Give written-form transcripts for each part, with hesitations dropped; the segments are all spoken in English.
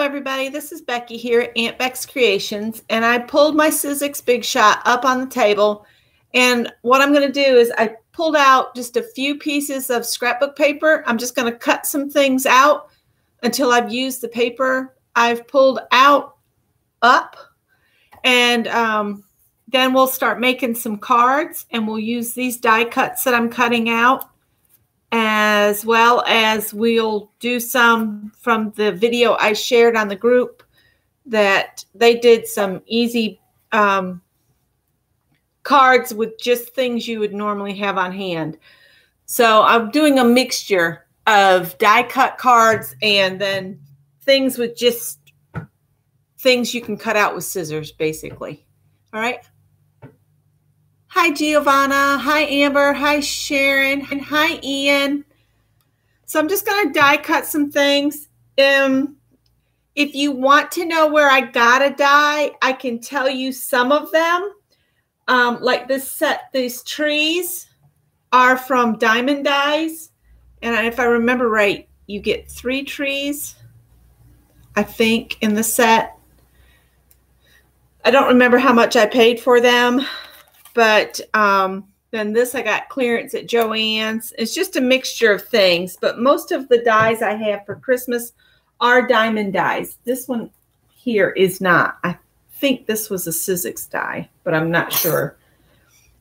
everybody, this is Becky here at Aunt Beck's Creations, and I pulled my Sizzix Big Shot up on the table, and what I'm going to do is I pulled out just a few pieces of scrapbook paper. I'm just going to cut some things out until I've used the paper I've pulled out up, and then we'll start making some cards, and we'll use these die cuts that I'm cutting out, as well as we'll do some from the video I shared on the group that they did some easy cards with just things you would normally have on hand. So I'm doing a mixture of die cut cards and then things with just things you can cut out with scissors, basically. All right. Hi, Giovanna. Hi, Amber. Hi, Sharon. And hi, Ian. So I'm just going to die cut some things. If you want to know where I got a die, I can tell you some of them. Like this set, these trees are from Diamond Dies. And if I remember right, you get 3 trees, I think, in the set. I don't remember how much I paid for them. But then this I got clearance at Joann's. It's just a mixture of things. But most of the dies I have for Christmas are Diamond Dies. This one here is not. I think this was a Sizzix die, but I'm not sure.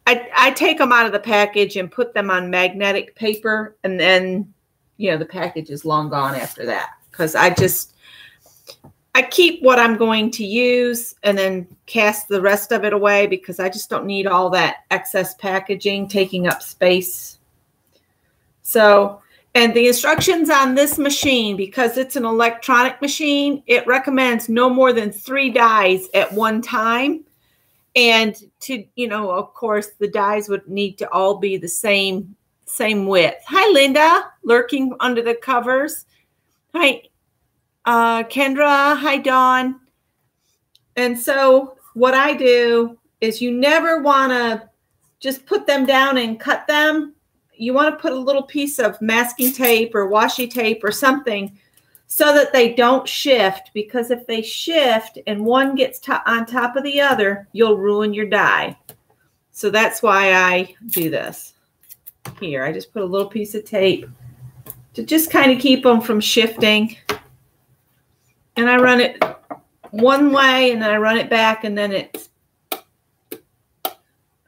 I take them out of the package and put them on magnetic paper. And then, you know, the package is long gone after that. Because I keep what I'm going to use and then cast the rest of it away because I just don't need all that excess packaging taking up space. So, and the instructions on this machine, because it's an electronic machine, it recommends no more than 3 dies at one time. And to, you know, of course, the dies would need to all be the same width. Hi, Linda, lurking under the covers. Hi, Kendra, hi Dawn. And so what I do is you never want to just put them down and cut them. You want to put a little piece of masking tape or washi tape or something so that they don't shift, because if they shift and one gets on top of the other, you'll ruin your die. So that's why I do this. Here, I just put a little piece of tape to just kind of keep them from shifting. And I run it one way, and then I run it back, and then it's,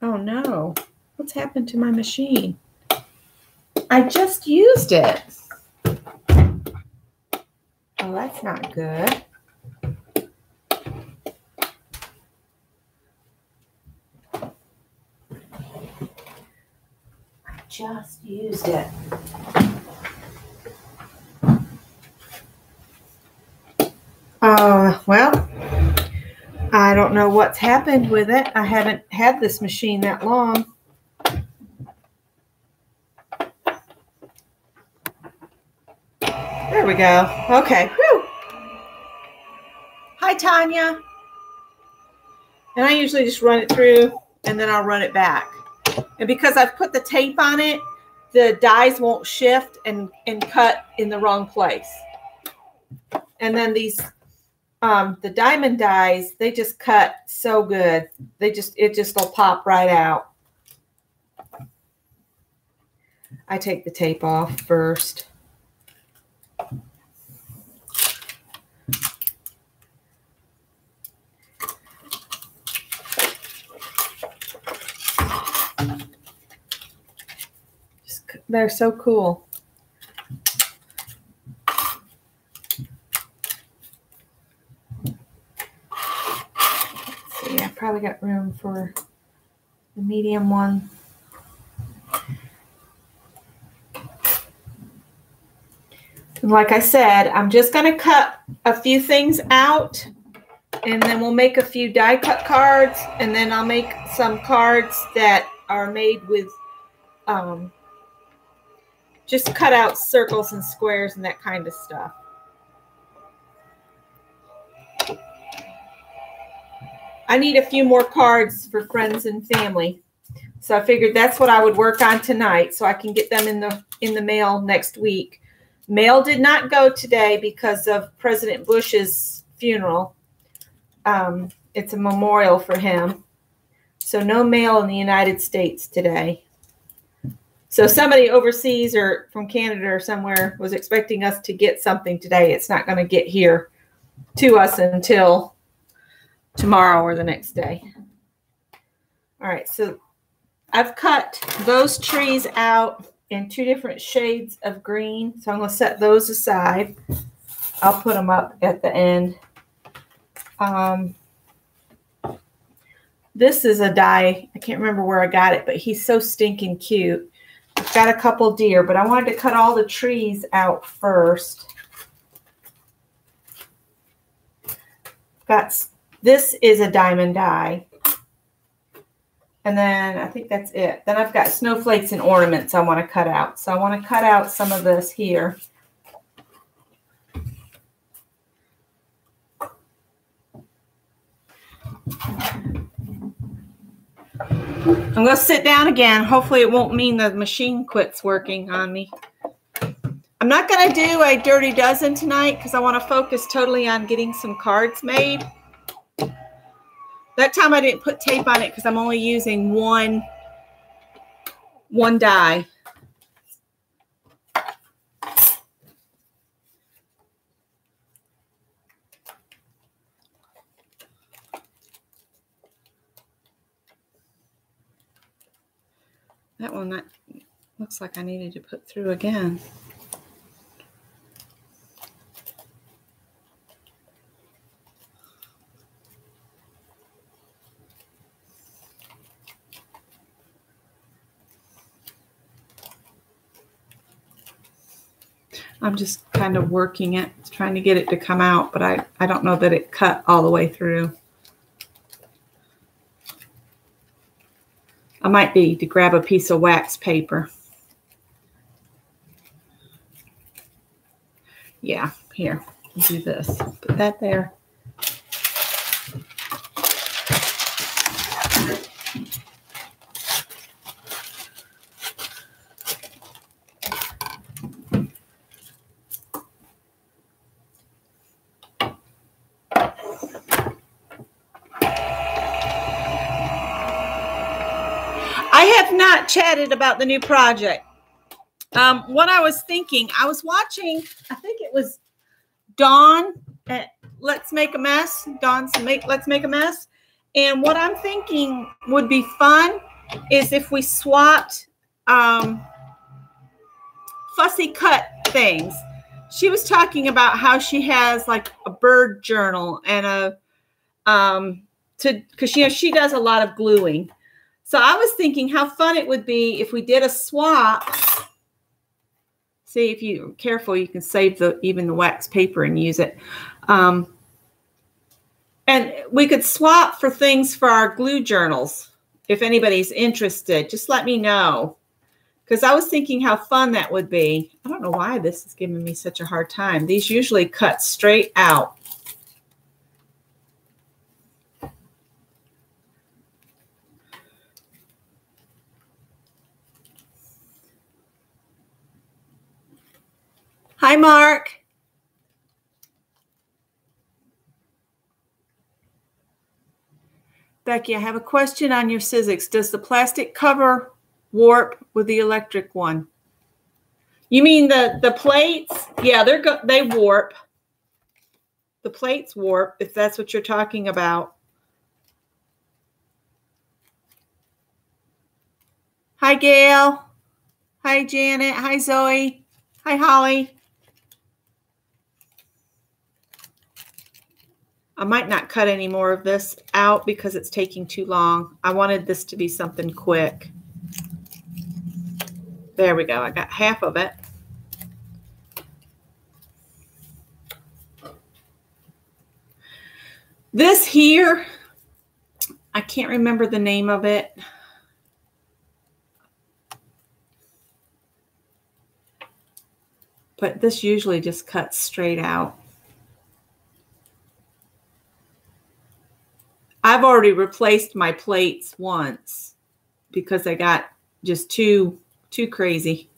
oh no, what's happened to my machine? I just used it. Oh, that's not good. I just used it. Well, I don't know what's happened with it. I haven't had this machine that long. There we go. Okay. Whew. Hi, Tanya. And I usually just run it through and then I'll run it back. And because I've put the tape on it, the dies won't shift and cut in the wrong place. And then these the Diamond Dies, they just cut so good. It just will pop right out. I take the tape off first. They're so cool. I probably got room for the medium one. And like I said, I'm just going to cut a few things out, and then we'll make a few die cut cards, and then I'll make some cards that are made with just cut out circles and squares and that kind of stuff. I need a few more cards for friends and family. So I figured that's what I would work on tonight so I can get them in the mail next week. Mail did not go today because of President Bush's funeral. It's a memorial for him. So no mail in the United States today. So somebody overseas or from Canada or somewhere was expecting us to get something today. It's not going to get here to us until tomorrow or the next day. All right, so I've cut those trees out in 2 different shades of green. So I'm going to set those aside. I'll put them up at the end. This is a die. I can't remember where I got it, but he's so stinking cute. I've got a couple deer, but I wanted to cut all the trees out first. This is a diamond die. And then I think that's it. Then I've got snowflakes and ornaments I want to cut out. So I want to cut out some of this here. I'm going to sit down again. Hopefully it won't mean the machine quits working on me. I'm not going to do a dirty dozen tonight because I want to focus totally on getting some cards made. That time I didn't put tape on it because I'm only using one die. That one, that looks like I needed to put through again. I'm just kind of working it, trying to get it to come out, but I don't know that it cut all the way through. I might be to grab a piece of wax paper. Yeah, here, do this. Put that there. I have not chatted about the new project. What I was thinking, I was watching, I think it was Dawn at Let's Make a Mess. Dawn's Let's Make a Mess. And what I'm thinking would be fun is if we swapped fussy cut things. She was talking about how she has like a bird journal and because she does a lot of gluing. So I was thinking how fun it would be if we did a swap. See, if you're careful, you can save even the wax paper and use it. And we could swap for things for our glue journals. If anybody's interested, just let me know. Because I was thinking how fun that would be. I don't know why this is giving me such a hard time. These usually cut straight out. Hi, Mark. Becky, I have a question on your Sizzix. Does the plastic cover warp with the electric one? You mean the plates? Yeah, they warp. The plates warp, if that's what you're talking about. Hi, Gail. Hi, Janet. Hi, Zoe. Hi, Holly. I might not cut any more of this out because it's taking too long. I wanted this to be something quick. There we go. I got half of it. This here, I can't remember the name of it. But this usually just cuts straight out. I've already replaced my plates once because I got just too crazy.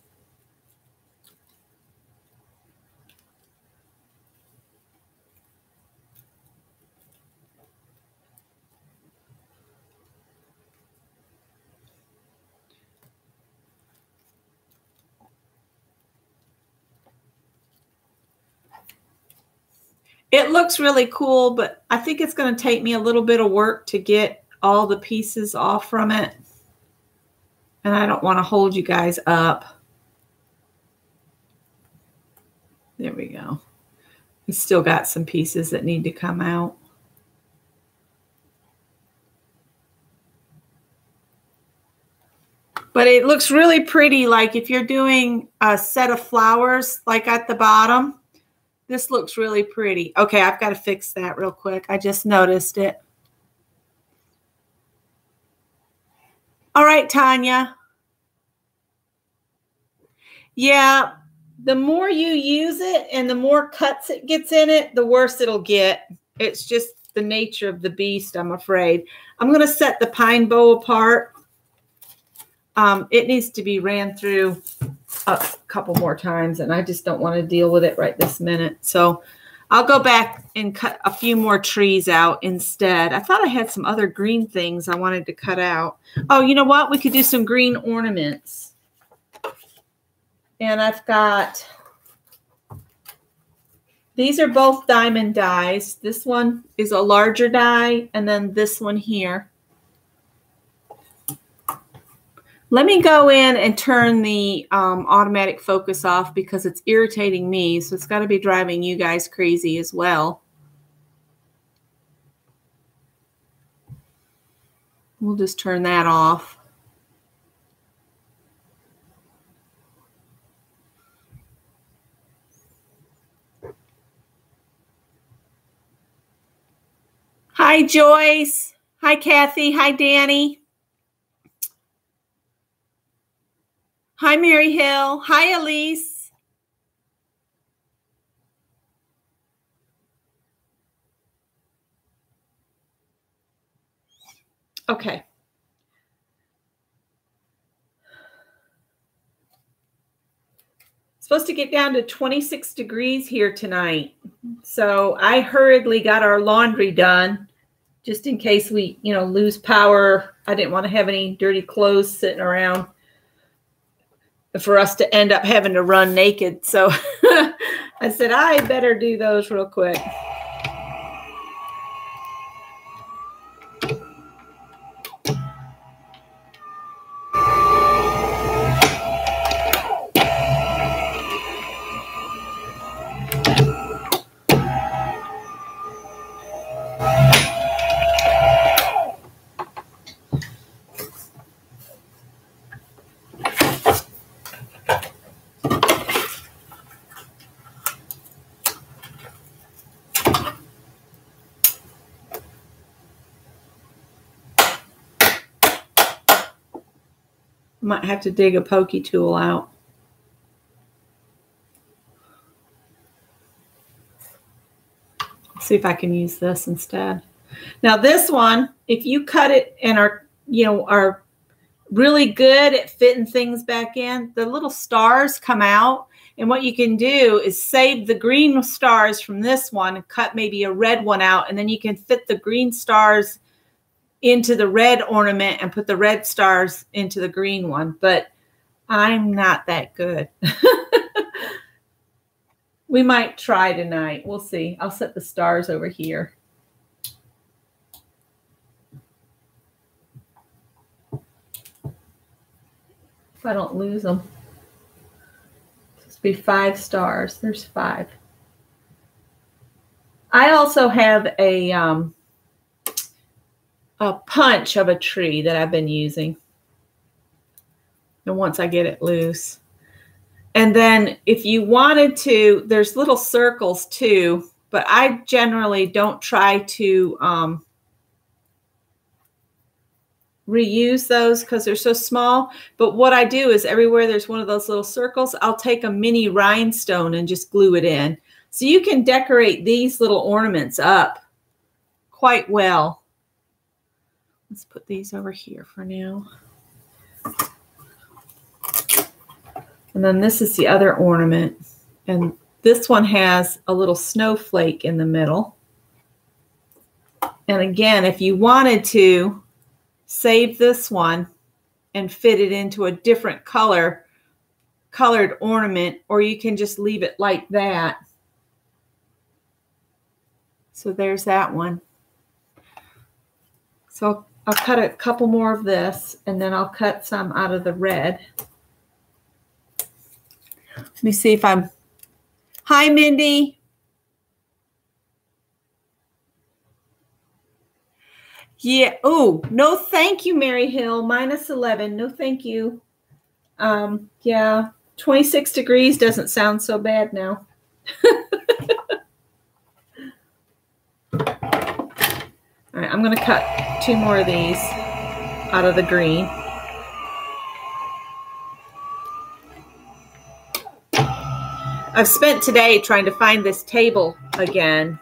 It looks really cool, but I think it's going to take me a little bit of work to get all the pieces off from it. And I don't want to hold you guys up. There we go. We still got some pieces that need to come out. But it looks really pretty, like if you're doing a set of flowers, like at the bottom. This looks really pretty. Okay, I've got to fix that real quick. I just noticed it. All right, Tanya. Yeah, the more you use it and the more cuts it gets in it, the worse it'll get. It's just the nature of the beast, I'm afraid. I'm going to set the pine bow apart. It needs to be ran through a couple more times, and I just don't want to deal with it right this minute. So I'll go back and cut a few more trees out instead. I thought I had some other green things I wanted to cut out. Oh, you know what? We could do some green ornaments. And I've got, these are both diamond dies. This one is a larger die, and then this one here. Let me go in and turn the automatic focus off because it's irritating me. So it's got to be driving you guys crazy as well. We'll just turn that off. Hi, Joyce. Hi, Kathy. Hi, Danny. Hi, Mary Hill. Hi, Elise. Okay. It's supposed to get down to 26 degrees here tonight. So I hurriedly got our laundry done just in case we, lose power. I didn't want to have any dirty clothes sitting around for us to end up having to run naked. So I said, I better do those real quick. Might have to dig a pokey tool out. See if I can use this instead. Now this one, if you cut it and are really good at fitting things back in, the little stars come out. And what you can do is save the green stars from this one and cut maybe a red one out. And then you can fit the green stars into the red ornament and put the red stars into the green one. But I'm not that good. We might try tonight. We'll see. I'll set the stars over here. If I don't lose them. It's supposed to be 5 stars. There's 5. I also have a punch of a tree that I've been using. And once I get it loose. And then if you wanted to, there's little circles too, but I generally don't try to reuse those because they're so small. But what I do is everywhere there's one of those little circles, I'll take a mini rhinestone and just glue it in. So you can decorate these little ornaments up quite well. Let's put these over here for now. And then this is the other ornament. And this one has a little snowflake in the middle. And again, if you wanted to save this one and fit it into a different colored ornament, or you can just leave it like that. So there's that one. So I'll cut a couple more of this, and then I'll cut some out of the red. Let me see if I'm... Hi, Mindy. Yeah. Oh, no thank you, Mary Hill. -11. No thank you. Yeah, 26 degrees doesn't sound so bad now. All right, I'm going to cut 2 more of these out of the green. I've spent today trying to find this table again.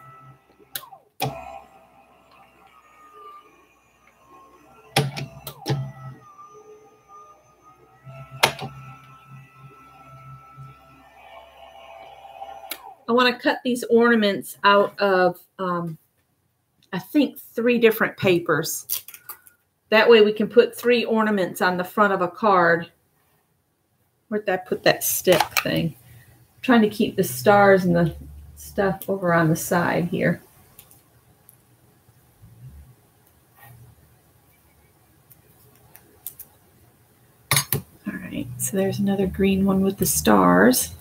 I want to cut these ornaments out of, I think, 3 different papers. That way we can put 3 ornaments on the front of a card. Where'd I put that stick thing? I'm trying to keep the stars and the stuff over on the side here. All right, so there's another green one with the stars.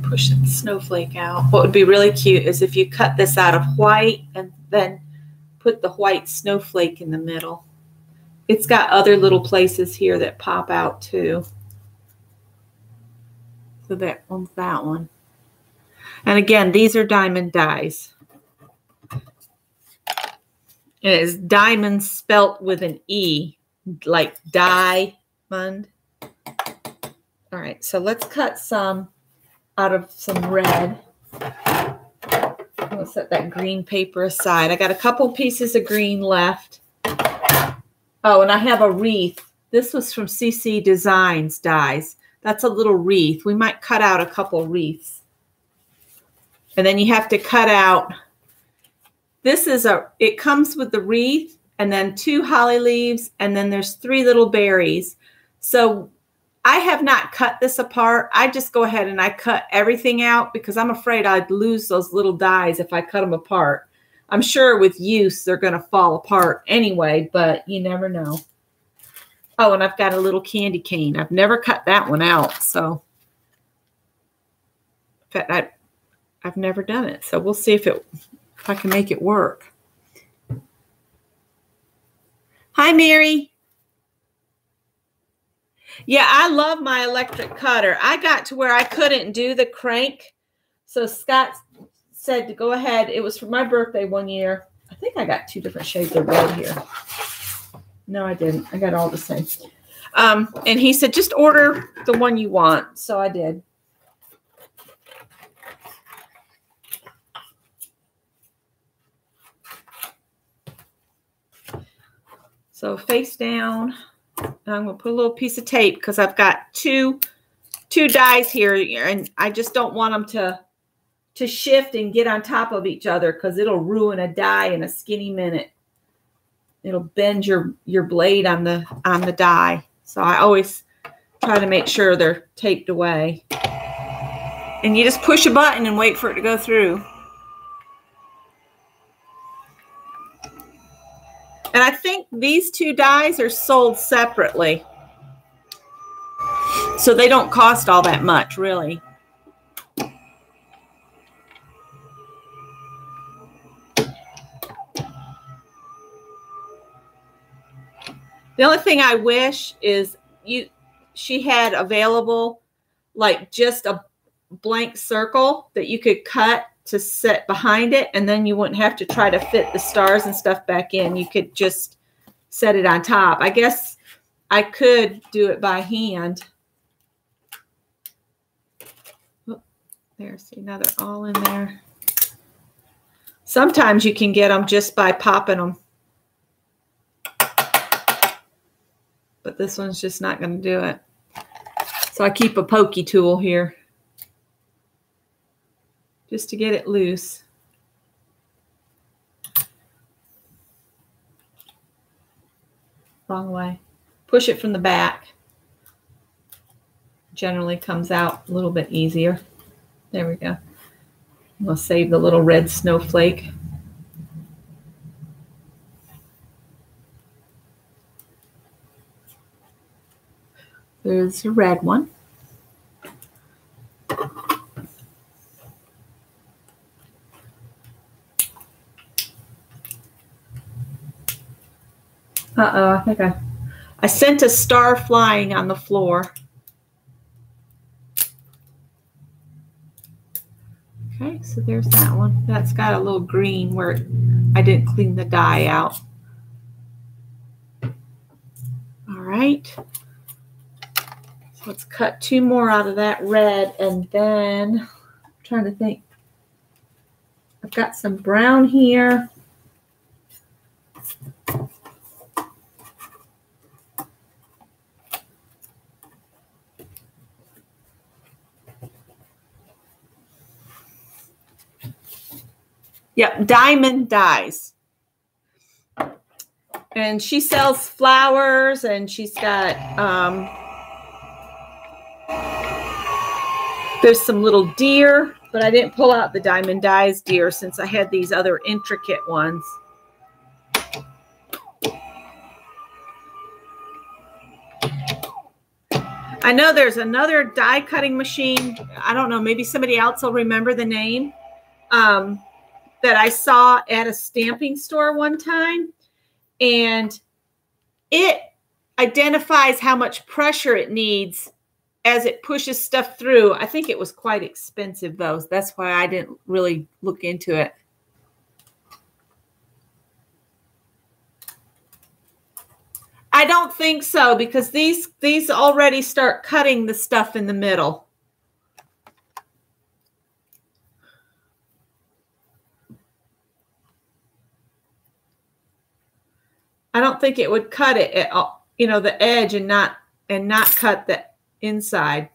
Push the snowflake out. What would be really cute is if you cut this out of white and then put the white snowflake in the middle. It's got other little places here that pop out too. So that one's that one. And again, these are diamond dies. It is diamond spelt with an E, like diamond. All right, so let's cut some out of some red. I'm going to set that green paper aside. I got a couple pieces of green left. Oh, and I have a wreath. This was from CC Designs dies. That's a little wreath. We might cut out a couple wreaths. And then you have to cut out, this is it comes with the wreath and then 2 holly leaves, and then there's 3 little berries. So I have not cut this apart. I just go ahead and I cut everything out because I'm afraid I'd lose those little dies if I cut them apart. I'm sure with use they're going to fall apart anyway, but you never know. Oh, and I've got a little candy cane. I've never cut that one out, so in fact, I've never done it. So we'll see if I can make it work. Hi, Mary. Yeah, I love my electric cutter. I got to where I couldn't do the crank. So Scott said to go ahead. It was for my birthday one year. I think I got 2 different shades of red here. No, I didn't. I got all the same. And he said, just order the one you want. So I did. So face down. And I'm going to put a little piece of tape because I've got two dies here, and I just don't want them to shift and get on top of each other because it'll ruin a die in a skinny minute. It'll bend your blade on the die. So I always try to make sure they're taped away. And you just push a button and wait for it to go through. And I think these 2 dies are sold separately. So they don't cost all that much, really. The only thing I wish is she had available like just a blank circle that you could cut to set behind it, and then you wouldn't have to try to fit the stars and stuff back in. You could just set it on top. I guess I could do it by hand. Oh, there, see, now they're all in there. Sometimes you can get them just by popping them. But this one's just not going to do it. So I keep a pokey tool here just to get it loose. wrong way. Push it from the back. Generally comes out a little bit easier. There we go. We'll save the little red snowflake. There's a red one. Uh-oh, I think I sent a star flying on the floor. Okay, so there's that one. That's got a little green where I didn't clean the dye out. All right. So let's cut 2 more out of that red, and then I'm trying to think. I've got some brown here. Yep, Diamond Dyes. And she sells flowers, and she's got, there's some little deer, but I didn't pull out the Diamond Dyes deer since I had these other intricate ones. I know there's another die cutting machine. I don't know, maybe somebody else will remember the name. That I saw at a stamping store one time, and it identifies how much pressure it needs as it pushes stuff through. I think it was quite expensive though. That's why I didn't really look into it. I don't think so, because these already start cutting the stuff in the middle. I don't think it would cut it at all, you know, the edge and not cut the inside.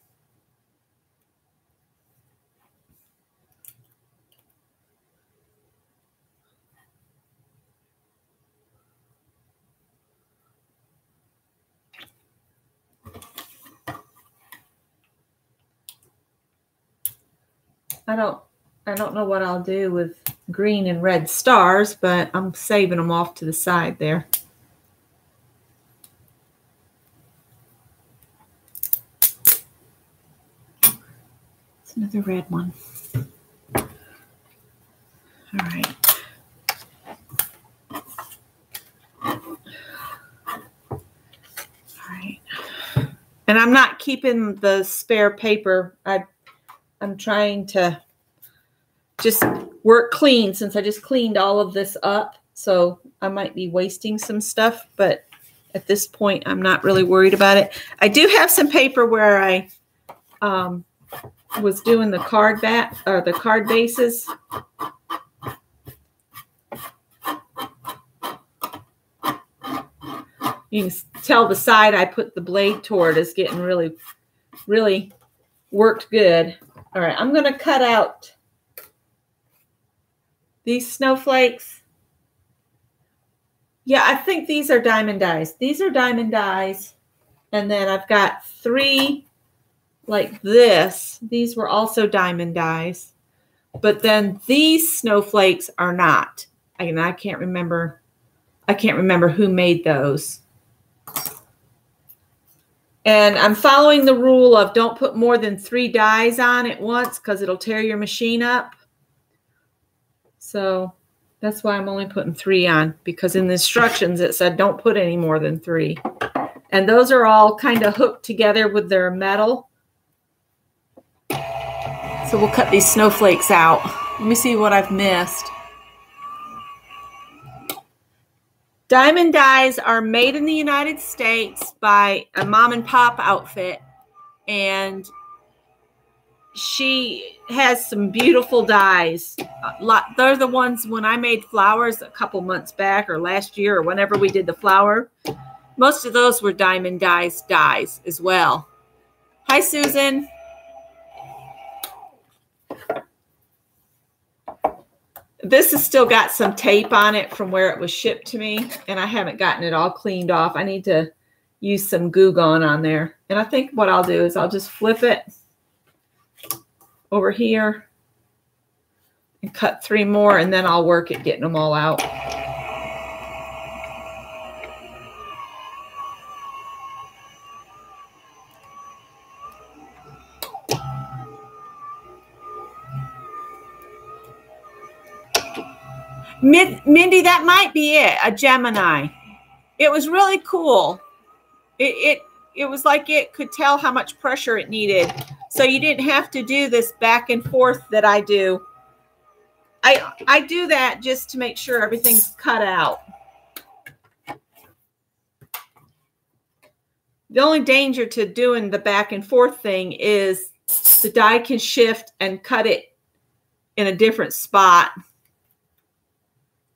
I don't know what I'll do with green and red stars, but I'm saving them off to the side there. It's another red one. All right. All right. And I'm not keeping the spare paper. I'm trying to just work clean since I just cleaned all of this up. So I might be wasting some stuff, but at this point, I'm not really worried about it. I do have some paper where I was doing the card back or the card bases. You can tell the side I put the blade toward is getting really, really worked good. All right, I'm going to cut out these snowflakes. Yeah, I think these are Diamond Dyes. These are Diamond Dyes. And then I've got 3 like this. These were also Diamond Dyes. But then these snowflakes are not. I can't remember who made those. And I'm following the rule of don't put more than 3 dies on at once because it'll tear your machine up. So that's why I'm only putting 3 on, because in the instructions it said don't put any more than 3. And those are all kind of hooked together with their metal. So we'll cut these snowflakes out. Let me see what I've missed. Diamond Dyes are made in the United States by a mom and pop outfit, and she has some beautiful dyes. They're the ones when I made flowers a couple months back or last year or whenever we did the flower. Most of those were Diamond Dyes dyes as well. Hi, Susan. This has still got some tape on it from where it was shipped to me, and I haven't gotten it all cleaned off. I need to use some Goo Gone on there. And I think what I'll do is I'll just flip it over here and cut 3 more, and then I'll work at getting them all out. Mindy, that might be it, a Gemini. It was really cool. It was like it could tell how much pressure it needed. So you didn't have to do this back and forth that I do. I do that just to make sure everything's cut out. The only danger to doing the back and forth thing is the die can shift and cut it in a different spot.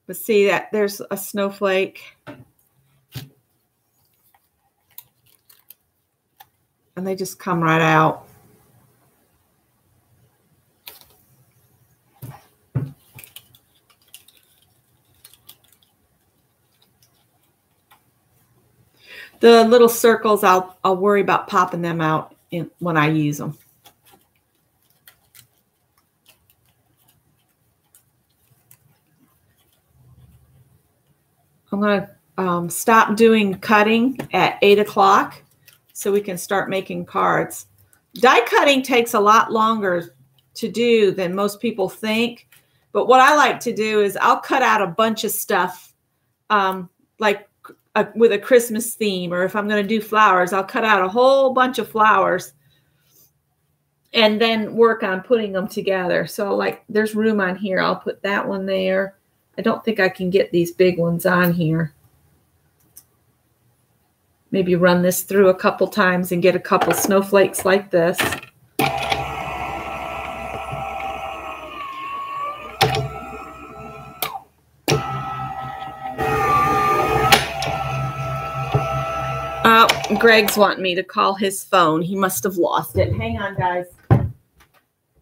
But see that there's a snowflake. And they just come right out. The little circles, I'll worry about popping them out when I use them. I'm going to stop doing cutting at 8 o'clock so we can start making cards. Die cutting takes a lot longer to do than most people think. But what I like to do is I'll cut out a bunch of stuff like with a Christmas theme, or if I'm going to do flowers, I'll cut out a whole bunch of flowers and then work on putting them together. So like there's room on here. I'll put that one there. I don't think I can get these big ones on here. Maybe run this through a couple times and get a couple snowflakes like this. Oh, Greg's wanting me to call his phone. He must have lost it. Hang on, guys.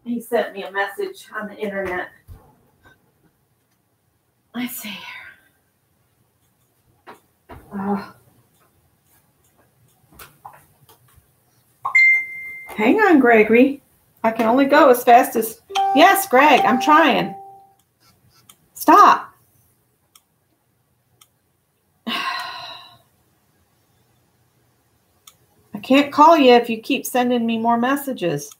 He sent me a message on the internet. Let's see here. Hang on, Gregory. I can only go as fast as... Yes, Greg, I'm trying. Stop. I can't call you if you keep sending me more messages.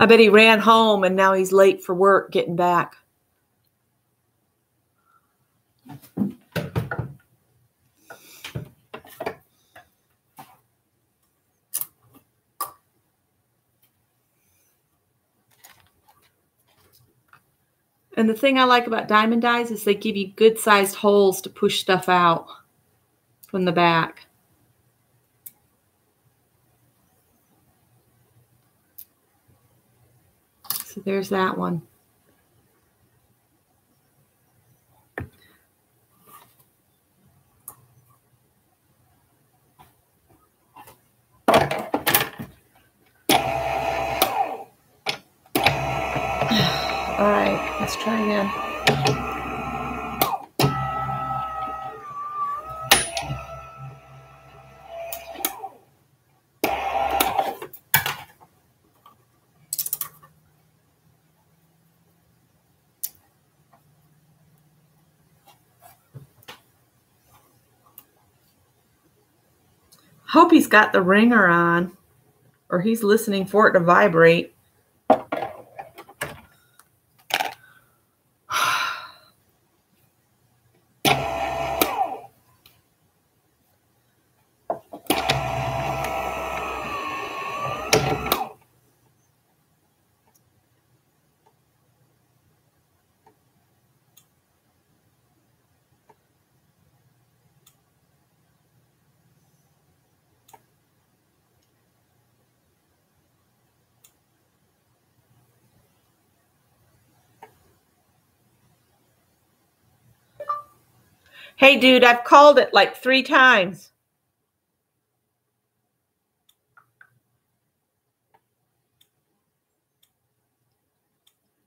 I bet he ran home and now he's late for work getting back. And the thing I like about diamond dies is they give you good-sized holes to push stuff out from the back. So there's that one. All right, let's try again. Hope he's got the ringer on, or he's listening for it to vibrate. Hey, dude, I've called it like 3 times.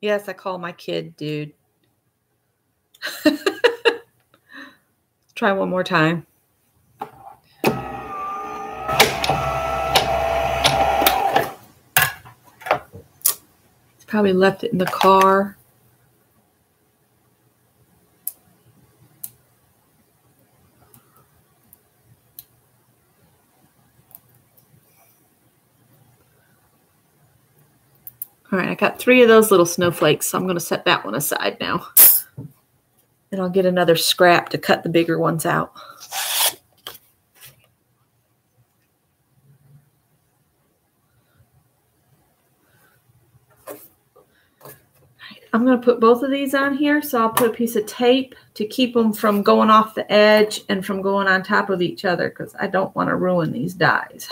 Yes, I call my kid dude. Try one more time. Probably left it in the car. All right, I got 3 of those little snowflakes, so I'm going to set that one aside now. And I'll get another scrap to cut the bigger ones out. I'm going to put both of these on here, so I'll put a piece of tape to keep them from going off the edge and from going on top of each other because I don't want to ruin these dies.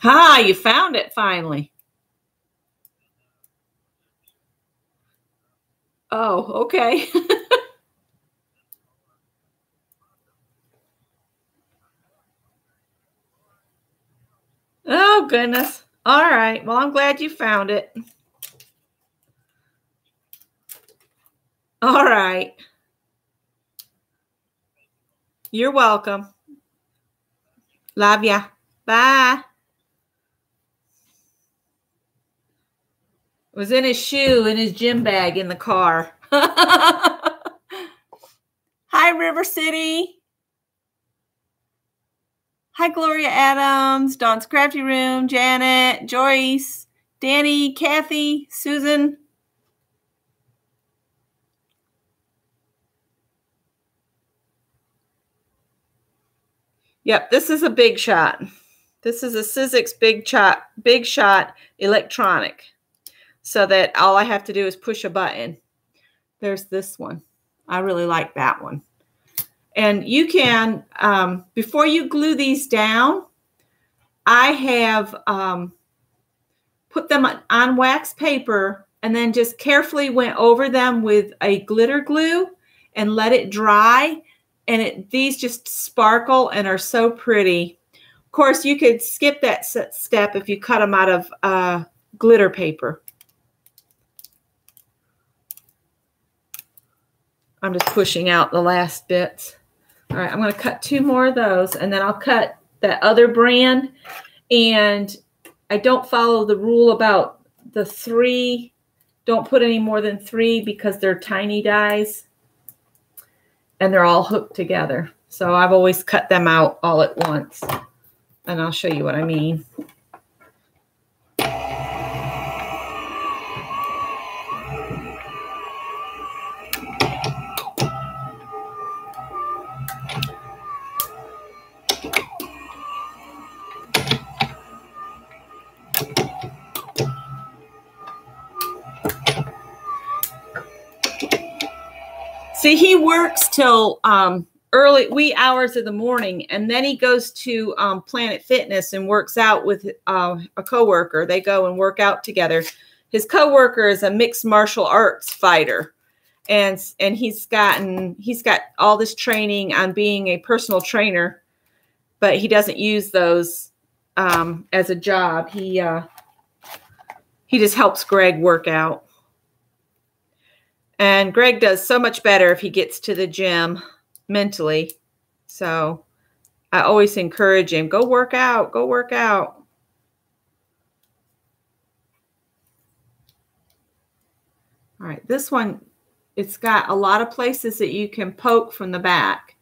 Ah, you found it finally. Oh, okay. Oh, goodness. All right. Well, I'm glad you found it. All right. You're welcome. Love ya. Bye. It was in his shoe, in his gym bag in the car. Hi, River City. Hi, Gloria Adams, Dawn's Crafty Room, Janet, Joyce, Danny, Kathy, Susan. Yep, this is a big shot. This is a Sizzix big shot electronic. So that all I have to do is push a button. There's this one. I really like that one. And you can, before you glue these down, I have put them on wax paper and then just carefully went over them with a glitter glue and let it dry. And these just sparkle and are so pretty. Of course, you could skip that step if you cut them out of glitter paper. I'm just pushing out the last bits. All right, I'm going to cut 2 more of those, and then I'll cut that other brand. And I don't follow the rule about the 3. Don't put any more than 3 because they're tiny dies, and they're all hooked together. So I've always cut them out all at once, and I'll show you what I mean. See, he works till early wee hours of the morning, and then he goes to Planet Fitness and works out with a coworker. They go and work out together. His coworker is a mixed martial arts fighter, and he's got all this training on being a personal trainer, but he doesn't use those as a job. He just helps Greg work out. And Greg does so much better if he gets to the gym mentally. So I always encourage him, go work out, go work out. All right, this one, it's got a lot of places that you can poke from the back.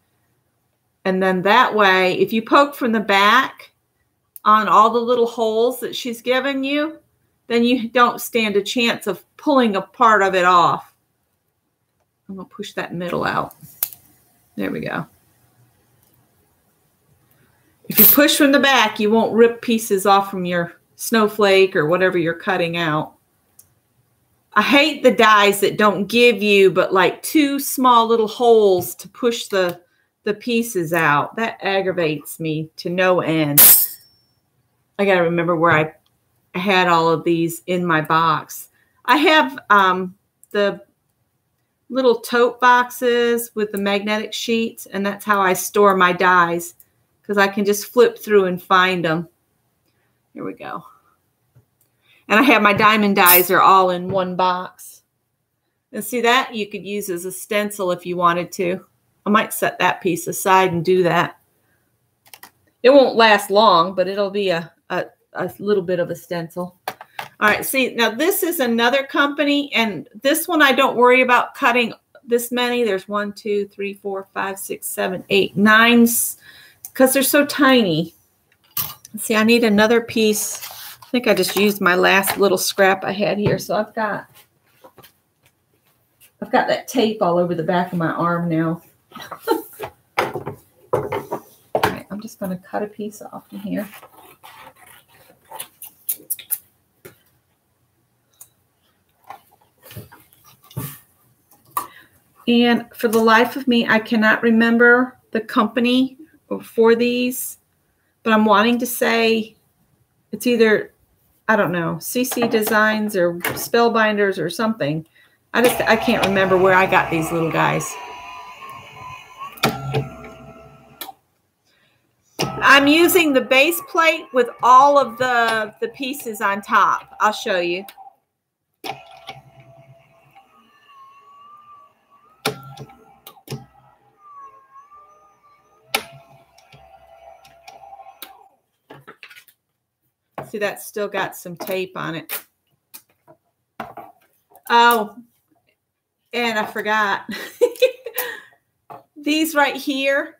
And then that way, if you poke from the back on all the little holes that she's given you, then you don't stand a chance of pulling a part of it off. I'm going to push that middle out. There we go. If you push from the back, you won't rip pieces off from your snowflake or whatever you're cutting out. I hate the dies that don't give you but like 2 small little holes to push the pieces out. That aggravates me to no end. I got to remember where I had all of these in my box. I have the little tote boxes with the magnetic sheets, and that's how I store my dies, because I can just flip through and find them. Here we go. And I have my diamond dies are all in one box. And see, that you could use as a stencil if you wanted to. I might set that piece aside and do that. It won't last long, but it'll be a little bit of a stencil. All right, see, now this is another company, and this one I don't worry about cutting this many. There's 1, 2, 3, 4, 5, 6, 7, 8, 9, because they're so tiny. See, I need another piece. I think I just used my last little scrap I had here, so I've got that tape all over the back of my arm now. All right, I'm just going to cut a piece off from here. And for the life of me, I cannot remember the company for these, but I'm wanting to say it's either, I don't know, CC Designs or Spellbinders or something. I can't remember where I got these little guys. I'm using the base plate with all of the pieces on top. I'll show you. See, that's still got some tape on it. Oh, and I forgot. These right here,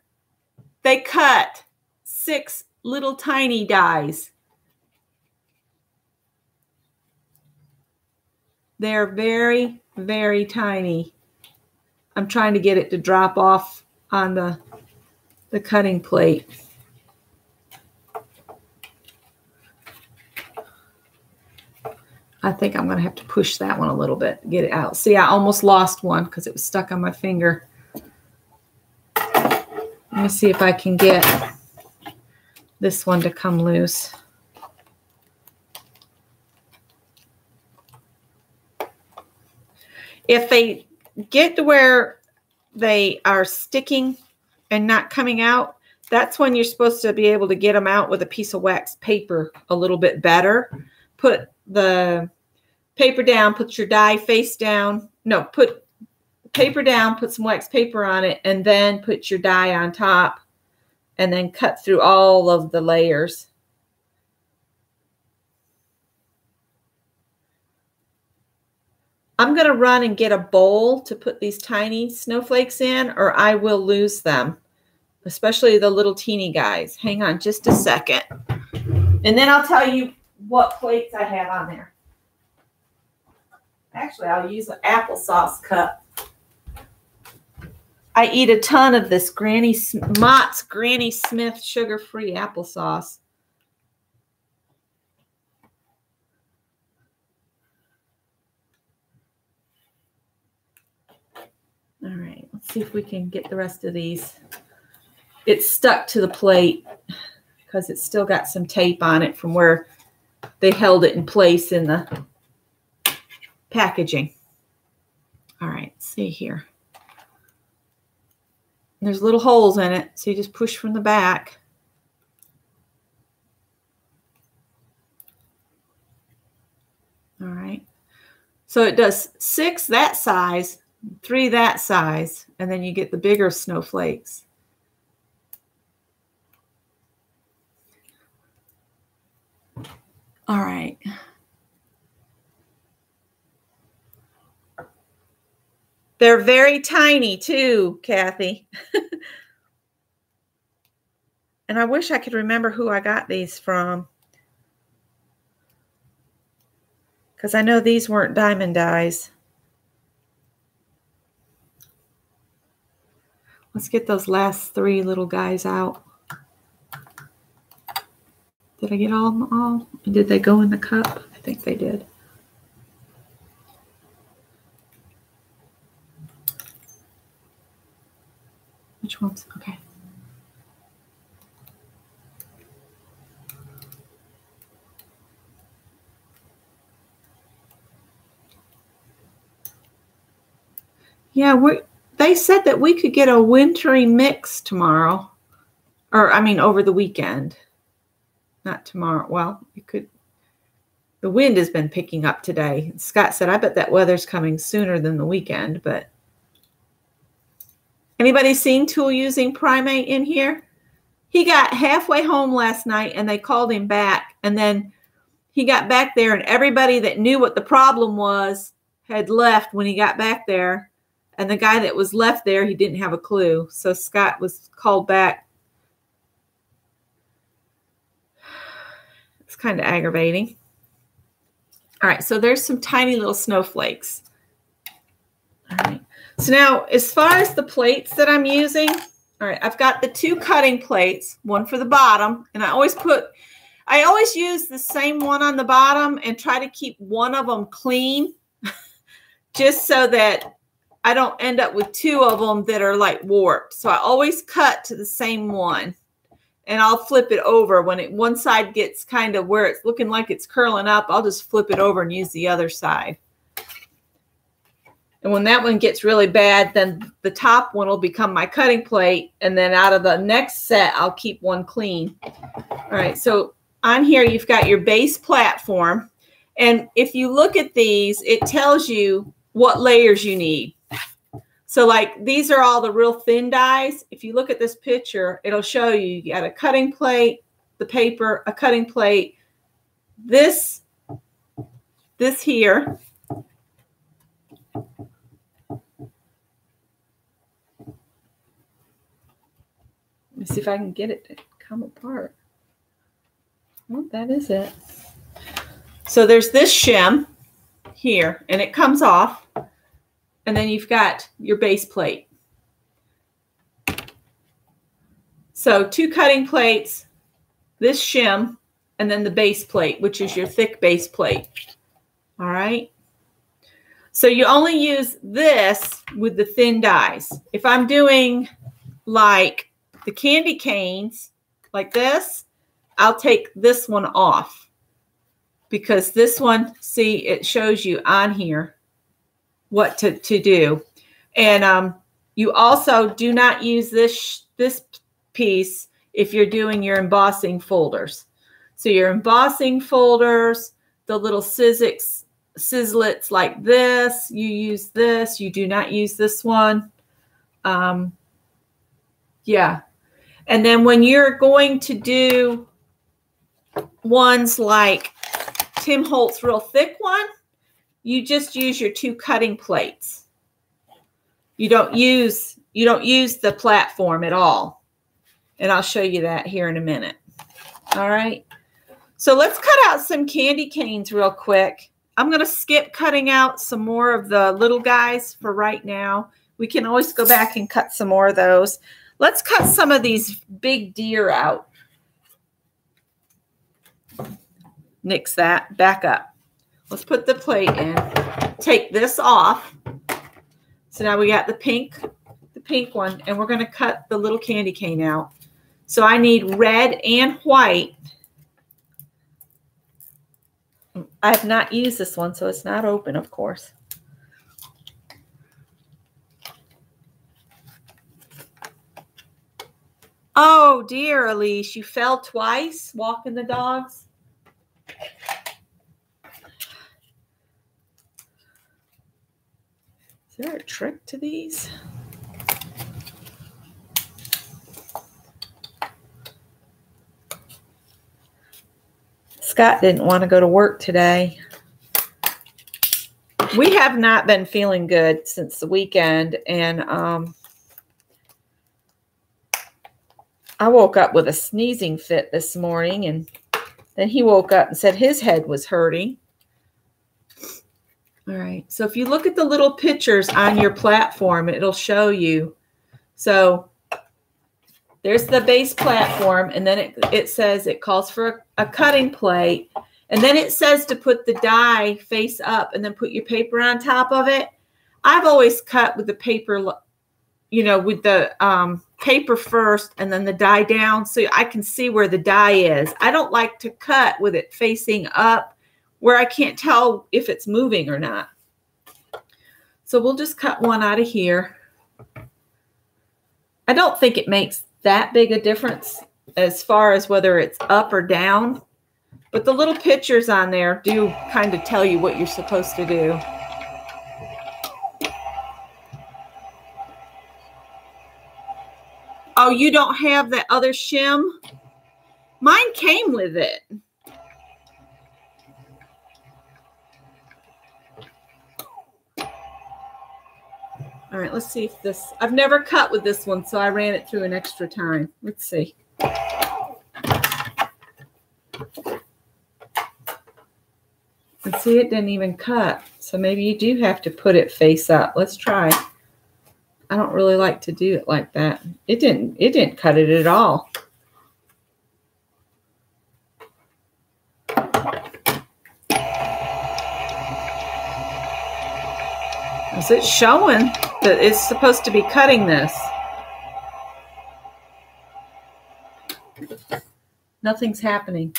they cut 6 little tiny dies. They're very, very tiny. I'm trying to get it to drop off on the cutting plate. I think I'm going to have to push that one a little bit to get it out. See, I almost lost one because it was stuck on my finger. Let me see if I can get this one to come loose. If they get to where they are sticking and not coming out, that's when you're supposed to be able to get them out with a piece of wax paper a little bit better. Put the paper down, put your die face down. No, put paper down, put some wax paper on it, and then put your die on top, and then cut through all of the layers. I'm going to run and get a bowl to put these tiny snowflakes in, or I will lose them, especially the little teeny guys. Hang on just a second. And then I'll tell you what plates I have on there. Actually, I'll use an applesauce cup. I eat a ton of this Mott's Granny Smith sugar-free applesauce. All right, let's see if we can get the rest of these. It's stuck to the plate because it's still got some tape on it from where they held it in place in the packaging. All right, let's see here. There's little holes in it, so you just push from the back. All right. So it does 6 that size, 3 that size, and then you get the bigger snowflakes. All right. They're very tiny too, Kathy. And I wish I could remember who I got these from, because I know these weren't diamond dies. Let's get those last 3 little guys out. Did I get all of them all? And did they go in the cup? I think they did. Which ones? Okay. Yeah, they said that we could get a wintry mix tomorrow. Or, I mean, over the weekend. Not tomorrow. Well, it could. The wind has been picking up today. Scott said, I bet that weather's coming sooner than the weekend, but. Anybody seen Tool Using Primate in here? He got halfway home last night and they called him back. And then he got back there and everybody that knew what the problem was had left when he got back there. And the guy that was left there, he didn't have a clue. So Scott was called back. It's kind of aggravating. All right, so there's some tiny little snowflakes. All right. So now, as far as the plates that I'm using, all right, I've got the 2 cutting plates, one for the bottom, and I always use the same one on the bottom and try to keep one of them clean, just so that I don't end up with 2 of them that are like warped. So I always cut to the same one, and I'll flip it over when one side gets kind of where it's looking like it's curling up. I'll just flip it over and use the other side. And when that one gets really bad, then the top one will become my cutting plate. And then out of the next set, I'll keep one clean. All right, so on here, you've got your base platform. And if you look at these, it tells you what layers you need. So like these are all the real thin dies. If you look at this picture, it'll show you got a cutting plate, the paper, a cutting plate, this here. Let me see if I can get it to come apart. Well, that is it. So there's this shim here, and it comes off. And then you've got your base plate. So 2 cutting plates, this shim, and then the base plate, which is your thick base plate. All right. So you only use this with the thin dies. If I'm doing like the candy canes like this, I'll take this one off, because this one, see, it shows you on here what to do. And you also do not use this piece if you're doing your embossing folders. So your embossing folders, the little sizzlets like this, you use this. You do not use this one. Yeah. And then when you're going to do ones like Tim Holt's real thick one, you just use your 2 cutting plates. You don't use the platform at all. And I'll show you that here in a minute. All right. So let's cut out some candy canes real quick. I'm going to skip cutting out some more of the little guys for right now. We can always go back and cut some more of those. Let's cut some of these big deer out. Nix that. Back up. Let's put the plate in. Take this off. So now we got the pink one, and we're going to cut the little candy cane out. So I need red and white. I have not used this one, so it's not open, of course. Oh, dear, Elise, you fell twice walking the dogs? Is there a trick to these? Scott didn't want to go to work today. We have not been feeling good since the weekend, and I woke up with a sneezing fit this morning, and then he woke up and said his head was hurting. All right, so if you look at the little pictures on your platform, it'll show you. So there's the base platform, and then it says it calls for a cutting plate. And then it says to put the die face up and then put your paper on top of it. I've always cut with the paper, with the paper first and then the die down so I can see where the die is. I don't like to cut with it facing up where I can't tell if it's moving or not. So we'll just cut one out of here. I don't think it makes that big a difference as far as whether it's up or down. But the little pictures on there do kind of tell you what you're supposed to do. Oh, you don't have that other shim? Mine came with it. All right, let's see if this... I've never cut with this one, so I ran it through an extra time. Let's see. And see, it didn't even cut. So maybe you do have to put it face up. Let's try. I don't really like to do it like that. It didn't cut it at all. Is it showing that it's supposed to be cutting this? Nothing's happening.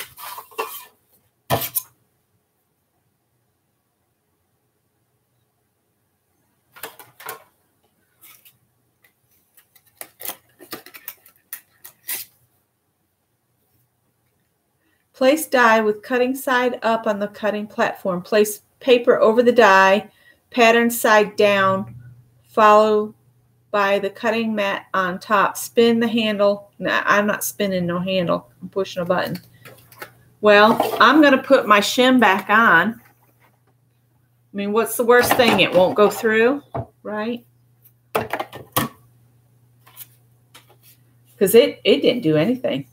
Place die with cutting side up on the cutting platform. Place paper over the die, pattern side down, followed by the cutting mat on top. Spin the handle. Nah, I'm not spinning no handle. I'm pushing a button. Well, I'm going to put my shim back on. I mean, what's the worst thing? It won't go through, right? Because it didn't do anything.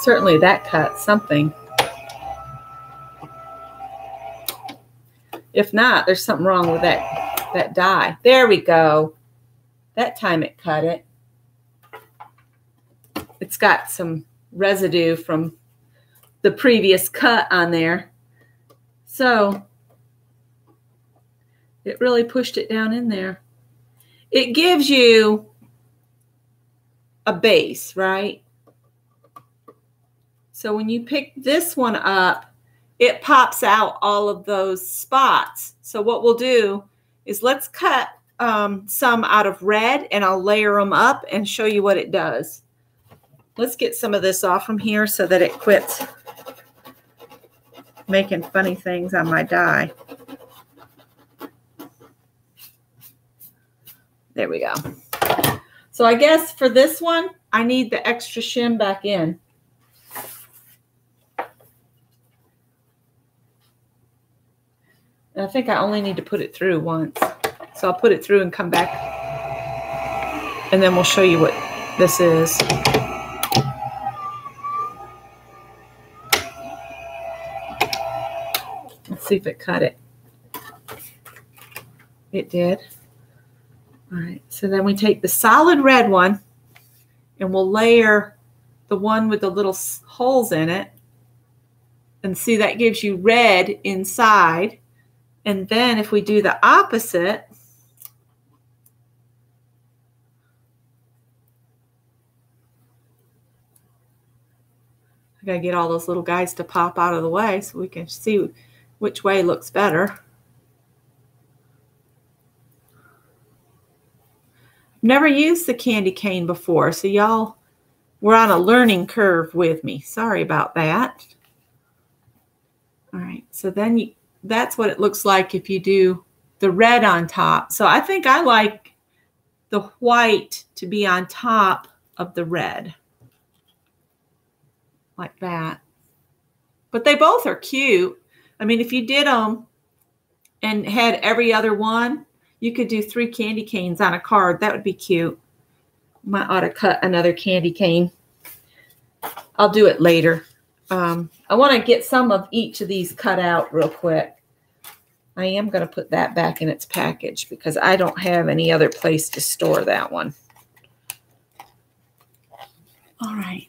Certainly that cut something. If not, there's something wrong with that die. There we go. That time it cut it. It's got some residue from the previous cut on there. So it really pushed it down in there. It gives you a base, right? So when you pick this one up, it pops out all of those spots. So what we'll do is let's cut some out of red, and I'll layer them up and show you what it does. Let's get some of this off from here so that it quits making funny things on my die. There we go. So I guess for this one, I need the extra shim back in. And I think I only need to put it through once. So I'll put it through and come back. And then we'll show you what this is. Let's see if it cut it. It did. All right. So then we take the solid red one and we'll layer the one with the little holes in it. And see, that gives you red inside. And then if we do the opposite, I gotta get all those little guys to pop out of the way so we can see which way looks better. Never used the candy cane before, so y'all were on a learning curve with me. Sorry about that. All right, so then that's what it looks like if you do the red on top. So I think I like the white to be on top of the red, like that. But they both are cute. I mean, if you did them and had every other one, you could do 3 candy canes on a card. That would be cute. Might ought to cut another candy cane. I'll do it later. I want to get some of each of these cut out real quick. I am going to put that back in its package because I don't have any other place to store that one. All right.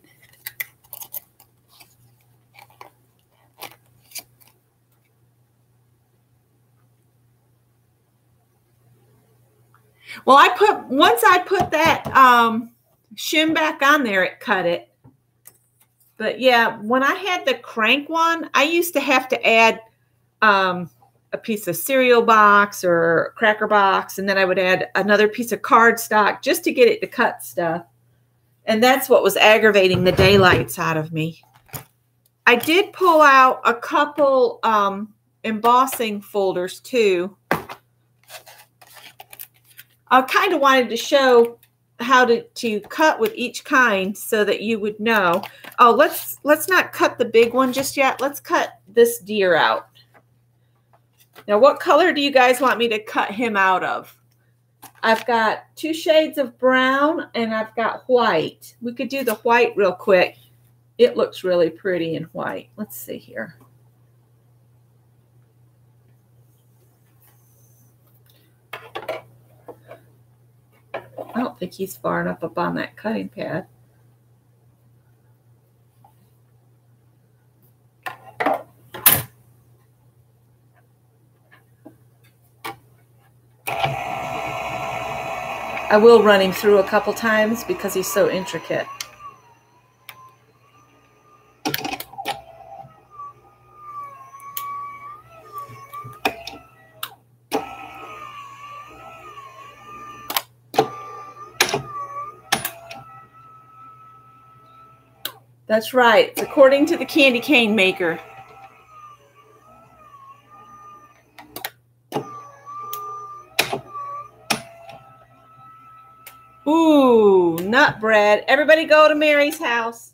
Well, once I put that shim back on there, it cut it. But yeah, when I had the crank one, I used to have to add a piece of cereal box or cracker box, and then I would add another piece of cardstock just to get it to cut stuff. And that's what was aggravating the daylights out of me. I did pull out a couple embossing folders too. I kind of wanted to show how to cut with each kind so that you would know. Oh, let's not cut the big one just yet. Let's cut this deer out. Now, what color do you guys want me to cut him out of? I've got 2 shades of brown and I've got white. We could do the white real quick. It looks really pretty in white. Let's see here. I don't think he's far enough up on that cutting pad. I will run him through a couple times because he's so intricate. That's right. It's according to the candy cane maker. Ooh, nut bread. Everybody go to Mary's house.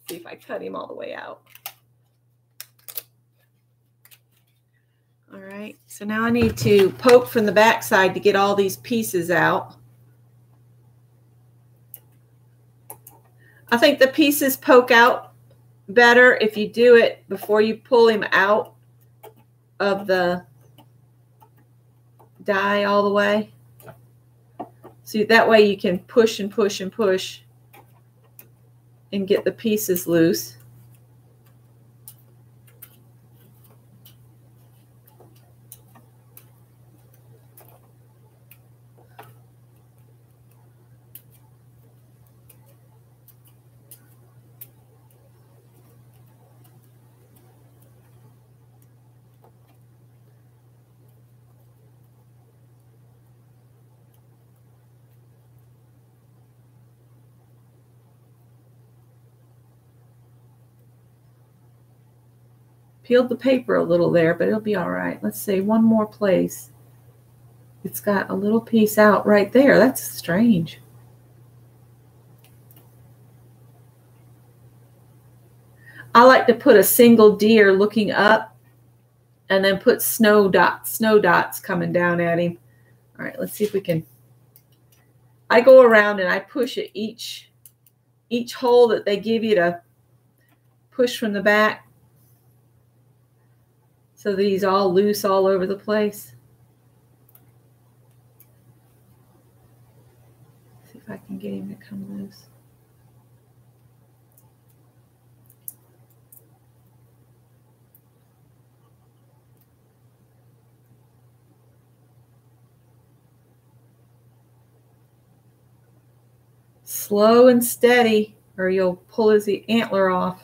See if I cut him all the way out. All right, so now I need to poke from the back side to get all these pieces out. I think the pieces poke out better if you do it before you pull him out of the die all the way. See, that way you can push and push and push and get the pieces loose. Peeled the paper a little there, but it'll be all right. Let's see, one more place. It's got a little piece out right there. That's strange. I like to put a single deer looking up and then put snow dots coming down at him. All right, let's see if we can. I go around and I push at each hole that they give you to push from the back. So these all loose all over the place. See if I can get him to come loose. Slow and steady, or you'll pull his antler off.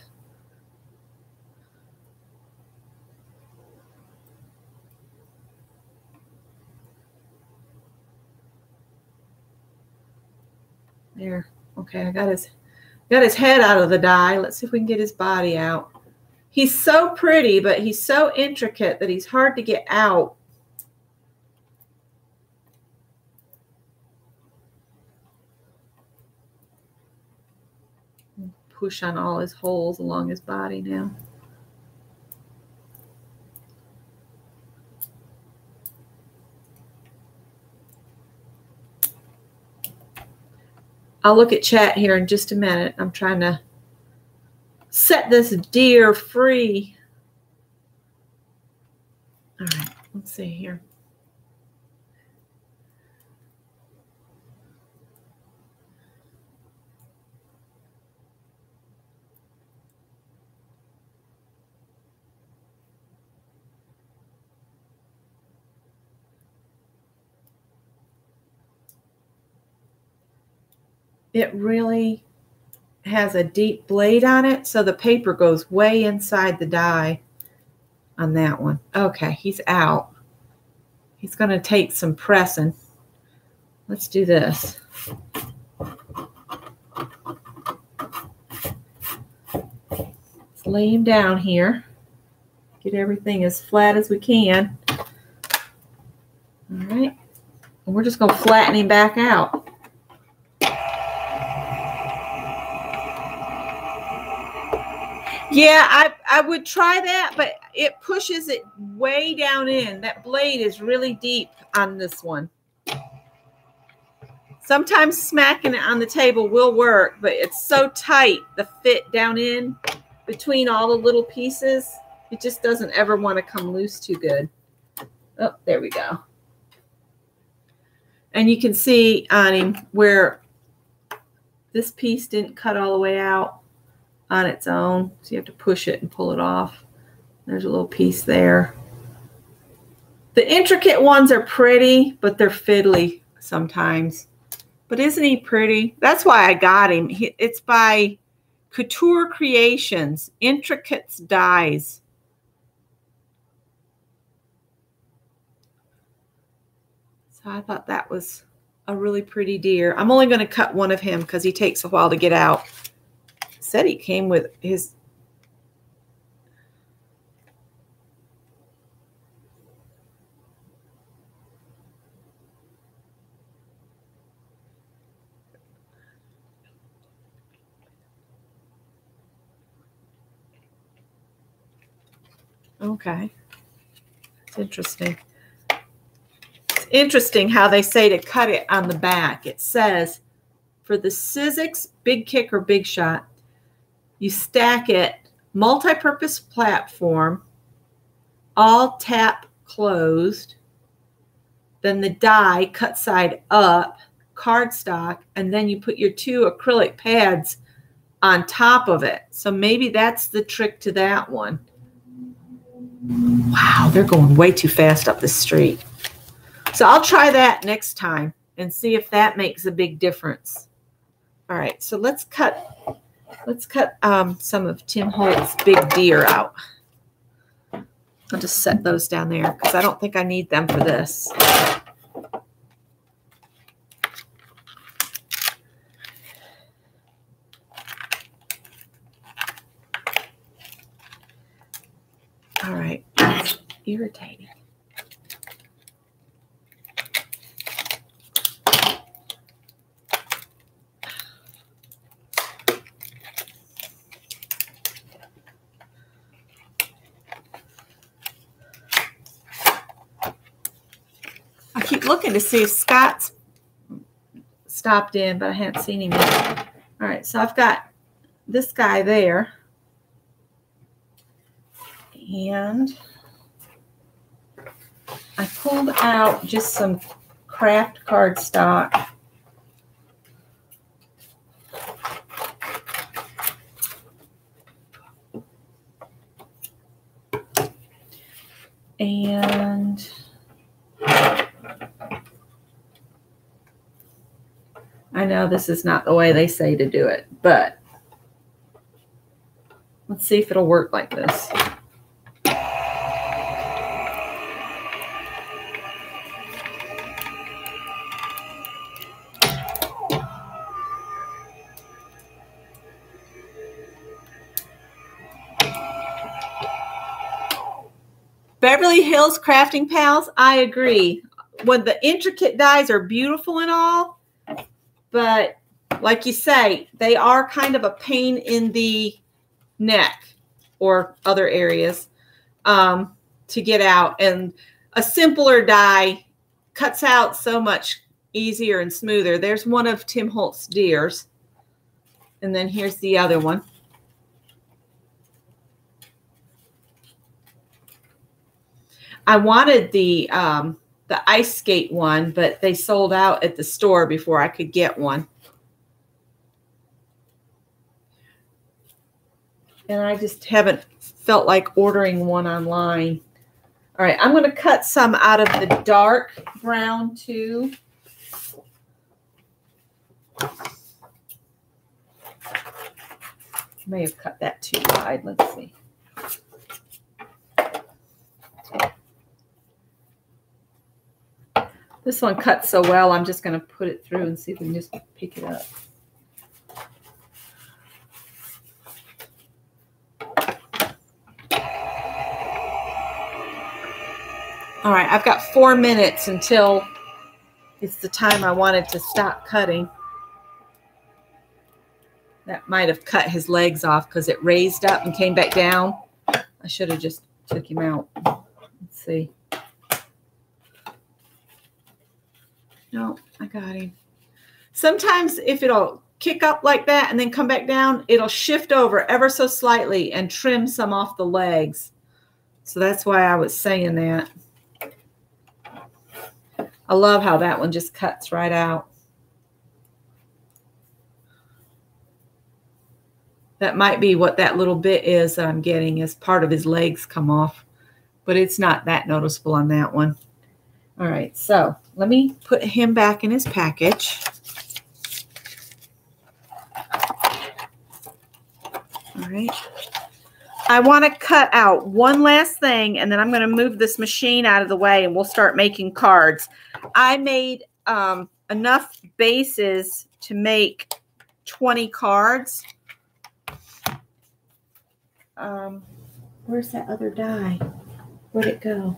There. Okay, I got his head out of the die. Let's see if we can get his body out. He's so pretty, but he's so intricate that he's hard to get out. Push on all his holes along his body now. I'll look at chat here in just a minute. I'm trying to set this deer free. All right, let's see here. It really has a deep blade on it, so the paper goes way inside the die on that one. Okay, he's out. He's going to take some pressing. Let's do this. Let's lay him down here. Get everything as flat as we can. All right. And we're just going to flatten him back out. Yeah, I would try that, but it pushes it way down in. That blade is really deep on this one. Sometimes smacking it on the table will work, but it's so tight, the fit down in between all the little pieces, it just doesn't ever want to come loose too good. Oh, there we go. And you can see on him where this piece didn't cut all the way out on its own, so you have to push it and pull it off. There's a little piece there. The intricate ones are pretty, but they're fiddly sometimes. But isn't he pretty? That's why I got him. It's by Couture Creations, Intricates Dies. So I thought that was a really pretty deer. I'm only going to cut one of him because he takes a while to get out. Said he came with his okay. It's interesting. It's interesting how they say to cut it on the back. It says for the Sizzix Big Kick or Big Shot, you stack it, multi-purpose platform, all tap closed, then the die cut side up, cardstock, and then you put your 2 acrylic pads on top of it. So maybe that's the trick to that one. Wow, they're going way too fast up the street. So I'll try that next time and see if that makes a big difference. All right, so let's cut some of Tim Holt's big deer out. I'll just set those down there because I don't think I need them for this. All right, it's irritating. I keep looking to see if Scott's stopped in, but I haven't seen him yet. All right, so I've got this guy there. And I pulled out just some craft cardstock. And I know this is not the way they say to do it, but let's see if it'll work like this. Beverly Hills Crafting Pals, I agree. When the intricate dies are beautiful and all, but like you say, they are kind of a pain in the neck or other areas to get out. And a simpler die cuts out so much easier and smoother. There's one of Tim Holtz deers. And then here's the other one. I wanted the ice skate one, but they sold out at the store before I could get one. And I just haven't felt like ordering one online. All right, I'm going to cut some out of the dark brown too. May have cut that too wide. Let's see. This one cuts so well, I'm just going to put it through and see if we can just pick it up. All right, I've got 4 minutes until it's the time I wanted to stop cutting. That might have cut his legs off because it raised up and came back down. I should have just took him out. Let's see. No, I got him. Sometimes if it'll kick up like that and then come back down, it'll shift over ever so slightly and trim some off the legs. So that's why I was saying that. I love how that one just cuts right out. That might be what that little bit is that I'm getting as part of his legs come off, but it's not that noticeable on that one. All right, so let me put him back in his package. All right. I want to cut out one last thing, and then I'm going to move this machine out of the way, and we'll start making cards. I made enough bases to make 20 cards. Where's that other die? Where'd it go?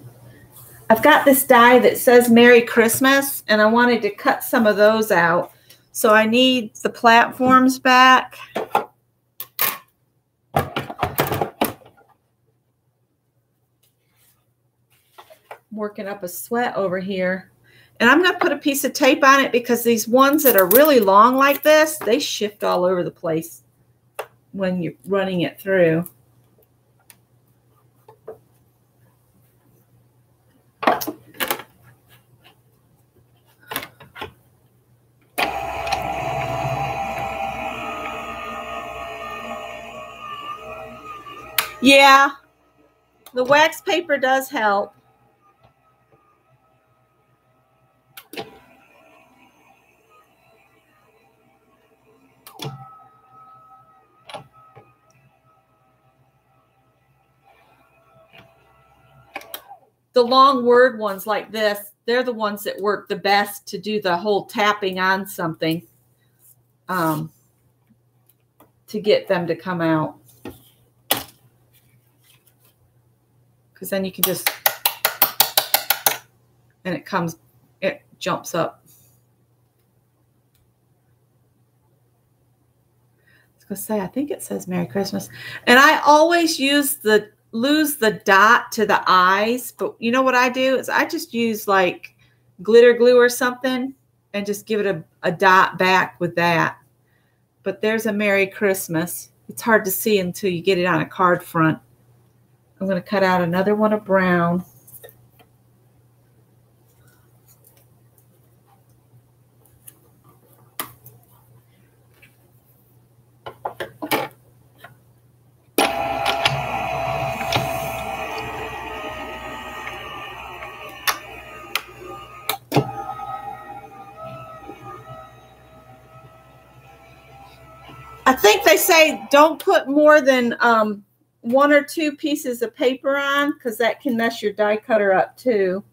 I've got this die that says Merry Christmas, and I wanted to cut some of those out. So I need the platforms back. Working up a sweat over here. And I'm going to put a piece of tape on it because these ones that are really long like this, they shift all over the place when you're running it through. Yeah, the wax paper does help. The long word ones like this, they're the ones that work the best to do the whole tapping on something to get them to come out. Because then you can just, and it jumps up. I was going to say, I think it says Merry Christmas. And I always lose the dot to the eyes, but you know what I do is I just use like glitter glue or something and just give it a dot back with that. But there's a Merry Christmas. It's hard to see until you get it on a card front. I'm going to cut out another one of brown. I think they say don't put more than 1 or 2 pieces of paper on because that can mess your die cutter up too.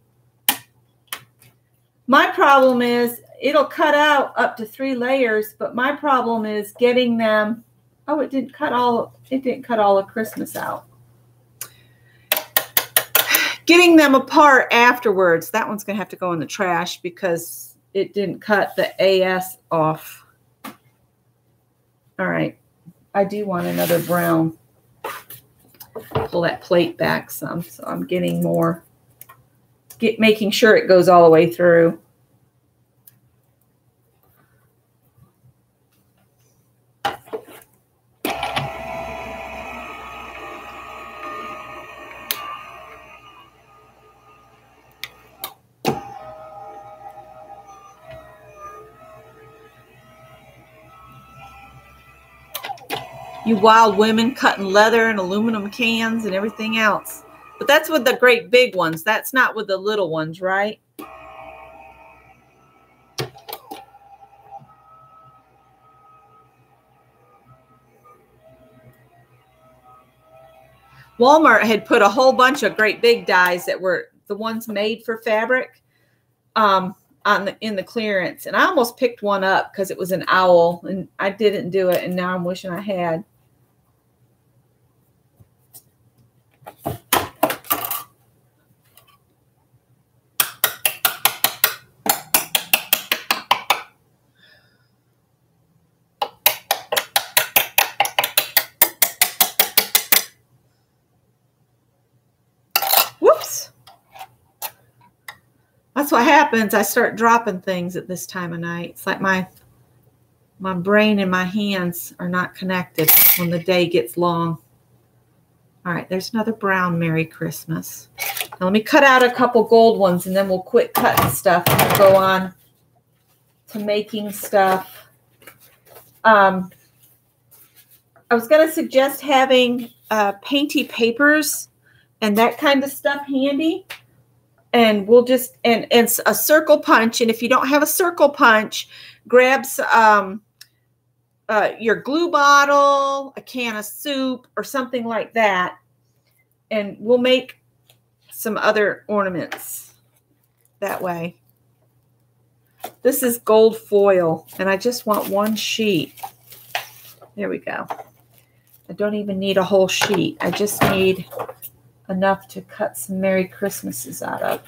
My problem is it'll cut out up to 3 layers, but my problem is getting them. Oh, it didn't cut all of Christmas out. getting them apart afterwards. That one's going to have to go in the trash because it didn't cut the AS off. All right. I do want another brown. Pull that plate back some so I'm getting more. Making sure it goes all the way through. You wild women cutting leather and aluminum cans and everything else. But that's with the great big ones. That's not with the little ones, right? Walmart had put a whole bunch of great big dies that were the ones made for fabric in the clearance. And I almost picked one up because it was an owl and I didn't do it. And now I'm wishing I had. Whoops. That's what happens. I start dropping things at this time of night. It's like my brain and my hands are not connected when the day gets long. All right, there's another brown Merry Christmas. Now let me cut out a couple gold ones and then we'll quit cutting stuff and go on to making stuff. I was going to suggest having painty papers and that kind of stuff handy. And we'll just, and it's a circle punch. And if you don't have a circle punch, grab your glue bottle, a can of soup, or something like that. And we'll make some other ornaments that way. This is gold foil, and I just want one sheet. There we go. I don't even need a whole sheet. I just need enough to cut some Merry Christmases out of.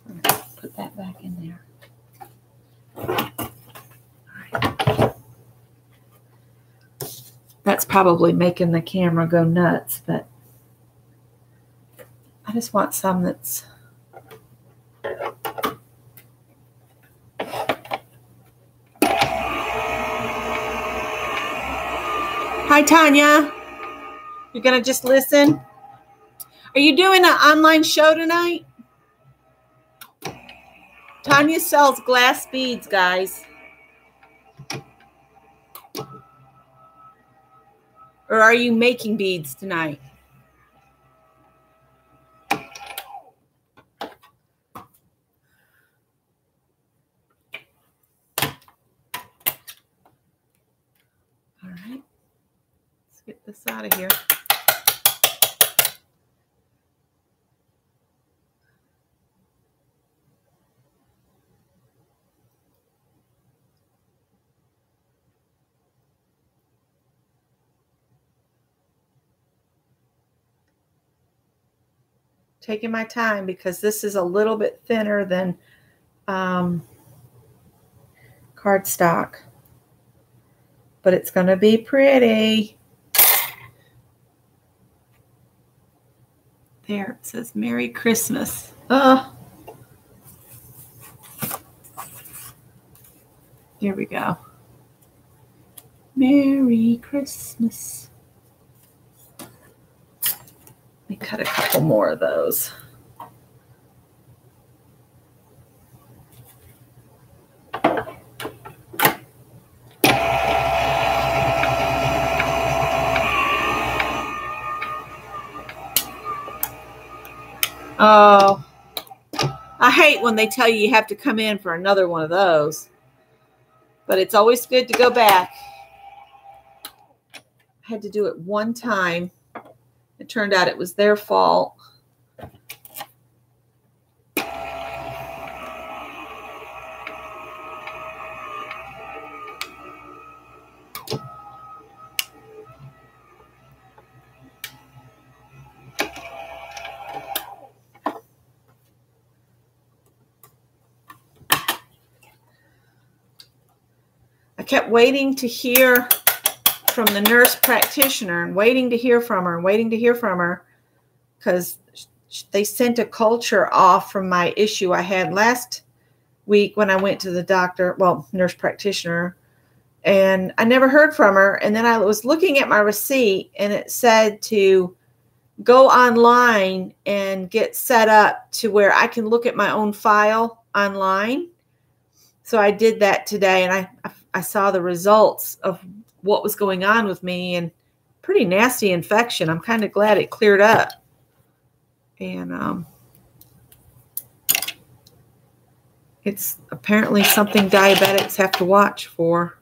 Right, put that back in there. All right. That's probably making the camera go nuts, but I just want some that's Hi, Tanya. You're going to just listen? Are you doing an online show tonight? Tanya sells glass beads, guys. Or are you making beads tonight? All right. Let's get this out of here. Taking my time because this is a little bit thinner than cardstock, but it's going to be pretty. There, it says Merry Christmas. Here we go. Merry Christmas. Let me cut a couple more of those. Oh, I hate when they tell you have to come in for another one of those. But it's always good to go back. I had to do it one time. It turned out it was their fault. kept waiting to hear from the nurse practitioner and waiting to hear from her and waiting to hear from her because they sent a culture off from my issue I had last week when I went to the doctor, well, nurse practitioner, and I never heard from her. And then I was looking at my receipt and it said to go online and get set up to where I can look at my own file online. So I did that today, and I saw the results of what was going on with me, and pretty nasty infection. I'm kind of glad it cleared up. And it's apparently something diabetics have to watch for.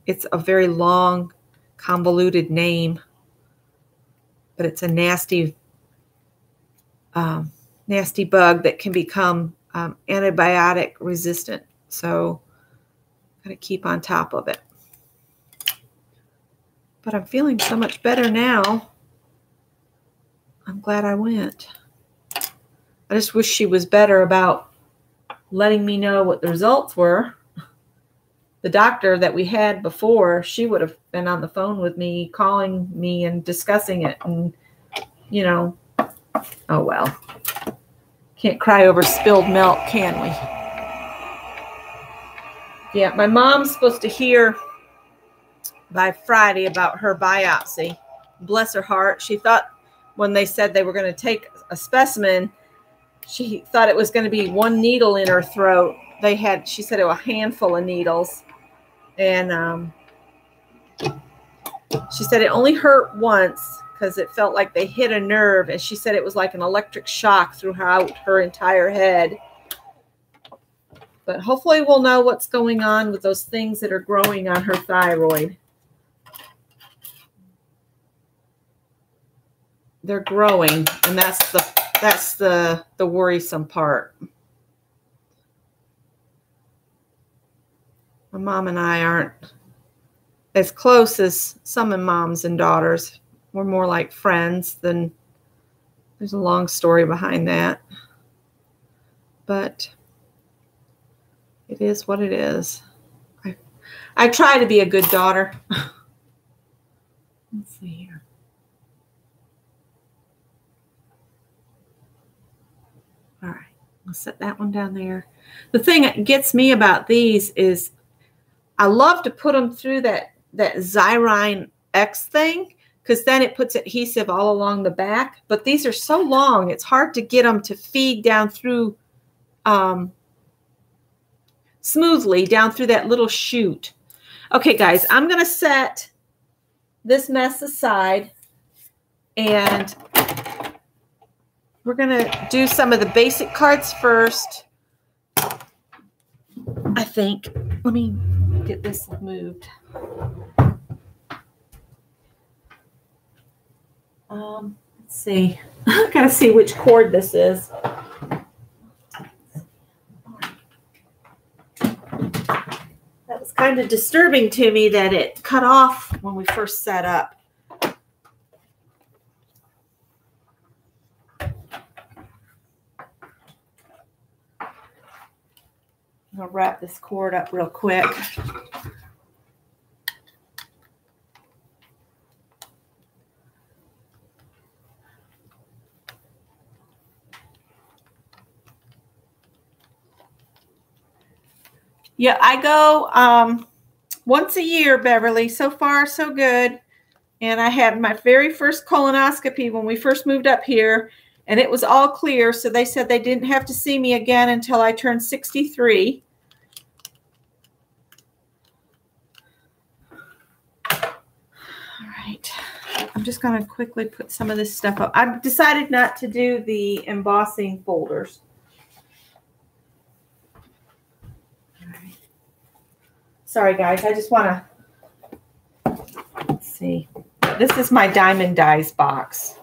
It's a very long, convoluted name, but it's a nasty nasty bug that can become antibiotic resistant. So got to keep on top of it. But I'm feeling so much better now. I'm glad I went. I just wish she was better about letting me know what the results were. The doctor that we had before, she would have been on the phone with me, calling me and discussing it. And, you know, oh well. Can't cry over spilled milk, can we? Yeah, my mom's supposed to hear by Friday about her biopsy. Bless her heart. She thought when they said they were going to take a specimen, she thought it was going to be one needle in her throat. She said it was a handful of needles. And she said it only hurt once because it felt like they hit a nerve. And she said it was like an electric shock throughout her entire head. But hopefully we'll know what's going on with those things that are growing on her thyroid. They're growing, and that's the worrisome part. My mom and I aren't as close as some moms and daughters. We're more like friends than, there's a long story behind that. But it is what it is. I try to be a good daughter. Let's see here. All right, I'll set that one down there. The thing that gets me about these is I love to put them through that Xyrine X thing because then it puts adhesive all along the back. But these are so long, it's hard to get them to feed down through smoothly down through that little chute. Okay, guys, I'm going to set this mess aside and we're going to do some of the basic cards first. I think. Let me get this moved. Let's see. I got to see which cord this is. That was kind of disturbing to me that it cut off when we first set up. I'll wrap this cord up real quick. Yeah, I go once a year, Beverly. So far, so good. And I had my very first colonoscopy when we first moved up here, and it was all clear. So they said they didn't have to see me again until I turned 63. All right. I'm just going to quickly put some of this stuff up. I've decided not to do the embossing folders. Sorry, guys. I just want to, let's see. This is my diamond dies box.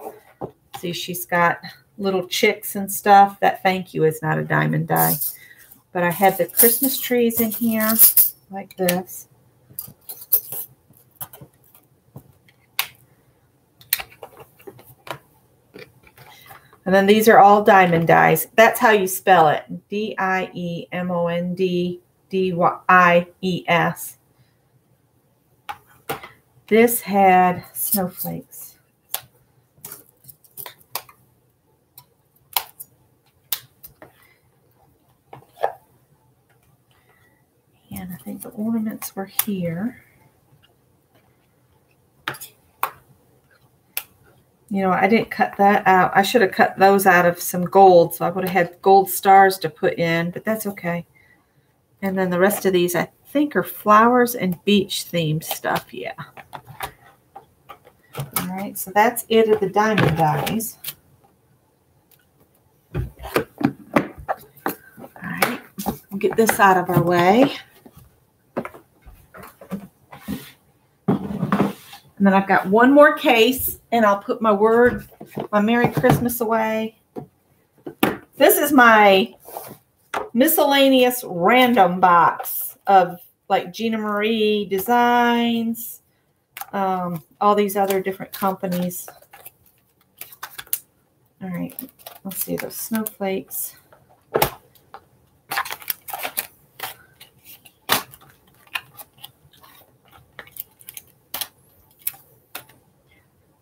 See, she's got little chicks and stuff. That thank you is not a diamond die. But I had the Christmas trees in here like this. And then these are all diamond dies. That's how you spell it. D-I-E-M-O-N-D. D-I-E-S. This had snowflakes. And I think the ornaments were here. You know, I didn't cut that out. I should have cut those out of some gold, so I would have had gold stars to put in, but that's okay. And then the rest of these, I think, are flowers and beach themed stuff. Yeah. All right, so that's it of the diamond dies. All right, we'll get this out of our way. And then I've got one more case, and I'll put my Merry Christmas away. This is my miscellaneous random box of like Gina Marie designs, all these other different companies. All right, let's see those snowflakes.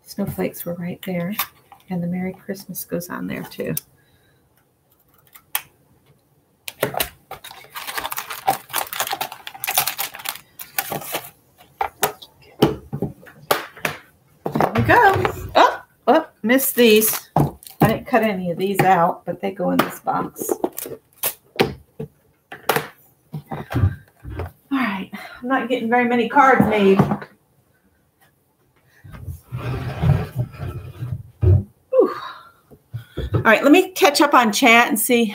Snowflakes were right there, and the Merry Christmas goes on there too. There we go. Oh, missed these. I didn't cut any of these out, but they go in this box. All right, I'm not getting very many cards made. All right, let me catch up on chat and see.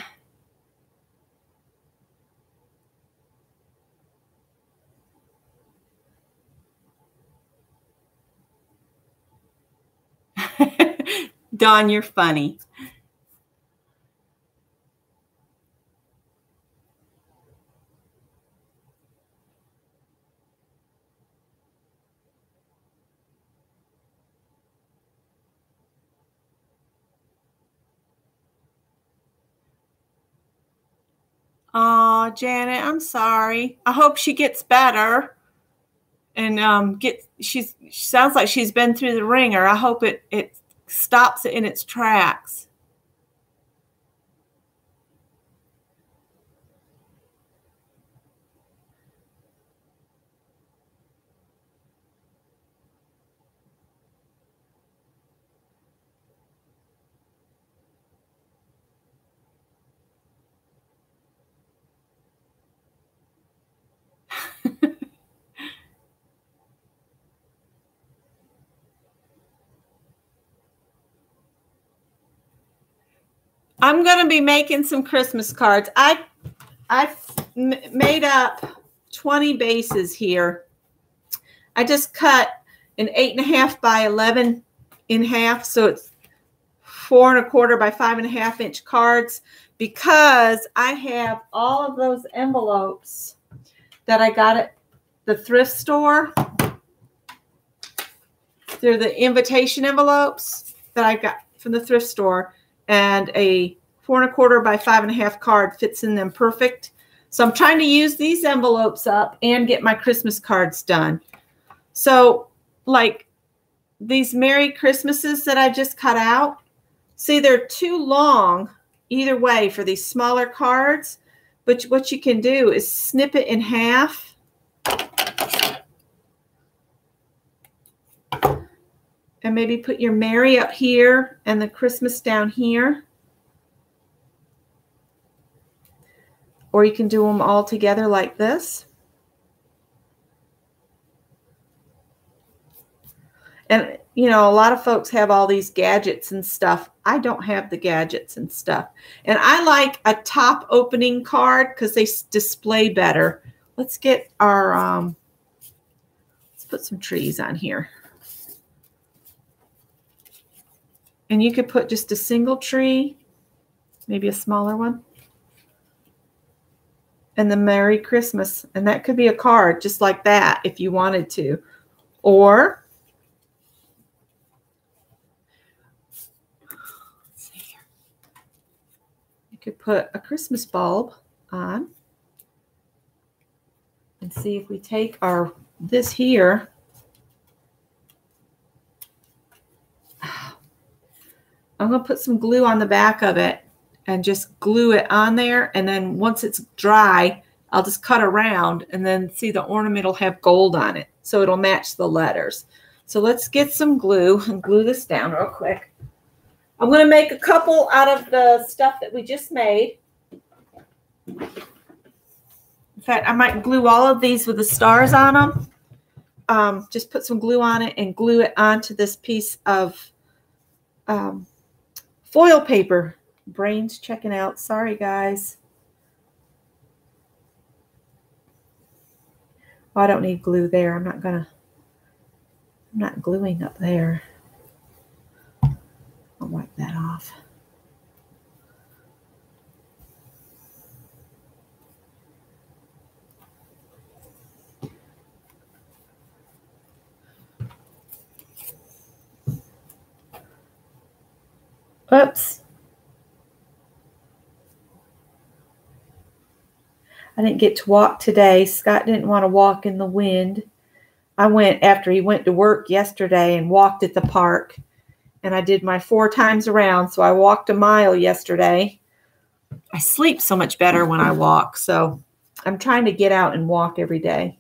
Dawn, you're funny. Oh, Janet, I'm sorry. I hope she gets better and she sounds like she's been through the ringer. I hope it stops it in its tracks. I'm going to be making some Christmas cards. I've made up 20 bases here. I just cut an 8.5 by 11 in half, so it's 4 1/4 by 5.5 inch cards, because I have all of those envelopes that I got at the thrift store. They're the invitation envelopes that I got from the thrift store, and a 4 1/4 by 5.5 card fits in them perfect. So I'm trying to use these envelopes up and get my Christmas cards done. So like these Merry Christmases that I just cut out, see, they're too long either way for these smaller cards, but what you can do is snip it in half. And maybe put your Merry up here and the Christmas down here. Or you can do them all together like this. And, you know, a lot of folks have all these gadgets and stuff. I don't have the gadgets and stuff. And I like a top opening card because they display better. Let's get our, let's put some trees on here. And you could put just a single tree, maybe a smaller one. And the Merry Christmas. And that could be a card just like that if you wanted to. Or, let's see here. You could put a Christmas bulb on. And see if we take this here I'm going to put some glue on the back of it and just glue it on there. And then once it's dry, I'll just cut around and then see the ornament will have gold on it. So it'll match the letters. So let's get some glue and glue this down real quick. I'm going to make a couple out of the stuff that we just made. In fact, I might glue all of these with the stars on them. Just put some glue on it and glue it onto this piece of foil paper. Brain's checking out. Sorry, guys. Oh, I don't need glue there. I'm not gluing up there. I'll wipe that off. Oops. I didn't get to walk today. Scott didn't want to walk in the wind. I went after he went to work yesterday and walked at the park. And I did my 4 times around. So I walked a mile yesterday. I sleep so much better when I walk. So I'm trying to get out and walk every day.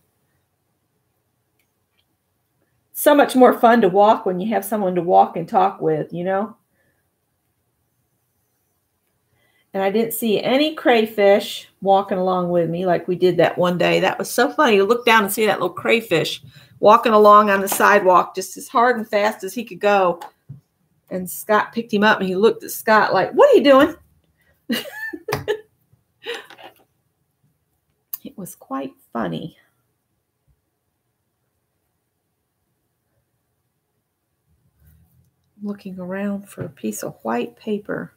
So much more fun to walk when you have someone to walk and talk with, you know. And I didn't see any crayfish walking along with me like we did that one day. That was so funny to look down and see that little crayfish walking along on the sidewalk just as hard and fast as he could go. And Scott picked him up and he looked at Scott like, "What are you doing?" It was quite funny. Looking around for a piece of white paper.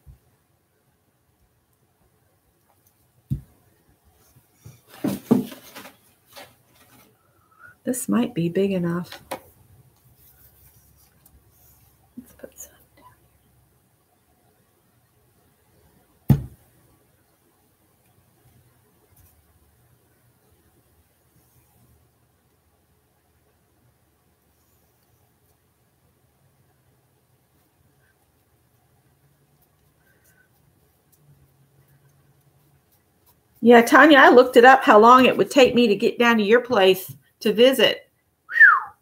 This might be big enough. Let's put some down. Yeah, Tanya, I looked it up how long it would take me to get down to your place to visit. Whew.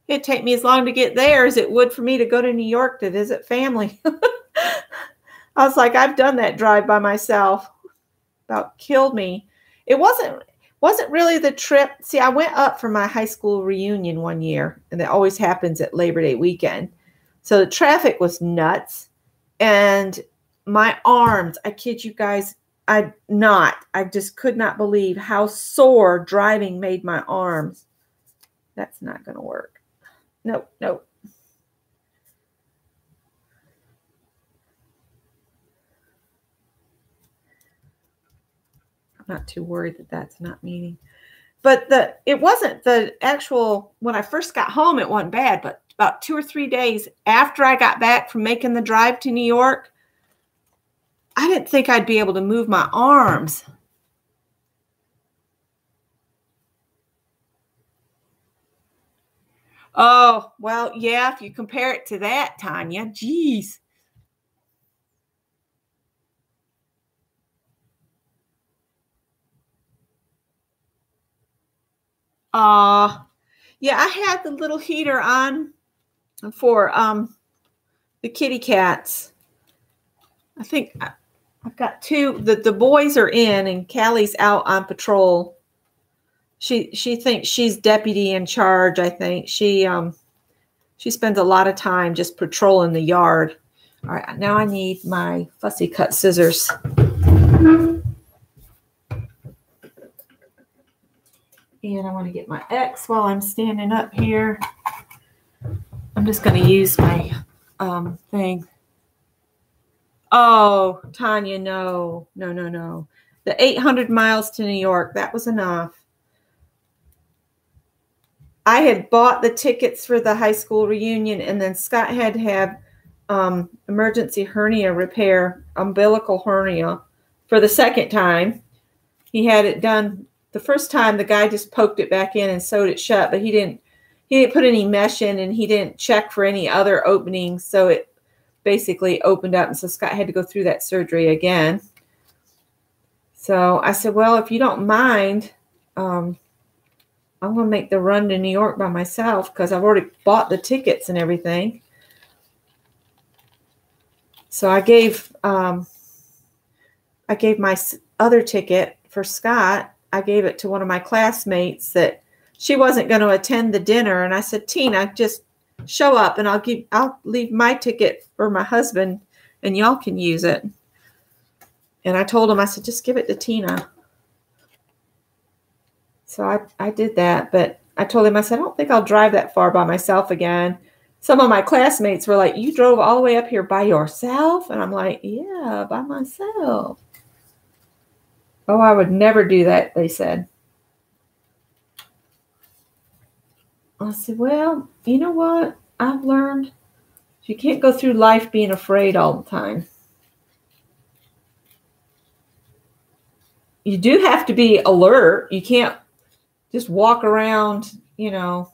It'd take me as long to get there as it would for me to go to New York to visit family. I was like, I've done that drive by myself. About killed me. It wasn't really the trip. See, I went up for my high school reunion one year, and that always happens at Labor Day weekend. So the traffic was nuts. And my arms, I kid you guys, I just could not believe how sore driving made my arms. That's not going to work. Nope, nope. I'm not too worried that that's not meaning. But it wasn't the actual, when I first got home, it wasn't bad. But about 2 or 3 days after I got back from making the drive to New York, I didn't think I'd be able to move my arms. Oh, well, yeah, if you compare it to that, Tanya, geez. Yeah, I had the little heater on for the kitty cats. I think I've got 2. The boys are in and Callie's out on patrol. She thinks she's deputy in charge, I think. She spends a lot of time just patrolling the yard. All right, now I need my fussy cut scissors. And I want to get my X while I'm standing up here. I'm just going to use my thing. Oh, Tanya, no. The 800 miles to New York, that was enough. I had bought the tickets for the high school reunion, and then Scott had to have emergency hernia repair, umbilical hernia, for the second time. He had it done the first time. The guy just poked it back in and sewed it shut, but he didn't put any mesh in, and he didn't check for any other openings. So basically opened up, and so Scott had to go through that surgery again. So I said, well, if you don't mind, I'm going to make the run to New York by myself because I've already bought the tickets and everything. So I gave my other ticket for Scott. I gave it to one of my classmates that she wasn't going to attend the dinner. And I said, Tina, just show up and I'll leave my ticket for my husband and y'all can use it. And I told him, I said, just give it to Tina. So I did that, but I told him, I said, I don't think I'll drive that far by myself again. Some of my classmates were like, you drove all the way up here by yourself? And I'm like, yeah, by myself. Oh, I would never do that, they said. I said, well, you know what? I've learned you can't go through life being afraid all the time. You do have to be alert. You can't just walk around, you know,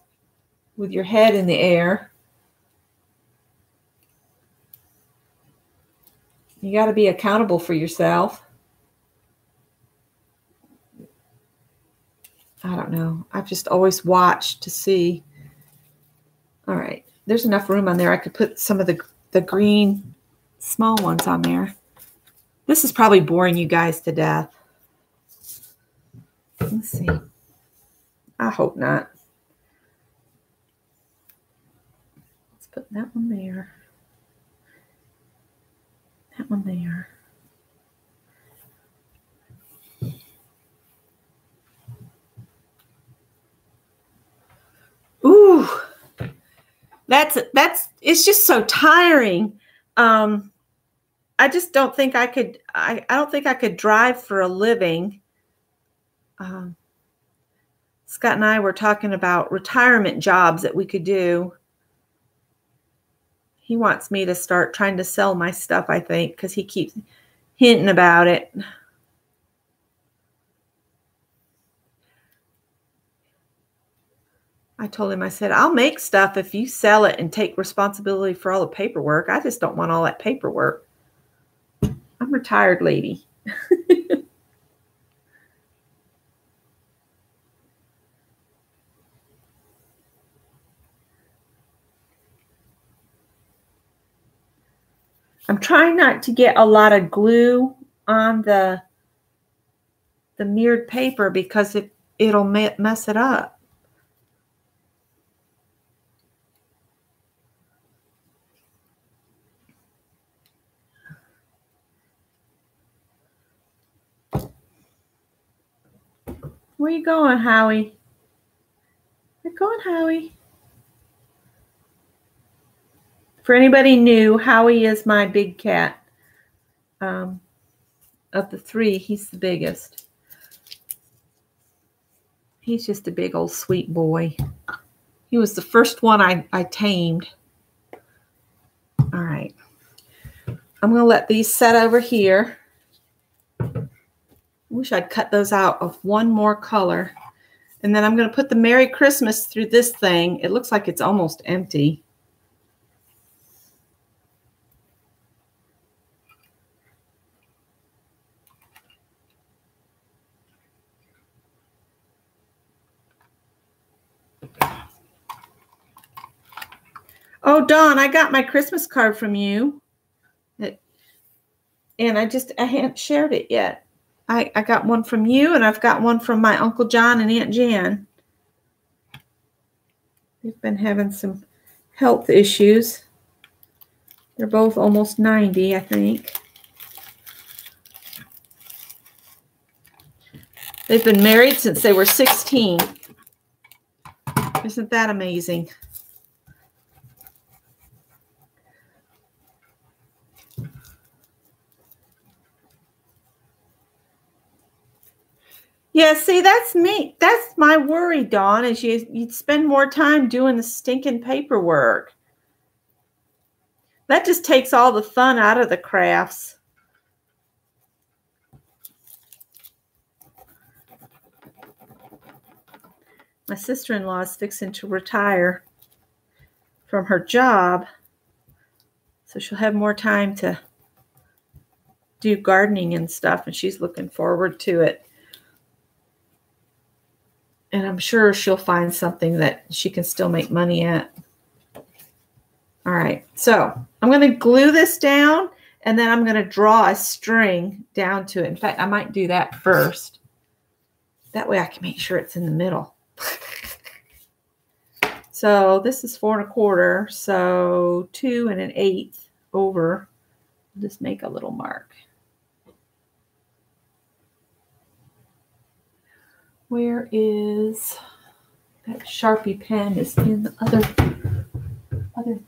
with your head in the air. You got to be accountable for yourself. I don't know. I've just always watched to see. All right. There's enough room on there. I could put some of the green small ones on there. This is probably boring you guys to death. Let's see. I hope not. Let's put that one there. That one there. Ooh. It's just so tiring. I just don't think I could, I don't think I could drive for a living. Scott and I were talking about retirement jobs that we could do. He wants me to start trying to sell my stuff, I think, because he keeps hinting about it. I told him, I said, I'll make stuff if you sell it and take responsibility for all the paperwork. I just don't want all that paperwork. I'm a retired lady. I'm trying not to get a lot of glue on the mirrored paper because it'll mess it up. Where you going, Howie? Where you going, Howie? For anybody new, Howie is my big cat. Of the three, he's the biggest. He's just a big old sweet boy. He was the first one I tamed. All right. I'm going to let these set over here. Wish I'd cut those out of one more color. And then I'm going to put the Merry Christmas through this thing. It looks like it's almost empty. Oh, Dawn, I got my Christmas card from you. And I hadn't shared it yet. I got one from you, and I've got one from my Uncle John and Aunt Jan. They've been having some health issues. They're both almost 90, I think. They've been married since they were 16. Isn't that amazing? Yeah, see, that's me. That's my worry, Dawn, is you'd spend more time doing the stinking paperwork. That just takes all the fun out of the crafts. My sister-in-law is fixing to retire from her job. So she'll have more time to do gardening and stuff, and she's looking forward to it. And I'm sure she'll find something that she can still make money at. All right, so I'm going to glue this down, and then I'm going to draw a string down to it. In fact, I might do that first. That way I can make sure it's in the middle. So this is 4 1/4, so 2 1/8 over. I'll just make a little mark. Where is that Sharpie pen? Is in the other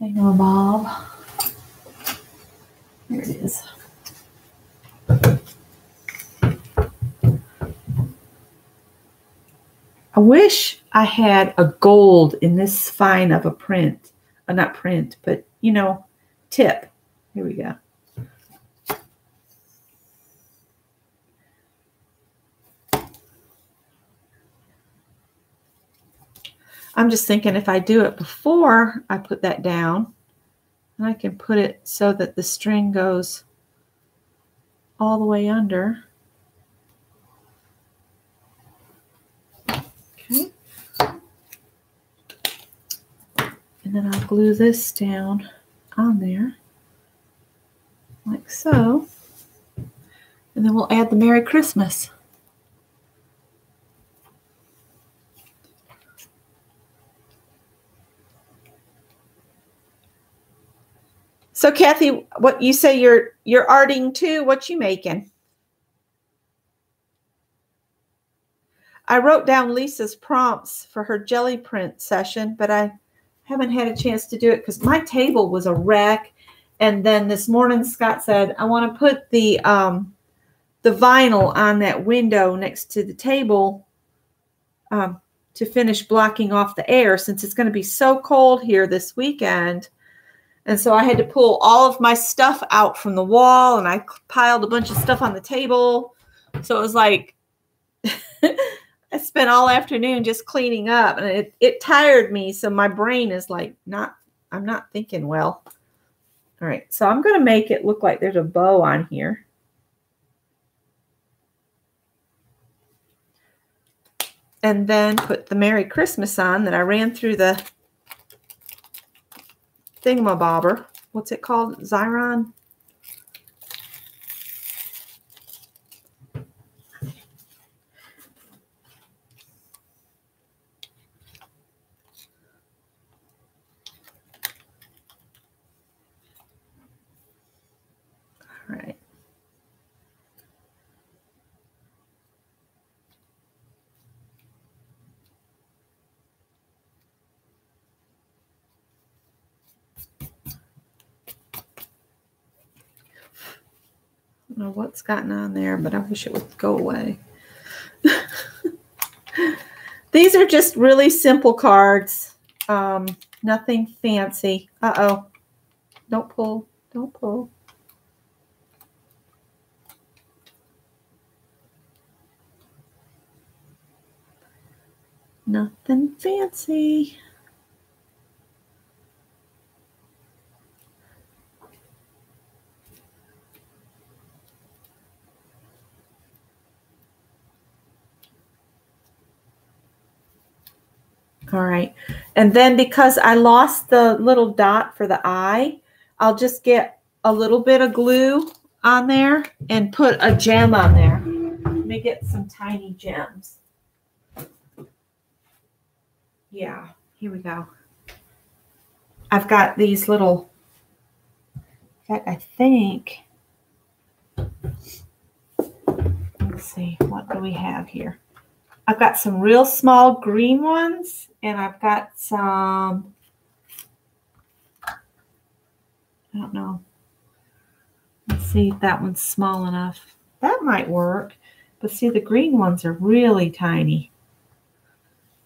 thingamabob. There it is. I wish I had a gold in this fine of a print. Not print, but, you know, tip. Here we go. I'm just thinking if I do it before I put that down, I can put it so that the string goes all the way under. Okay. And then I'll glue this down on there, like so. And then we'll add the Merry Christmas. So Kathy, what you say you're arting too? What you making? I wrote down Lisa's prompts for her jelly print session, but I haven't had a chance to do it because my table was a wreck. And then this morning Scott said, I want to put the vinyl on that window next to the table to finish blocking off the air since it's going to be so cold here this weekend. And so I had to pull all of my stuff out from the wall, and I piled a bunch of stuff on the table. So it was like I spent all afternoon just cleaning up, and it tired me. So my brain is like, I'm not thinking well. All right, so I'm going to make it look like there's a bow on here. And then put the Merry Christmas on that I ran through the thingamabobber. What's it called? Xyron? All right. I don't know what's gotten on there, but I wish it would go away. These are just really simple cards. Nothing fancy. Uh-oh. Don't pull. Don't pull. Nothing fancy. All right. And then because I lost the little dot for the eye, I'll just get a little bit of glue on there and put a gem on there. Let me get some tiny gems. Yeah, here we go. I've got these little, in fact, I think, let's see, what do we have here? I've got some real small green ones, and I've got some, I don't know. Let's see if that one's small enough. That might work. But see, the green ones are really tiny.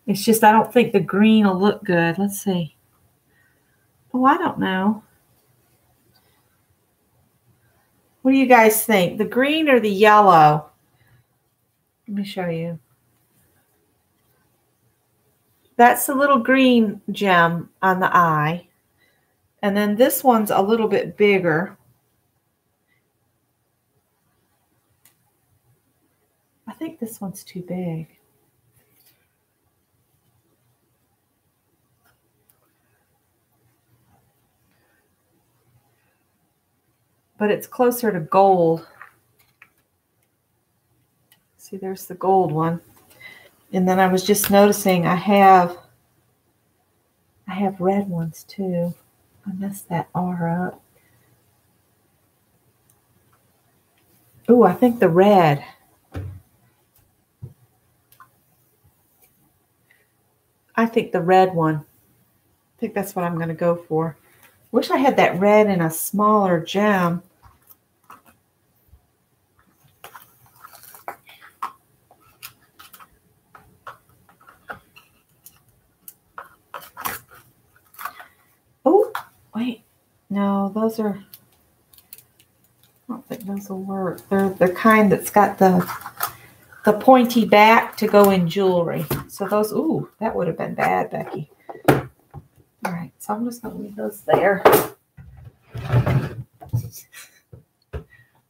It's just I don't think the green will look good. Let's see. Oh, I don't know. What do you guys think? The green or the yellow? Let me show you. That's the little green gem on the eye. And then this one's a little bit bigger. I think this one's too big. But it's closer to gold. See, there's the gold one. And then I was just noticing I have red ones too. I messed that R up. Ooh, I think the red. I think the red one. I think that's what I'm going to go for. Wish I had that red in a smaller gem. Oh, wait. No, those are... I don't think those will work. They're the kind that's got the pointy back to go in jewelry. So those, ooh, that would have been bad, Becky. All right, so I'm just going to leave those there.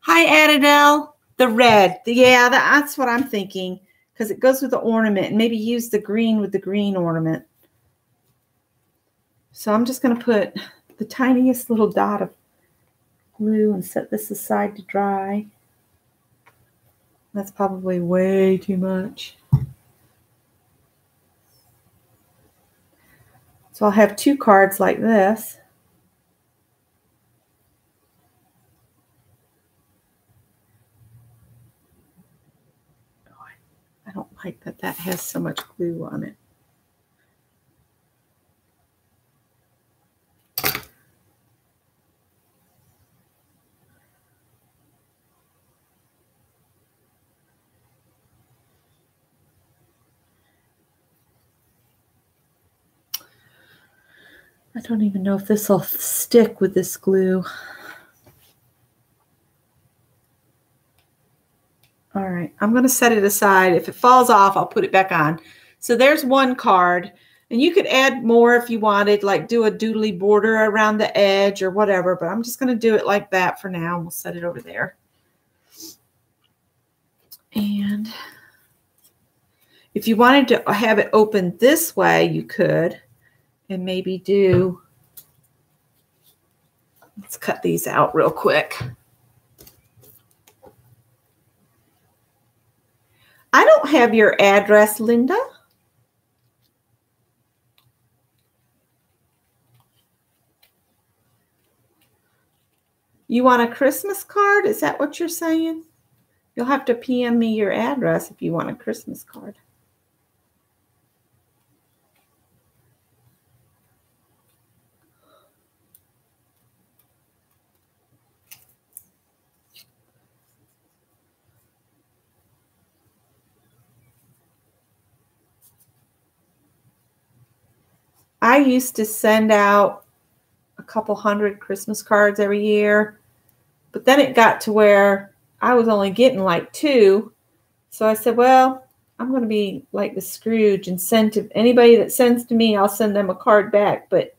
Hi, Adele. The red. Yeah, that's what I'm thinking, because it goes with the ornament, and maybe use the green with the green ornament. So I'm just going to put the tiniest little dot of glue and set this aside to dry. That's probably way too much. So I'll have 2 cards like this. I don't like that that has so much glue on it. I don't even know if this will stick with this glue. All right, I'm going to set it aside. If it falls off, I'll put it back on. So there's 1 card, and you could add more if you wanted, like do a doodly border around the edge or whatever, but I'm just going to do it like that for now. We'll set it over there. And if you wanted to have it open this way, you could. And maybe do, let's cut these out real quick. I don't have your address, Linda. You want a Christmas card? Is that what you're saying? You'll have to PM me your address if you want a Christmas card. I used to send out a couple hundred Christmas cards every year, but then it got to where I was only getting like 2. So I said, well, I'm going to be like the Scrooge and send to anybody that sends to me, I'll send them a card back, but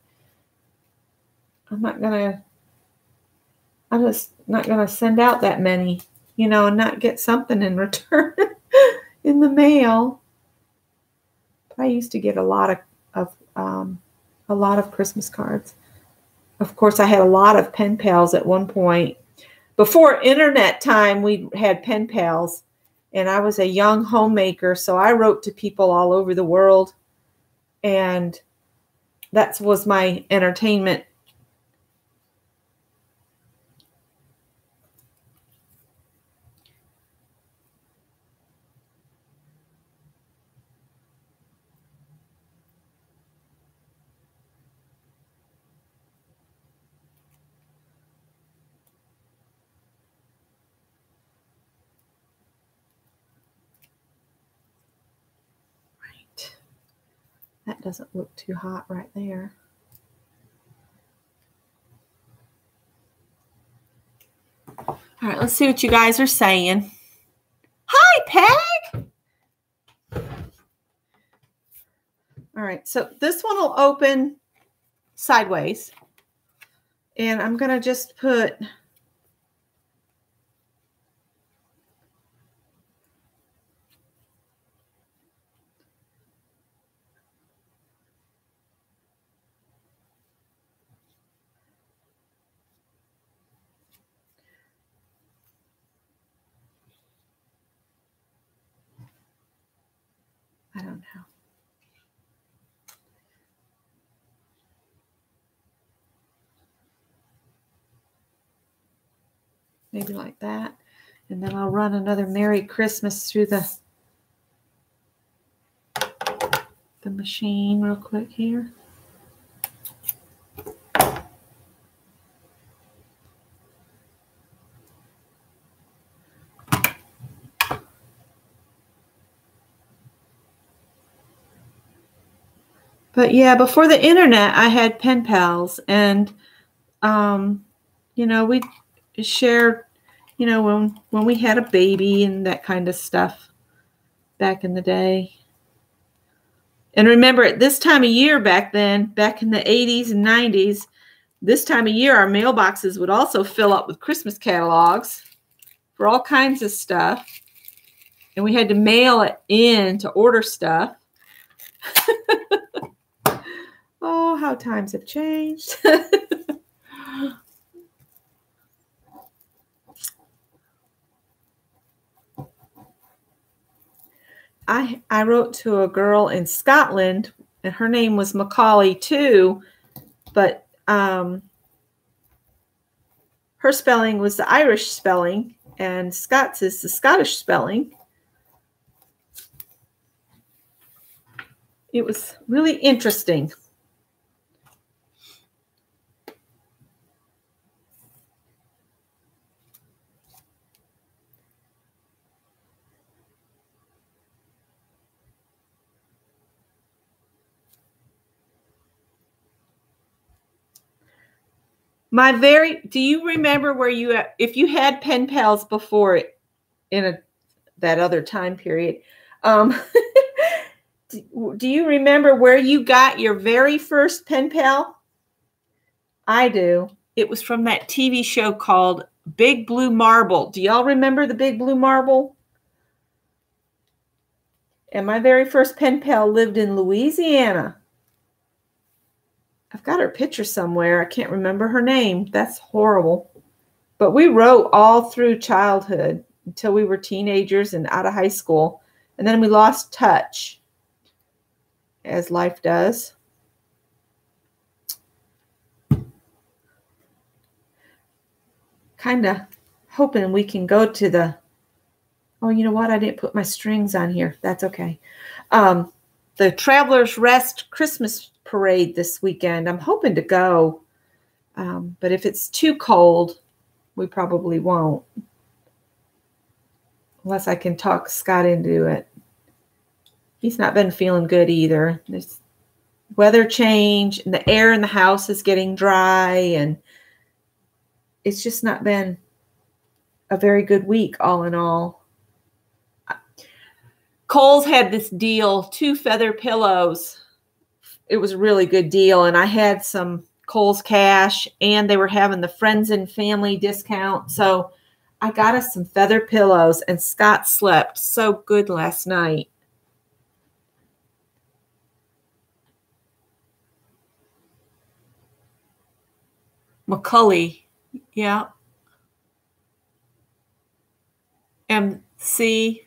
I'm just not going to send out that many, you know, and not get something in return in the mail. But I used to get a lot of Christmas cards. Of course, I had a lot of pen pals at one point. Before internet time, we had pen pals, and I was a young homemaker, so I wrote to people all over the world, and that was my entertainment. That doesn't look too hot right there. All right, let's see what you guys are saying. Hi, Peg. All right, so this one will open sideways. And I'm going to just put I don't know. Maybe like that. And then I'll run another Merry Christmas through the machine real quick here. But yeah, before the internet, I had pen pals, and you know, we shared, you know, when we had a baby and that kind of stuff back in the day. And remember, at this time of year back then, back in the 80s and 90s, this time of year, our mailboxes would also fill up with Christmas catalogs for all kinds of stuff. And we had to mail it in to order stuff. Oh, how times have changed. I wrote to a girl in Scotland, and her name was Macaulay too, but her spelling was the Irish spelling, and Scott's is the Scottish spelling. It was really interesting. Do you remember where if you had pen pals before in that other time period, do you remember where you got your very first pen pal? I do. It was from that TV show called Big Blue Marble. Do y'all remember the Big Blue Marble? And my very first pen pal lived in Louisiana. I've got her picture somewhere. I can't remember her name. That's horrible. But we wrote all through childhood until we were teenagers and out of high school. And then we lost touch, as life does. Kind of hoping we can go to the... Oh, you know what? I didn't put my strings on here. That's okay. The Travelers Rest Christmas Parade this weekend. I'm hoping to go. But if it's too cold, we probably won't. Unless I can talk Scott into it. He's not been feeling good either. There's weather change, and the air in the house is getting dry, and it's just not been a very good week all in all. Kohl's had this deal, 2 feather pillows. It was a really good deal, and I had some Kohl's cash, and they were having the friends and family discount. So I got us some feather pillows, and Scott slept so good last night. Macaulay, yeah. Mcculley.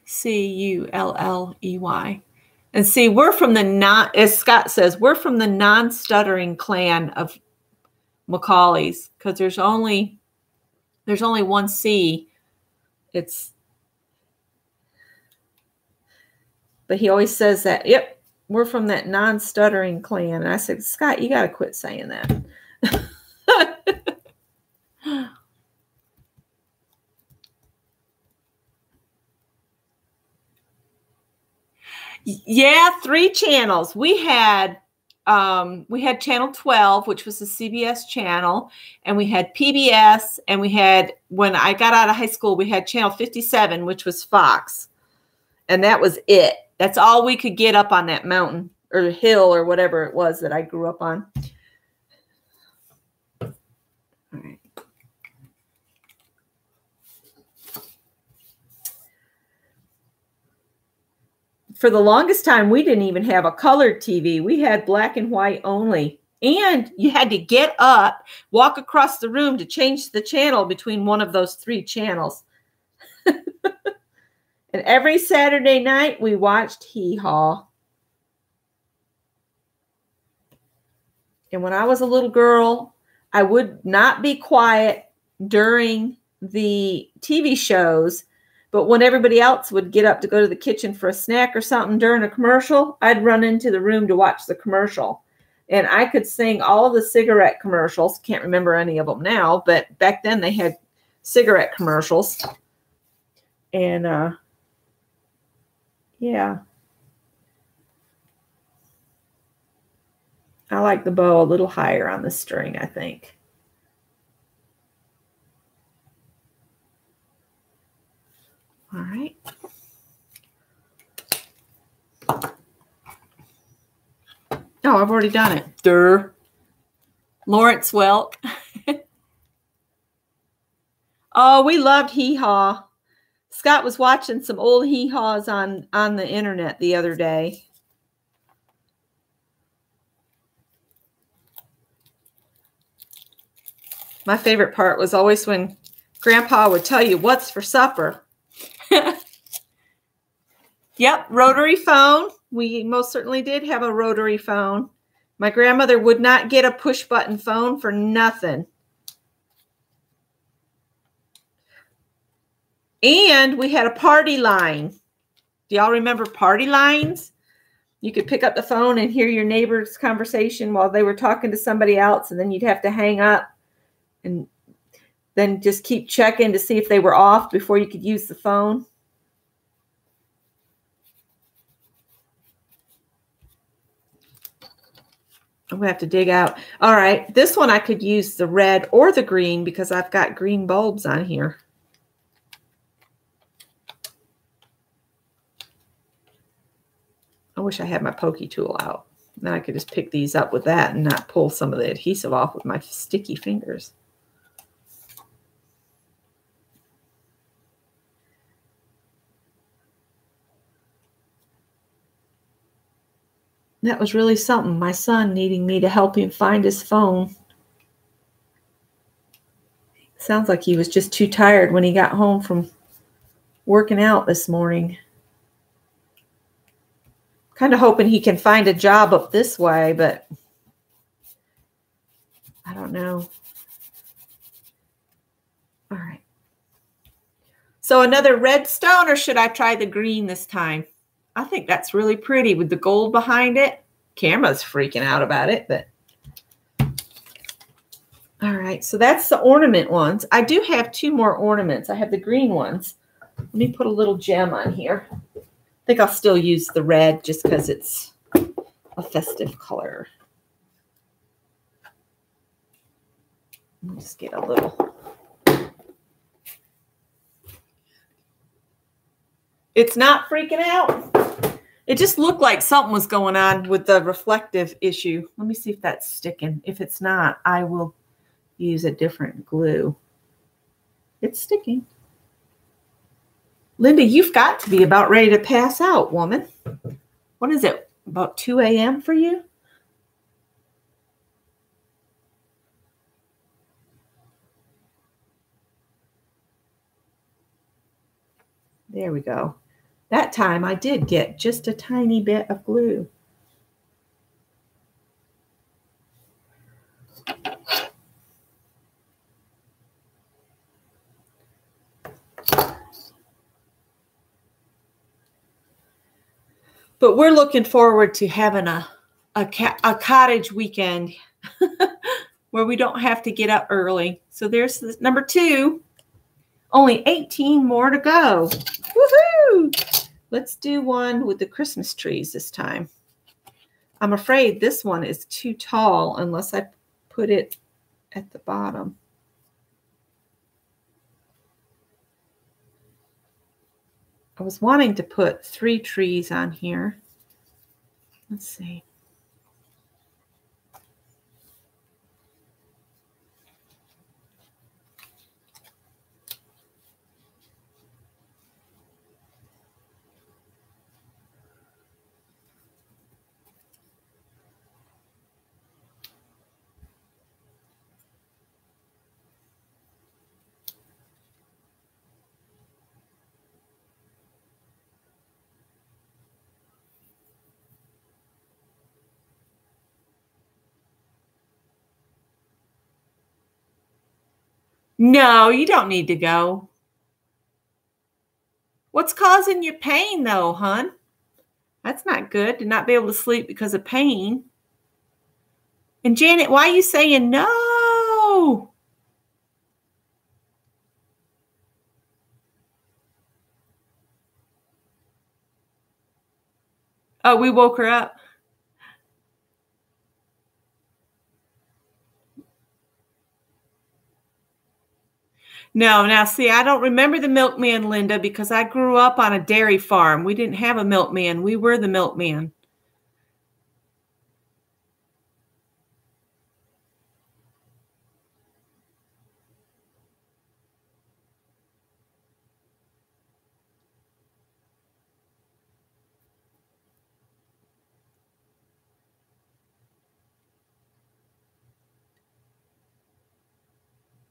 And see, we're from the as Scott says, we're from the non-stuttering clan of Macaulays, because there's only one C. But he always says that, yep, we're from that non-stuttering clan. And I said, Scott, you got to quit saying that. Yeah, 3 channels. We had channel 12, which was the CBS channel, and we had PBS, and we had, when I got out of high school, we had channel 57, which was Fox. And that was it. That's all we could get up on that mountain or hill or whatever it was that I grew up on. All right. For the longest time, we didn't even have a colored TV. We had black and white only. And you had to get up, walk across the room to change the channel between one of those 3 channels. And every Saturday night, we watched Hee Haw. And when I was a little girl, I would not be quiet during the TV shows. But when everybody else would get up to go to the kitchen for a snack or something during a commercial, I'd run into the room to watch the commercial. And I could sing all the cigarette commercials. Can't remember any of them now, but back then they had cigarette commercials. And yeah. I like the bow a little higher on the string, I think. All right. Oh, I've already done it. Durr. Lawrence Welk. Oh, we loved Hee Haw. Scott was watching some old Hee Haws on the internet the other day. My favorite part was always when Grandpa would tell you what's for supper. Yep, rotary phone. We most certainly did have a rotary phone. My grandmother would not get a push-button phone for nothing. And we had a party line. Do y'all remember party lines? You could pick up the phone and hear your neighbor's conversation while they were talking to somebody else, and then you'd have to hang up and then just keep checking to see if they were off before you could use the phone. I'm going to have to dig out. All right, this one I could use the red or the green because I've got green bulbs on here. I wish I had my pokey tool out. Then I could just pick these up with that and not pull some of the adhesive off with my sticky fingers. That was really something. My son needing me to help him find his phone. Sounds like he was just too tired when he got home from working out this morning. Kind of hoping he can find a job up this way, but I don't know. All right. So another red stone, or should I try the green this time? I think that's really pretty with the gold behind it. Camera's freaking out about it, but all right. So that's the ornament ones. I do have 2 more ornaments. I have the green ones. Let me put a little gem on here. I think I'll still use the red just because it's a festive color. Let me just get a little. It's not freaking out. It just looked like something was going on with the reflective issue. Let me see if that's sticking. If it's not, I will use a different glue. It's sticking. Linda, you've got to be about ready to pass out, woman. What is it? About 2 a.m. for you? There we go. That time I did get just a tiny bit of glue. But we're looking forward to having a cottage weekend where we don't have to get up early. So there's number 2. Only 18 more to go. Woohoo! Let's do one with the Christmas trees this time. I'm afraid this one is too tall unless I put it at the bottom. I was wanting to put 3 trees on here. Let's see. No, you don't need to go. What's causing your pain though, hon? That's not good to not be able to sleep because of pain. And Janet, why are you saying no? Oh, we woke her up. No, now see, I don't remember the milkman, Linda, because I grew up on a dairy farm. We didn't have a milkman. We were the milkman.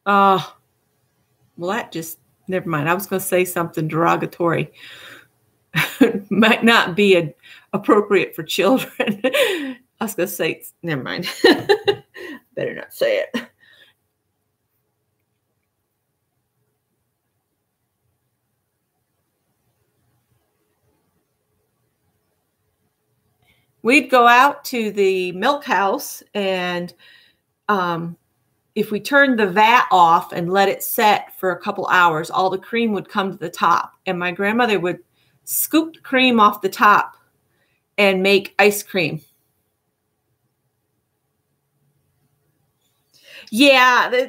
Oh, well, that just, never mind. I was going to say something derogatory. Might not be appropriate for children. I was going to say, never mind. Better not say it. We'd go out to the milk house, and if we turned the vat off and let it set for a couple hours, all the cream would come to the top. And my grandmother would scoop the cream off the top and make ice cream. Yeah,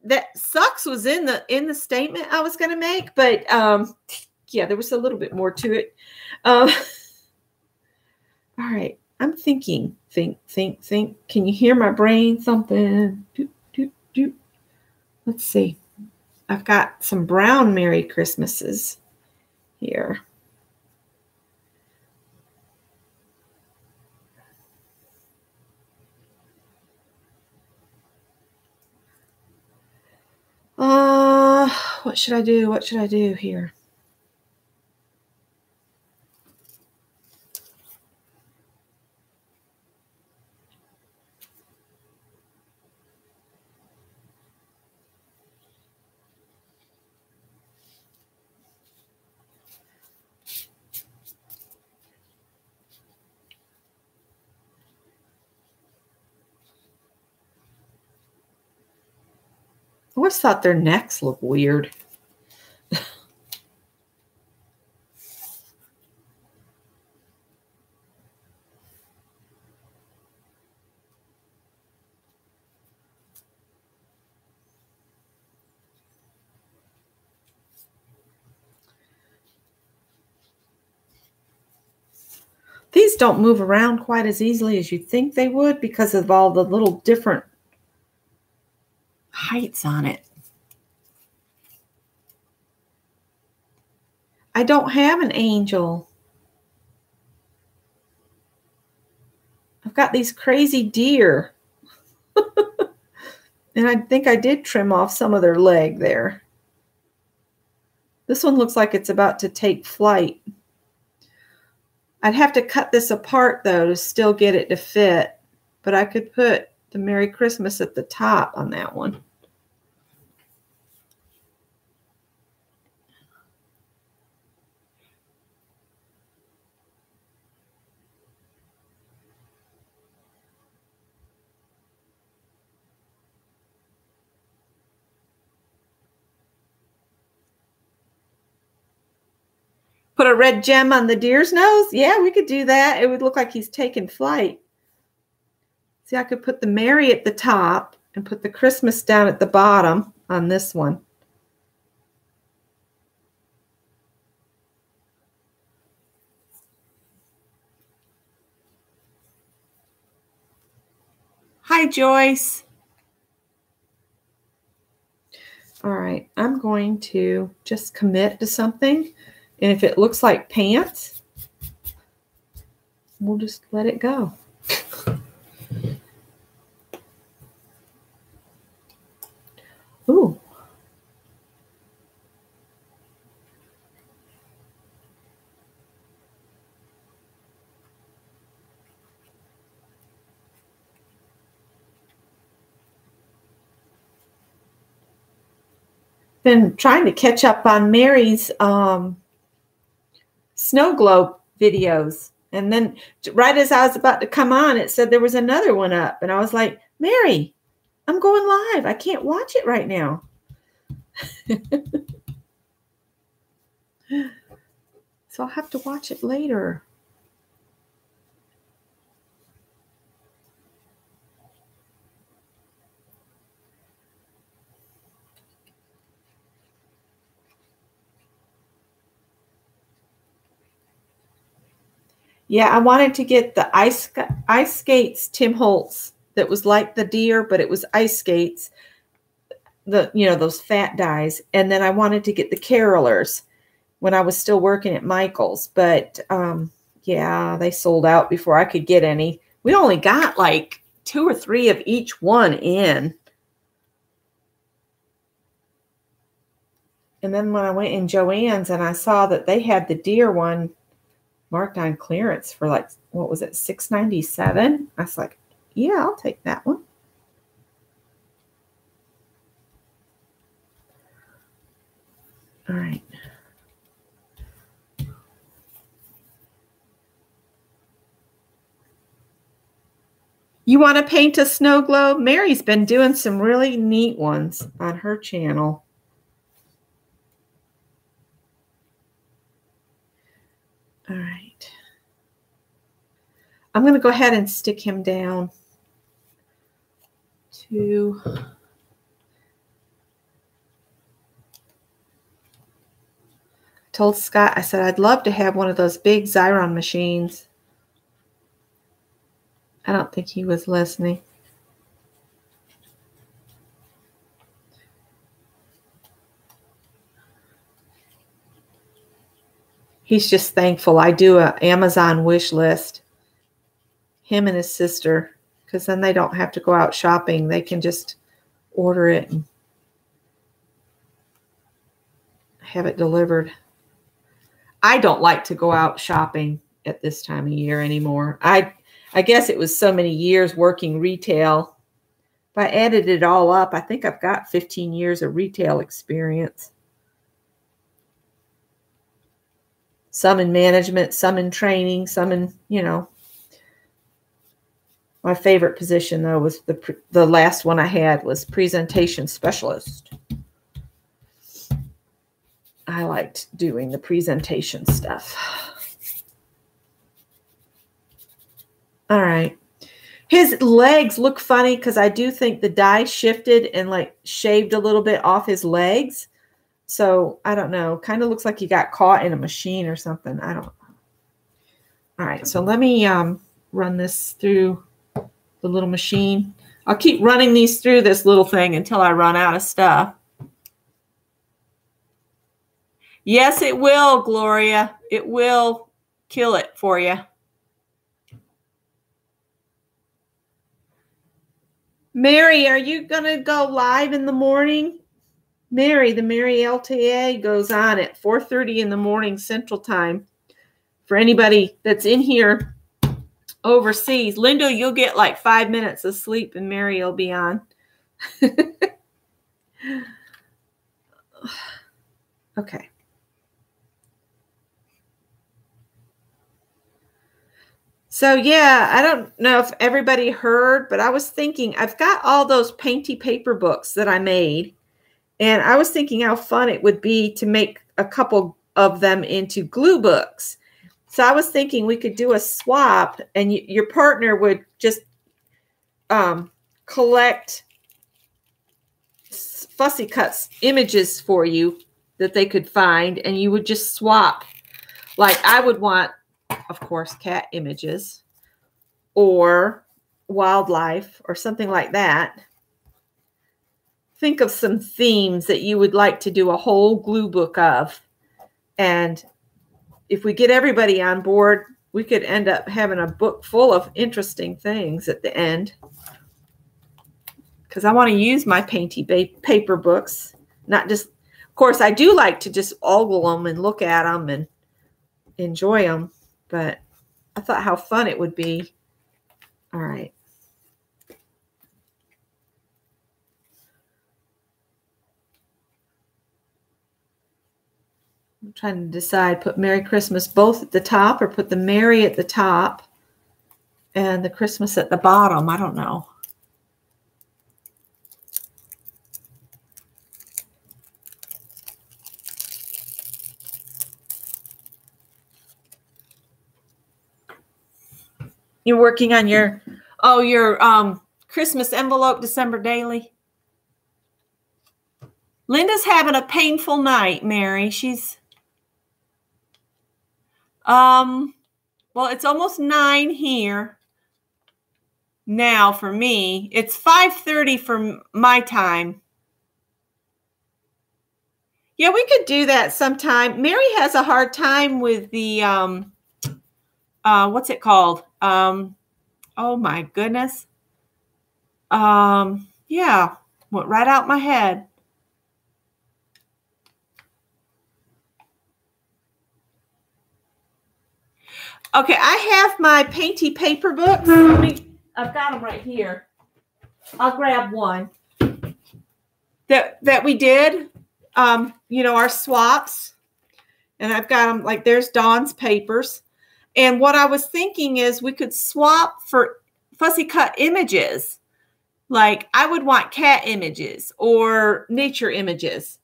that sucks was in the statement I was going to make, but yeah, there was a little bit more to it. All right, I'm thinking. Think. Can you hear my brain thumping? Doop, doop, doop. Let's see. I've got some brown Merry Christmases here. What should I do? What should I do here? I always thought their necks look weird. These don't move around quite as easily as you'd think they would because of all the little different heights on it. I don't have an angel. I've got these crazy deer. And I think I did trim off some of their leg there. This one looks like it's about to take flight. I'd have to cut this apart, though, to still get it to fit. But I could put the Merry Christmas at the top on that one. Put a red gem on the deer's nose? Yeah, we could do that. It would look like he's taking flight. See, I could put the Merry at the top and put the Christmas down at the bottom on this one. Hi, Joyce. All right, I'm going to just commit to something. And if it looks like pants, we'll just let it go. Ooh. been trying to catch up on Mary's snow globe videos. And then right as I was about to come on, it said there was another one up. And I was like, Mary, I'm going live. I can't watch it right now. So I'll have to watch it later. Yeah, I wanted to get the ice skates Tim Holtz that was like the deer, but it was ice skates. Those fat dies. And then I wanted to get the carolers when I was still working at Michael's. But yeah, they sold out before I could get any. We only got like 2 or 3 of each one in. And then when I went in Joann's and I saw that they had the deer one marked on clearance for like, what was it, $6.97? I was like, yeah, I'll take that one. All right. You want to paint a snow globe? Mary's been doing some really neat ones on her channel. All right. I'm going to go ahead and stick him down to... I told Scott, I said, I'd love to have one of those big Xyron machines. I don't think he was listening. He's just thankful I do an Amazon wish list. Him and his sister, because then they don't have to go out shopping. They can just order it and have it delivered. I don't like to go out shopping at this time of year anymore. I guess it was so many years working retail. If I added it all up, I think I've got 15 years of retail experience. Some in management, some in training, some in, my favorite position, though, was the last one I had was presentation specialist. I liked doing the presentation stuff. All right. His legs look funny because I do think the dye shifted and like shaved a little bit off his legs. So I don't know. Kind of looks like he got caught in a machine or something. I don't know. All right. So let me run this through the little machine. I'll keep running these through this little thing until I run out of stuff. Yes, it will, Gloria. It will kill it for you. Mary, are you going to go live in the morning? Mary, the Mary LTA goes on at 4:30 in the morning Central Time. For anybody that's in here overseas, Linda, you'll get like 5 minutes of sleep and Mary will be on. Okay. So yeah, I don't know if everybody heard, but I was thinking, I've got all those painty paper books that I made, and I was thinking how fun it would be to make a couple of them into glue books. So I was thinking we could do a swap, and your partner would just collect fussy cuts images for you that they could find, and you would just swap. Like I would want, of course, cat images or wildlife or something like that. Think of some themes that you would like to do a whole glue book of. And if we get everybody on board, we could end up having a book full of interesting things at the end. Because I want to use my painty paper books, not just, of course, I do like to just ogle them and look at them and enjoy them. But I thought how fun it would be. All right. trying to decide, put Merry Christmas both at the top or put the Merry at the top and the Christmas at the bottom. I don't know. You're working on your, Christmas envelope December daily. Linda's having a painful night, Mary. She's, well, it's almost 9 here now for me. It's 5:30 for my time. Yeah, we could do that sometime. Mary has a hard time with the, what's it called? Oh my goodness. Yeah, went right out my head. Okay, I have my painty paper books. I've got them right here. I'll grab one. That we did, our swaps. And I've got them, like there's Dawn's papers. And what I was thinking is we could swap for fussy cut images. Like I would want cat images or nature images.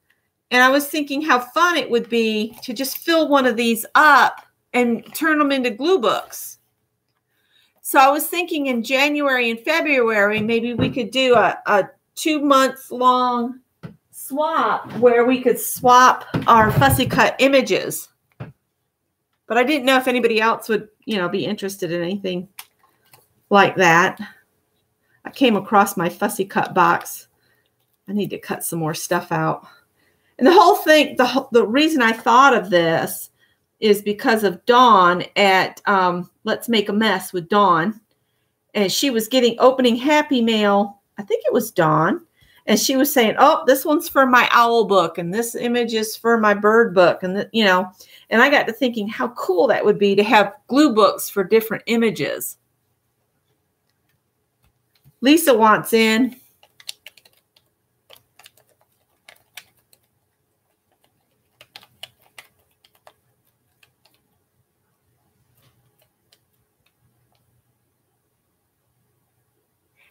And I was thinking how fun it would be to just fill one of these up and turn them into glue books. So I was thinking in January and February, maybe we could do a 2-month-long swap where we could swap our fussy cut images. But I didn't know if anybody else would, be interested in anything like that. I came across my fussy cut box. I need to cut some more stuff out. And the whole thing, the reason I thought of this is because of Dawn at Let's Make a Mess with Dawn. And she was opening Happy Mail. I think it was Dawn. And she was saying, oh, this one's for my owl book. And this image is for my bird book. And, and I got to thinking how cool that would be to have glue books for different images. Lisa wants in.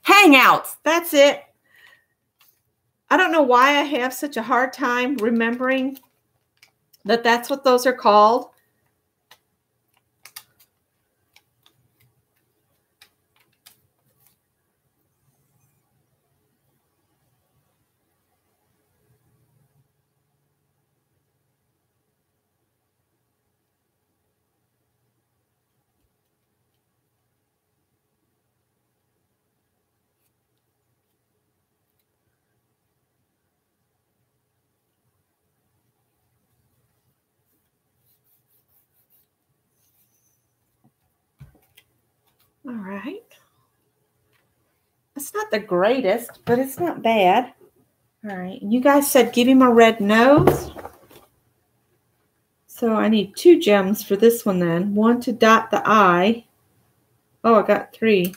Hangouts. That's it. I don't know why I have such a hard time remembering that that's what those are called. All right. It's not the greatest, but it's not bad. All right. And you guys said give him a red nose. So I need 2 gems for this one then. 1 to dot the eye. Oh, I got 3.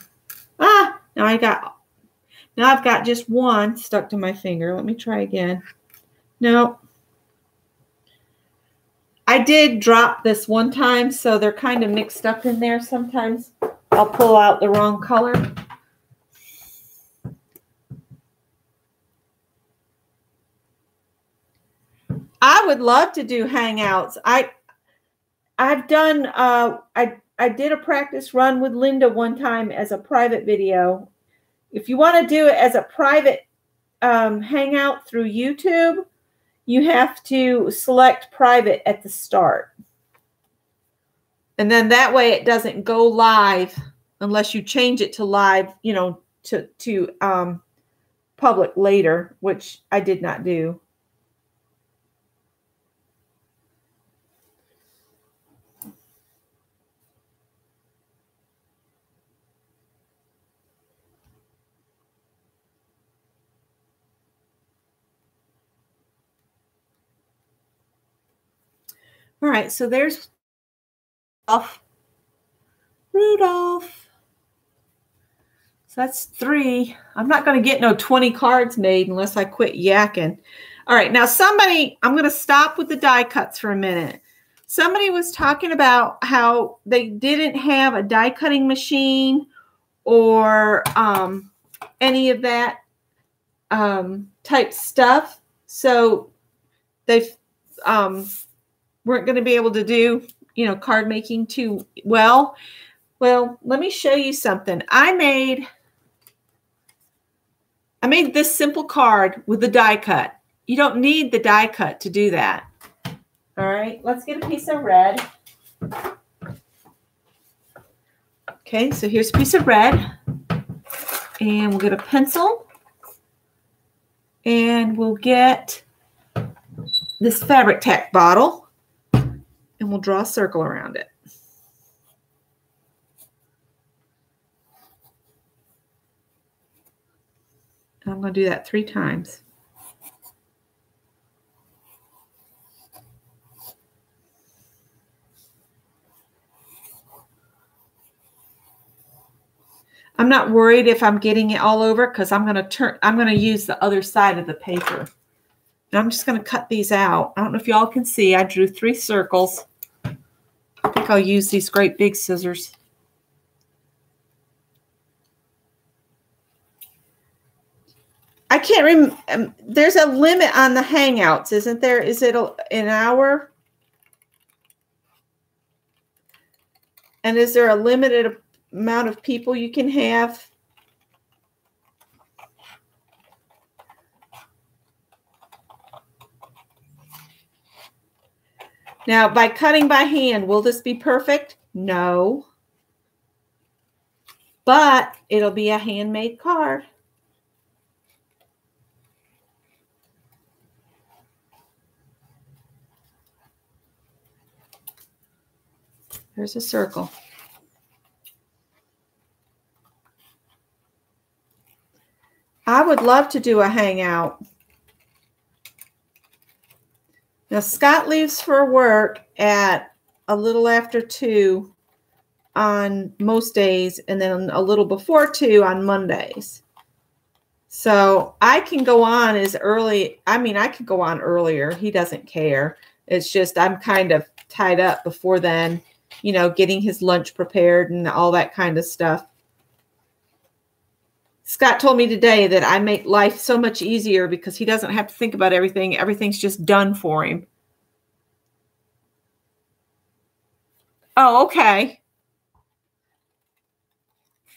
Ah, now I've got just 1 stuck to my finger. Let me try again. No. I did drop this one time, so they're kind of mixed up in there sometimes. I'll pull out the wrong color. I would love to do Hangouts. I've done I did a practice run with Linda one time as a private video. If you want to do it as a private Hangout through YouTube, you have to select private at the start. And then that way it doesn't go live unless you change it to live, to public later, which I did not do. All right, so there's Rudolph. So that's 3. I'm not going to get no 20 cards made unless I quit yakking. All right, now I'm going to stop with the die cuts for a minute. Somebody was talking about how they didn't have a die cutting machine or any of that type stuff. So they weren't going to be able to do, card making too well. Well, let me show you something. I made this simple card with the die cut. You don't need the die cut to do that. All right, let's get a piece of red. Okay, so here's a piece of red. And we'll get a pencil. And we'll get this fabric tack bottle. And we'll draw a circle around it. I'm going to do that 3 times. I'm not worried if I'm getting it all over because I'm going to use the other side of the paper. And I'm just going to cut these out. I don't know if y'all can see. I drew 3 circles. I think I'll use these great big scissors. I can't remember. There's a limit on the Hangouts, isn't there? Is it an hour? And is there a limited amount of people you can have? Now, by cutting by hand, will this be perfect? No. But it'll be a handmade card. There's a circle. I would love to do a hangout. Now, Scott leaves for work at a little after 2 on most days, and then a little before 2 on Mondays. So I can go on as early. I mean, I could go on earlier. He doesn't care. It's just I'm kind of tied up before then, getting his lunch prepared and all that kind of stuff. Scott told me today that I make life so much easier because he doesn't have to think about everything. Everything's just done for him. Oh, okay.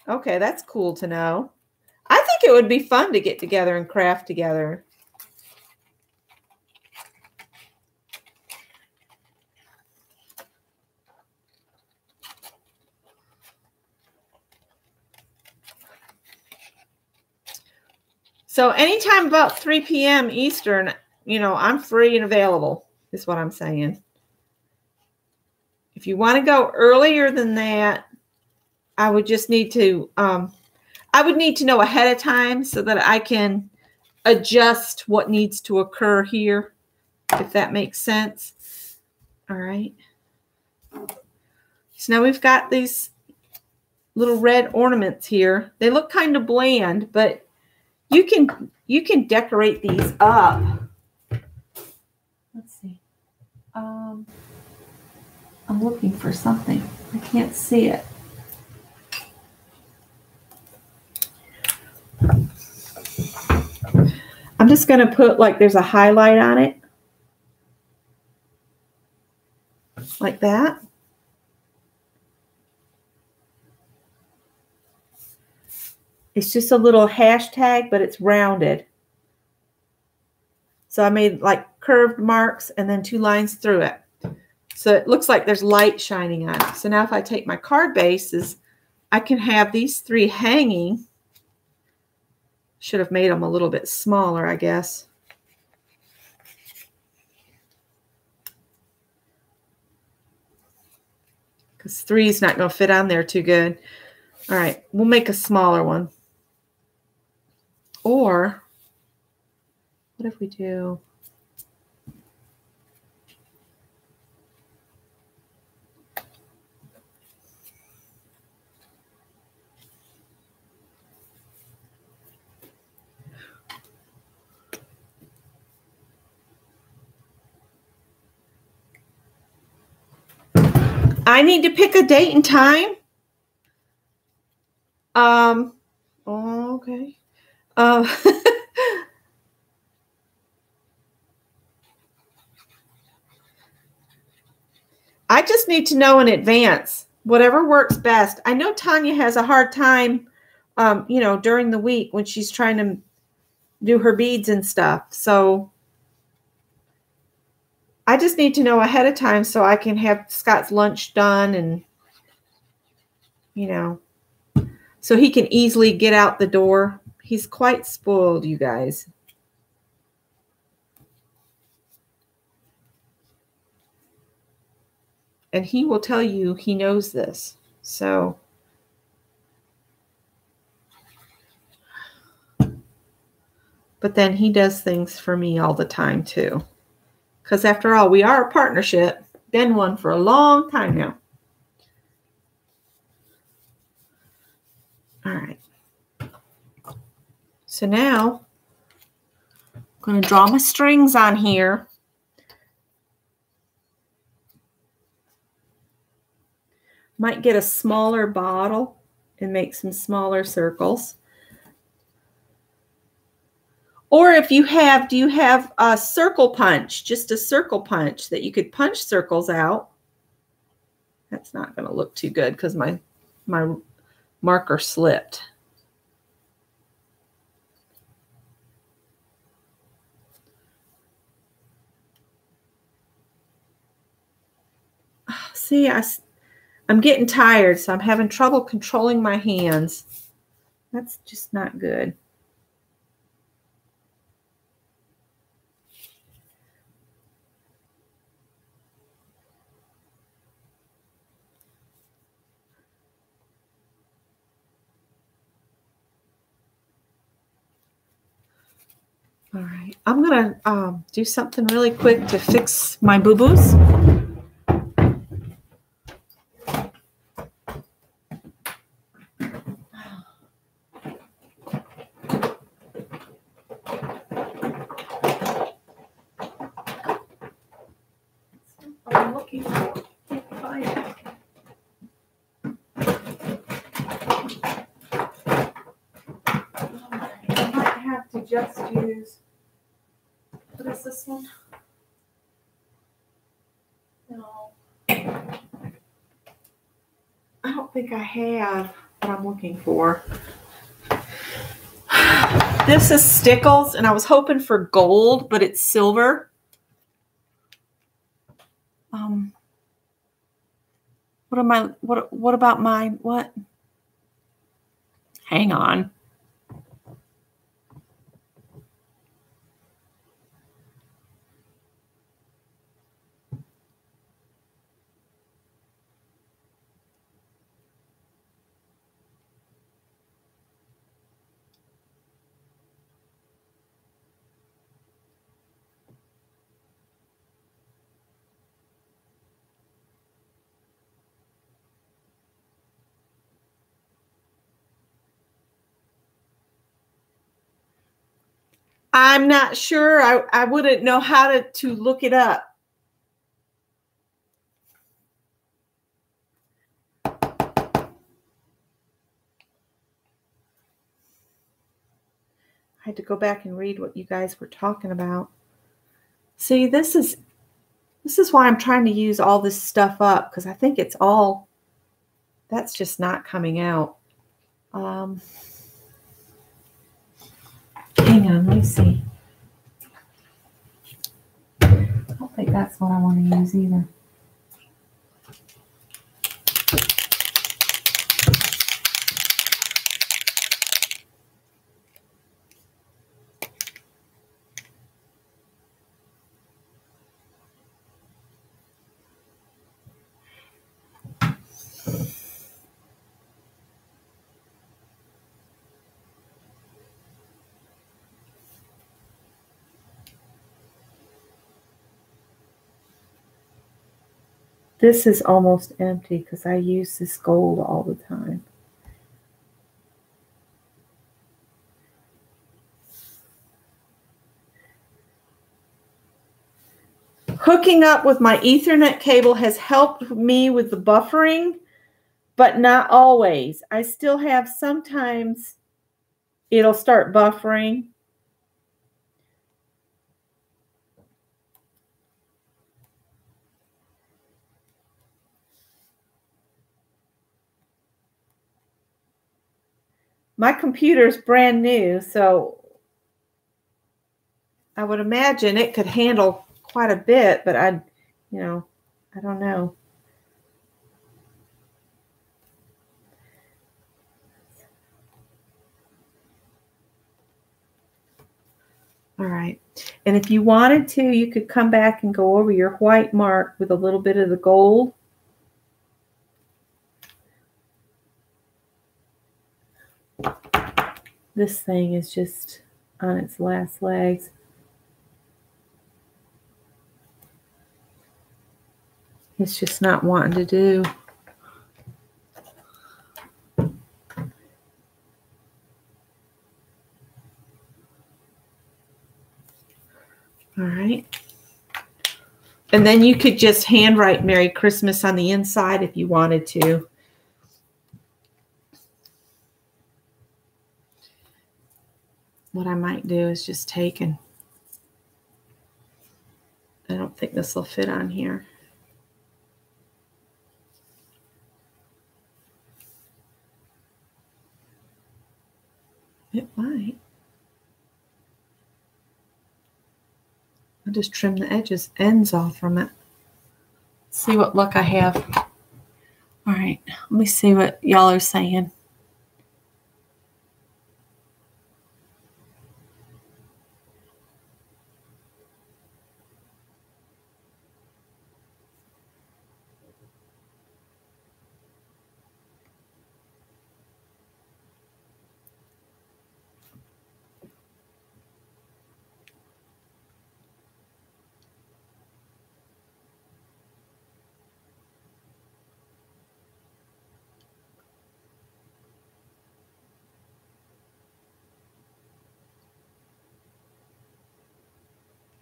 Okay, that's cool to know. I think it would be fun to get together and craft together. So anytime about 3 p.m. Eastern, I'm free and available, is what I'm saying. If you want to go earlier than that, I would just need to, I would need to know ahead of time so that I can adjust what needs to occur here, if that makes sense. All right. So now we've got these little red ornaments here. They look kind of bland, but you can decorate these up. Let's see. I'm looking for something. I can't see it. I'm just going to put like there's a highlight on it. Like that. It's just a little hashtag, but it's rounded. So I made like curved marks and then 2 lines through it. So it looks like there's light shining on it. So now if I take my card bases, I can have these 3 hanging. Should have made them a little bit smaller, I guess. Because 3 is not going to fit on there too good. All right, we'll make a smaller one. Or, what if we do? I need to pick a date and time. Okay. I just need to know in advance, whatever works best. I know Tanya has a hard time, during the week when she's trying to do her beads and stuff. So I just need to know ahead of time so I can have Scott's lunch done and, so he can easily get out the door. He's quite spoiled, you guys. And he will tell you he knows this. So, but then he does things for me all the time too. Because after all, we are a partnership. Been one for a long time now. All right. So now I'm going to draw my strings on here. Might get a smaller bottle and make some smaller circles. Or if you have, do you have a circle punch, just a circle punch that you could punch circles out? That's not going to look too good because my marker slipped. See, I'm getting tired, so I'm having trouble controlling my hands. That's just not good. All right, I'm going to do something really quick to fix my boo-boos. I'm looking for. Can't find it. I might have to just use. What is this one? No. I don't think I have what I'm looking for. This is Stickles, and I was hoping for gold, but it's silver. What about mine? What? Hang on. I'm not sure. I wouldn't know how to look it up. I had to go back and read what you guys were talking about. See, this is why I'm trying to use all this stuff up, because I think it's all, that's just not coming out. Hang on, let me see. I don't think that's what I want to use either. This is almost empty because I use this gold all the time. Hooking up with my Ethernet cable has helped me with the buffering, but not always. I still have sometimes it'll start buffering. My computer's brand new, so I would imagine it could handle quite a bit, but I don't know. All right. And if you wanted to, you could come back and go over your white mark with a little bit of the gold. This thing is just on its last legs. It's just not wanting to do. All right. And then you could just handwrite Merry Christmas on the inside if you wanted to. What I might do is just take and I don't think this will fit on here. It might. I'll just trim the ends off from it. See what luck I have. All right, let me see what y'all are saying.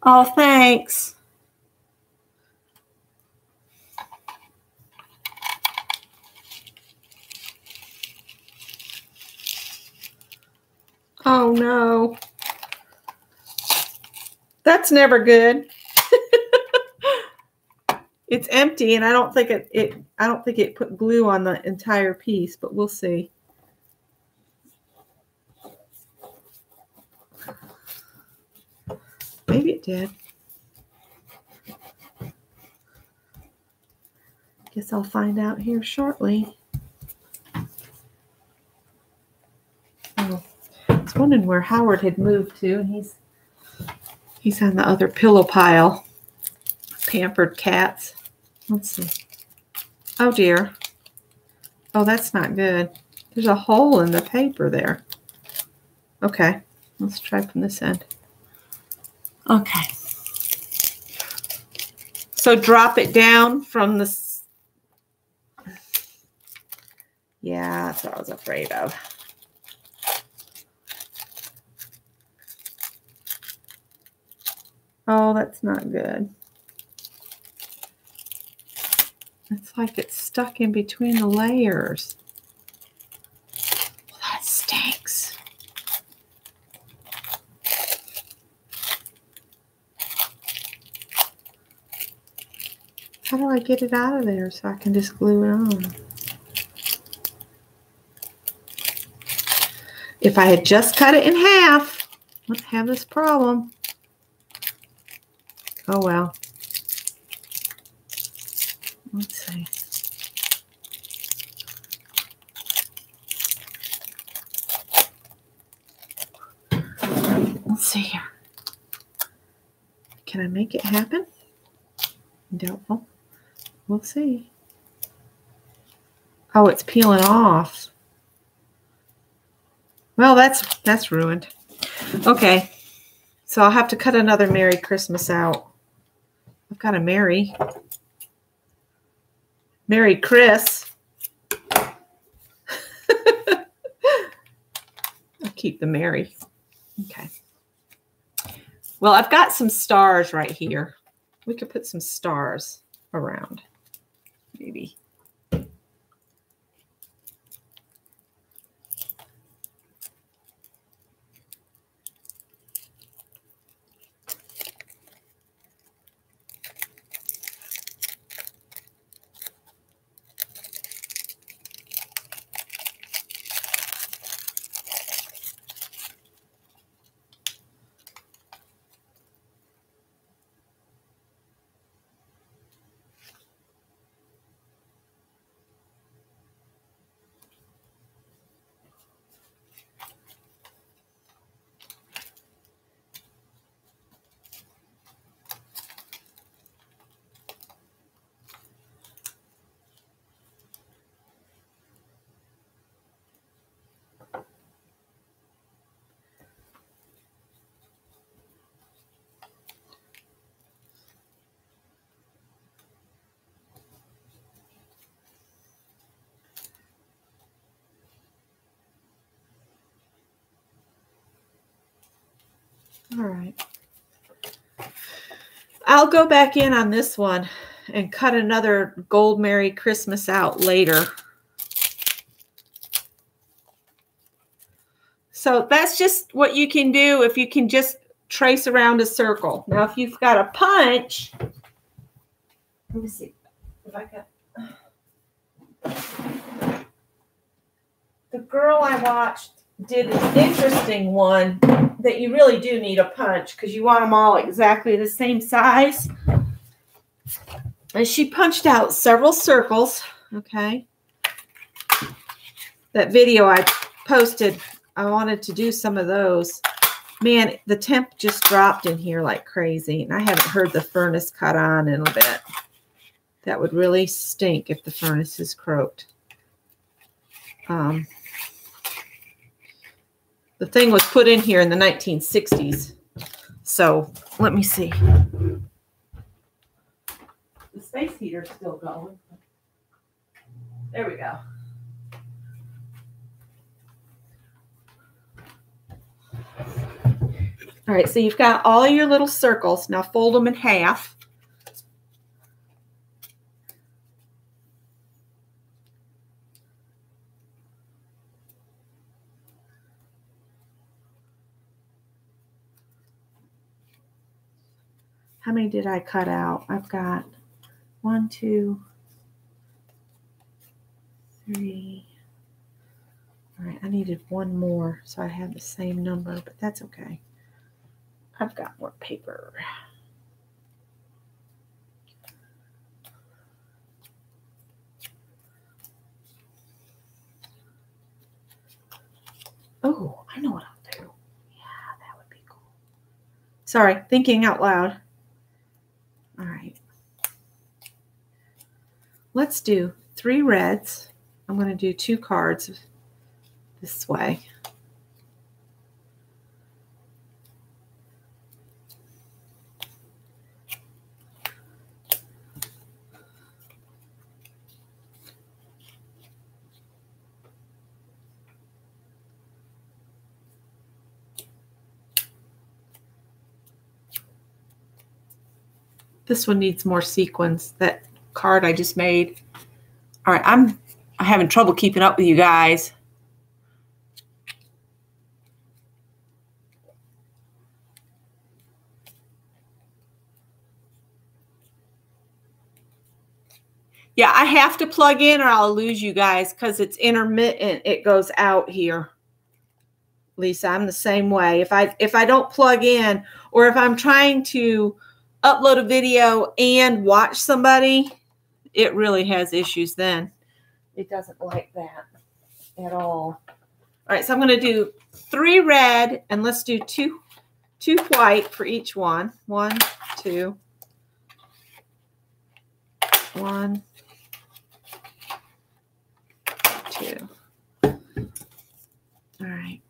Oh, thanks. Oh no. That's never good. It's empty and I don't think it put glue on the entire piece, but we'll see. Maybe it did. Guess I'll find out here shortly. Oh, I was wondering where Howard had moved to, and he's on the other pillow pile. Pampered cats. Let's see. Oh dear. Oh, that's not good. There's a hole in the paper there. Okay, let's try from this end. Okay. So drop it down from the... Yeah, that's what I was afraid of. Oh, that's not good. It's like it's stuck in between the layers. Well, that stinks. How do I get it out of there so I can just glue it on? If I had just cut it in half, I wouldn't have this problem. Oh well. Let's see. Let's see here. Can I make it happen? Doubtful. We'll see. Oh, it's peeling off. Well, that's ruined. Okay. So I'll have to cut another Merry Christmas out. I've got a Merry Chris. I'll keep the Merry. Okay. Well, I've got some stars right here. We could put some stars around, maybe. All right. I'll go back in on this one and cut another Gold Merry Christmas out later. So that's just what you can do if you can just trace around a circle. Now, if you've got a punch, let me see if I got. The girl I watched did an interesting one that you really do need a punch because you want them all exactly the same size. And she punched out several circles, okay? That video I posted, I wanted to do some of those. Man, the temp just dropped in here like crazy, and I haven't heard the furnace cut on in a bit. That would really stink if the furnace is croaked. The thing was put in here in the 1960s. So let me see. The space heater's still going. There we go. All right, so you've got all your little circles. Now fold them in half. How many did I cut out? I've got 1, 2, 3. All right, I needed one more, so I have the same number, but that's okay. I've got more paper. Oh, I know what I'll do. Yeah, that would be cool. Sorry, thinking out loud. All right. Let's do 3 reds. I'm going to do 2 cards this way. This one needs more sequins. That card I just made. All right, I'm having trouble keeping up with you guys. Yeah, I have to plug in or I'll lose you guys because it's intermittent. It goes out here. Lisa, I'm the same way. If I don't plug in or if I'm trying to upload a video and watch somebody, it really has issues then. It doesn't like that at all. All right, so I'm going to do 3 red and let's do two white for each one. 1, 2, 1, 2. All right.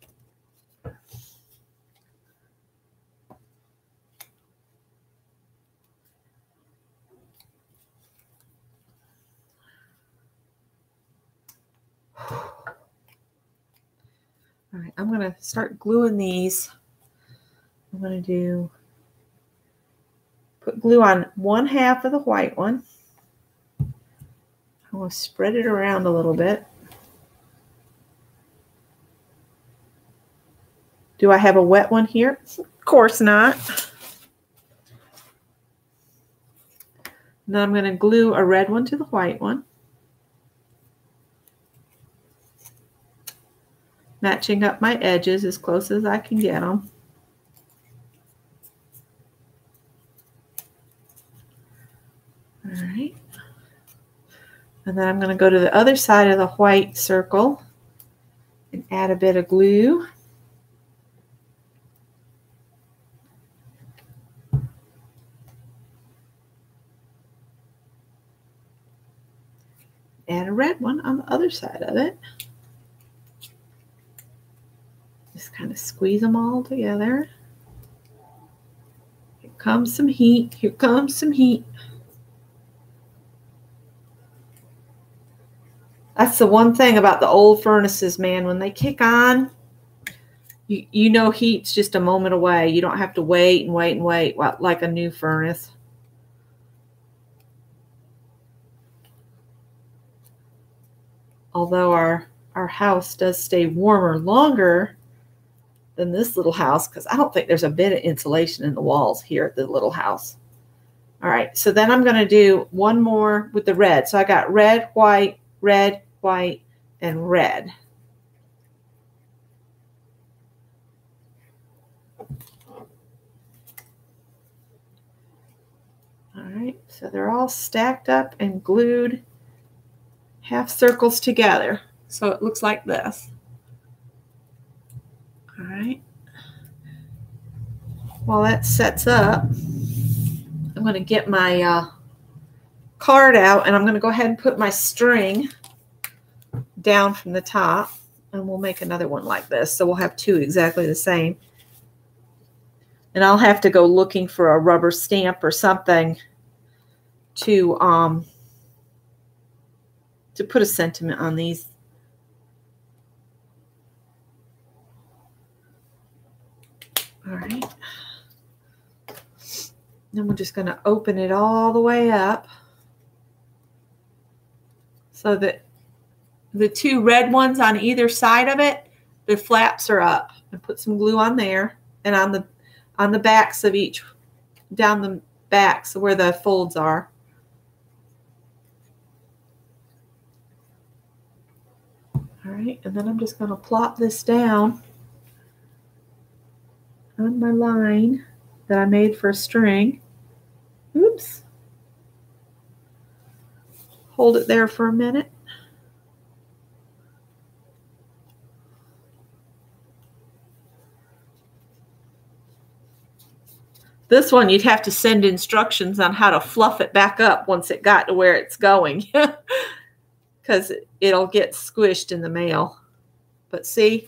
All right, I'm going to start gluing these. I'm going to Put glue on one half of the white one. I'm going to spread it around a little bit. Do I have a wet one here? Of course not. Then I'm going to glue a red one to the white one. Matching up my edges as close as I can get them. All right. And then I'm going to go to the other side of the white circle and add a bit of glue. Add a red one on the other side of it. Just kind of squeeze them all together. Here comes some heat. Here comes some heat. That's the one thing about the old furnaces, man. When they kick on, you know heat's just a moment away. You don't have to wait and wait and wait like a new furnace. Although our house does stay warmer longer than this little house, because I don't think there's a bit of insulation in the walls here at the little house. All right, so then I'm going to do one more with the red. So I got red, white, and red. All right, so they're all stacked up and glued half circles together. So it looks like this. All right. While that sets up, I'm going to get my card out, and I'm going to go ahead and put my string down from the top, and we'll make another one like this. So we'll have two exactly the same. And I'll have to go looking for a rubber stamp or something to put a sentiment on these. All right. Then we're just going to open it all the way up so that the two red ones on either side of it, the flaps are up. And put some glue on there and on the backs of each, down the backs where the folds are. All right, and then I'm just going to plop this down on my line that I made for a string. Oops. Hold it there for a minute. This one, you'd have to send instructions on how to fluff it back up once it got to where it's going, because it'll get squished in the mail. But see,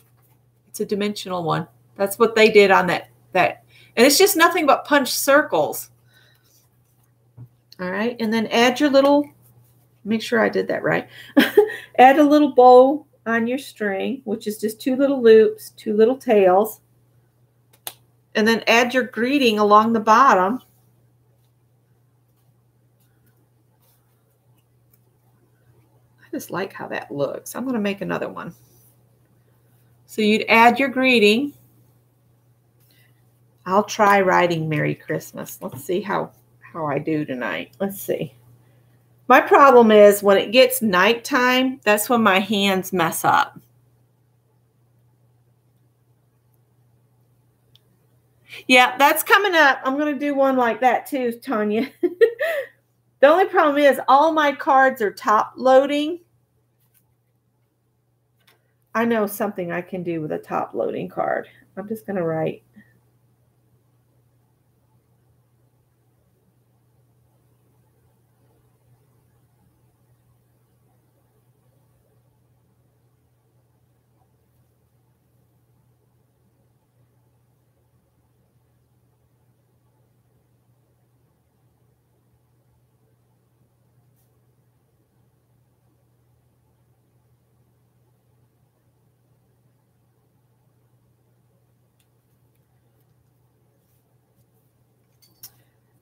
it's a dimensional one. That's what they did on that. And it's just nothing but punch circles. All right, and then add your little, make sure I did that right. Add a little bow on your string, which is just two little loops, two little tails. And then add your greeting along the bottom. I just like how that looks. I'm going to make another one. So you'd add your greeting. I'll try writing Merry Christmas. Let's see how I do tonight. Let's see. My problem is when it gets nighttime, that's when my hands mess up. Yeah, that's coming up. I'm going to do one like that too, Tanya. The only problem is all my cards are top loading. I know something I can do with a top loading card. I'm just going to write.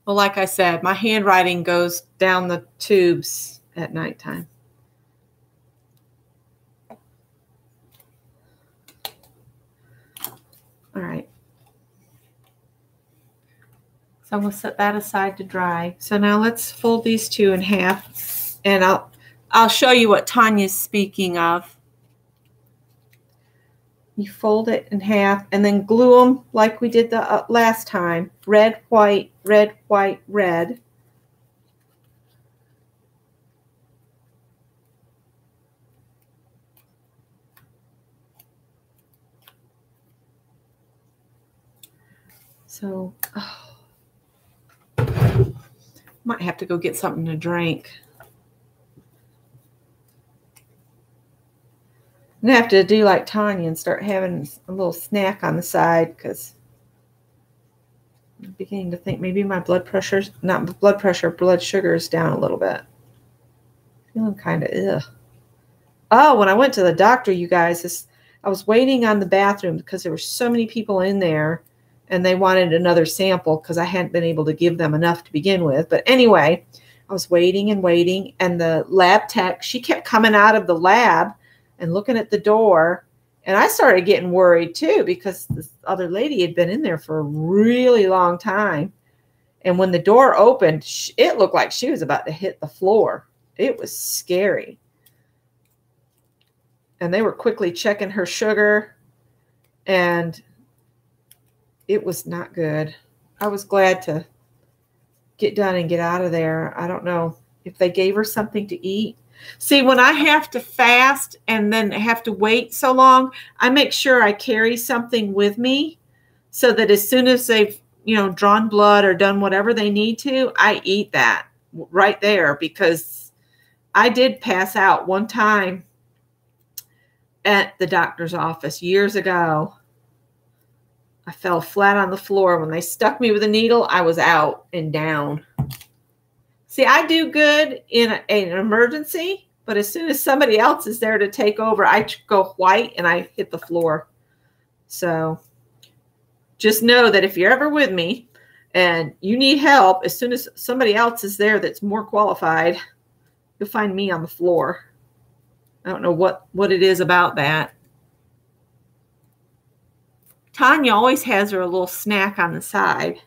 Well, like I said, my handwriting goes down the tubes at nighttime. All right. So I'm going to set that aside to dry. So now let's fold these two in half, and I'll show you what Tanya's speaking of. You fold it in half and then glue them like we did the last time. Red, white, red, white, red. So, might have to go get something to drink. I'm going to have to do like Tanya and start having a little snack on the side, because I'm beginning to think maybe my blood pressure's, not blood pressure, blood sugar is down a little bit. Feeling kind of ugh. Oh, when I went to the doctor, you guys, I was waiting on the bathroom because there were so many people in there and they wanted another sample because I hadn't been able to give them enough to begin with. But anyway, I was waiting and waiting, and the lab tech, she kept coming out of the lab and looking at the door. And I started getting worried too, because this other lady had been in there for a really long time. And when the door opened, it looked like she was about to hit the floor. It was scary. And they were quickly checking her sugar, and it was not good. I was glad to get done and get out of there. I don't know if they gave her something to eat. See, when I have to fast and then have to wait so long, I make sure I carry something with me so that as soon as they've, drawn blood or done whatever they need to, I eat that right there, because I did pass out one time at the doctor's office years ago. I fell flat on the floor. When they stuck me with a needle, I was out and down. See, I do good in an emergency, but as soon as somebody else is there to take over, I go white and I hit the floor. So just know that if you're ever with me and you need help, as soon as somebody else is there that's more qualified, you'll find me on the floor. I don't know what it is about that. Tanya always has her a little snack on the side.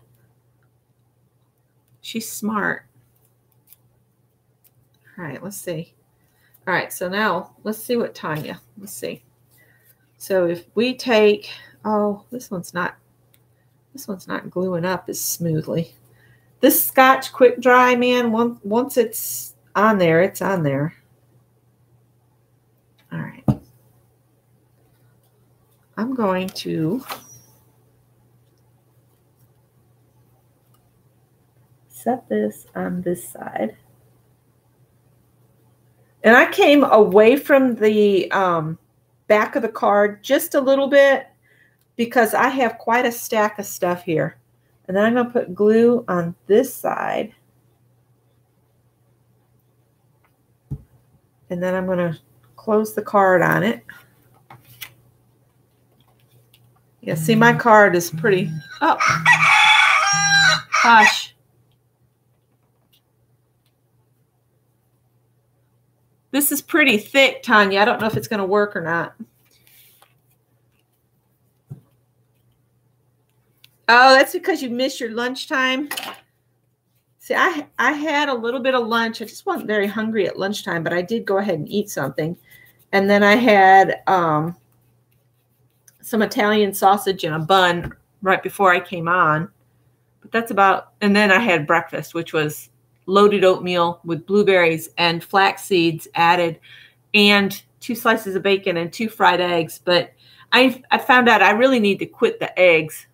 She's smart. All right, let's see. All right, so now let's see what Tanya, let's see. So if we take, oh, this one's not gluing up as smoothly. This Scotch Quick Dry, man, once it's on there, it's on there. All right. I'm going to set this on this side. And I came away from the back of the card just a little bit because I have quite a stack of stuff here. And then I'm going to put glue on this side. And then I'm going to close the card on it. Yeah, see, my card is pretty, oh, hush. This is pretty thick, Tanya. I don't know if it's going to work or not. Oh, that's because you missed your lunchtime. See, I had a little bit of lunch. I just wasn't very hungry at lunchtime, but I did go ahead and eat something. And then I had some Italian sausage and a bun right before I came on. But that's about, and then I had breakfast, which was loaded oatmeal with blueberries and flax seeds added, and 2 slices of bacon and 2 fried eggs. But I found out I really need to quit the eggs.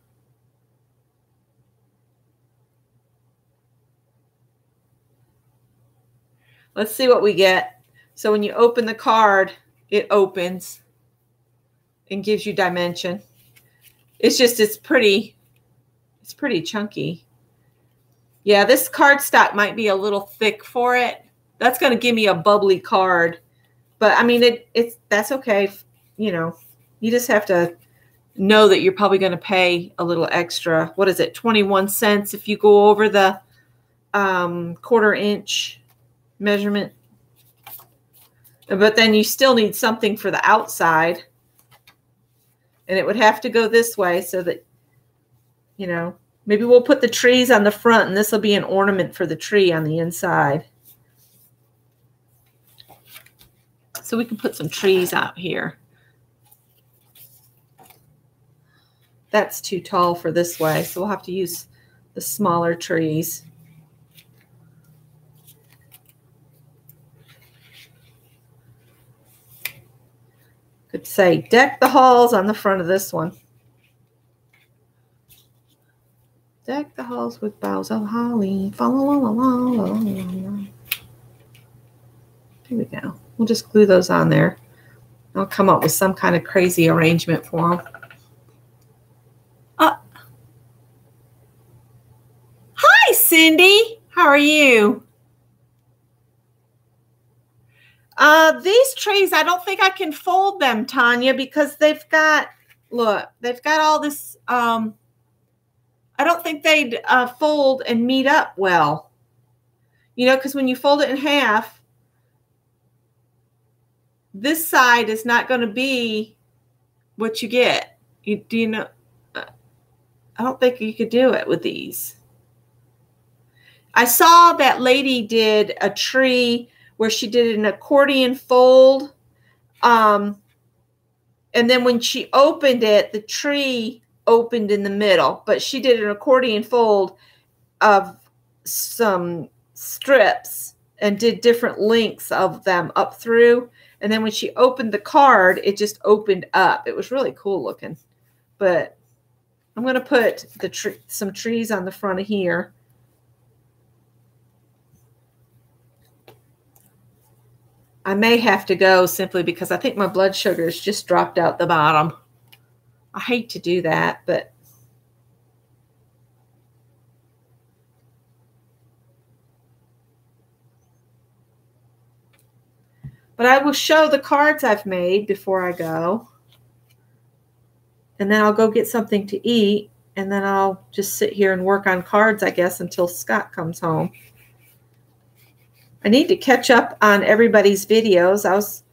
Let's see what we get. So when you open the card, it opens and gives you dimension. It's just, it's pretty chunky. Yeah, this cardstock might be a little thick for it. That's going to give me a bubbly card. But I mean, that's okay. You just have to know that you're probably going to pay a little extra. What is it? 21 cents if you go over the 1/4 inch measurement. But then you still need something for the outside. And it would have to go this way so that, you know, maybe we'll put the trees on the front and this will be an ornament for the tree on the inside. So we can put some trees out here. That's too tall for this way, so we'll have to use the smaller trees. Could say, deck the halls on the front of this one. Deck the halls with boughs of holly. Here we go. We'll just glue those on there. I'll come up with some kind of crazy arrangement for them. Hi, Cindy. How are you? These trees, I don't think I can fold them, Tanya, because they've got, look, they've got all this, I don't think they'd fold and meet up well. You know, because when you fold it in half, this side is not going to be what you get. Do you know? I don't think you could do it with these. I saw that lady did a tree where she did an accordion fold. And then when she opened it, the tree opened in the middle. But she did an accordion fold of some strips and did different lengths of them up through. And then when she opened the card, it just opened up. It was really cool looking. But I'm going to put some trees on the front of here. I may have to go simply because I think my blood sugar's just dropped out the bottom. I hate to do that, but I will show the cards I've made before I go. And then I'll go get something to eat. And then I'll just sit here and work on cards, I guess, until Scott comes home. I need to catch up on everybody's videos. I was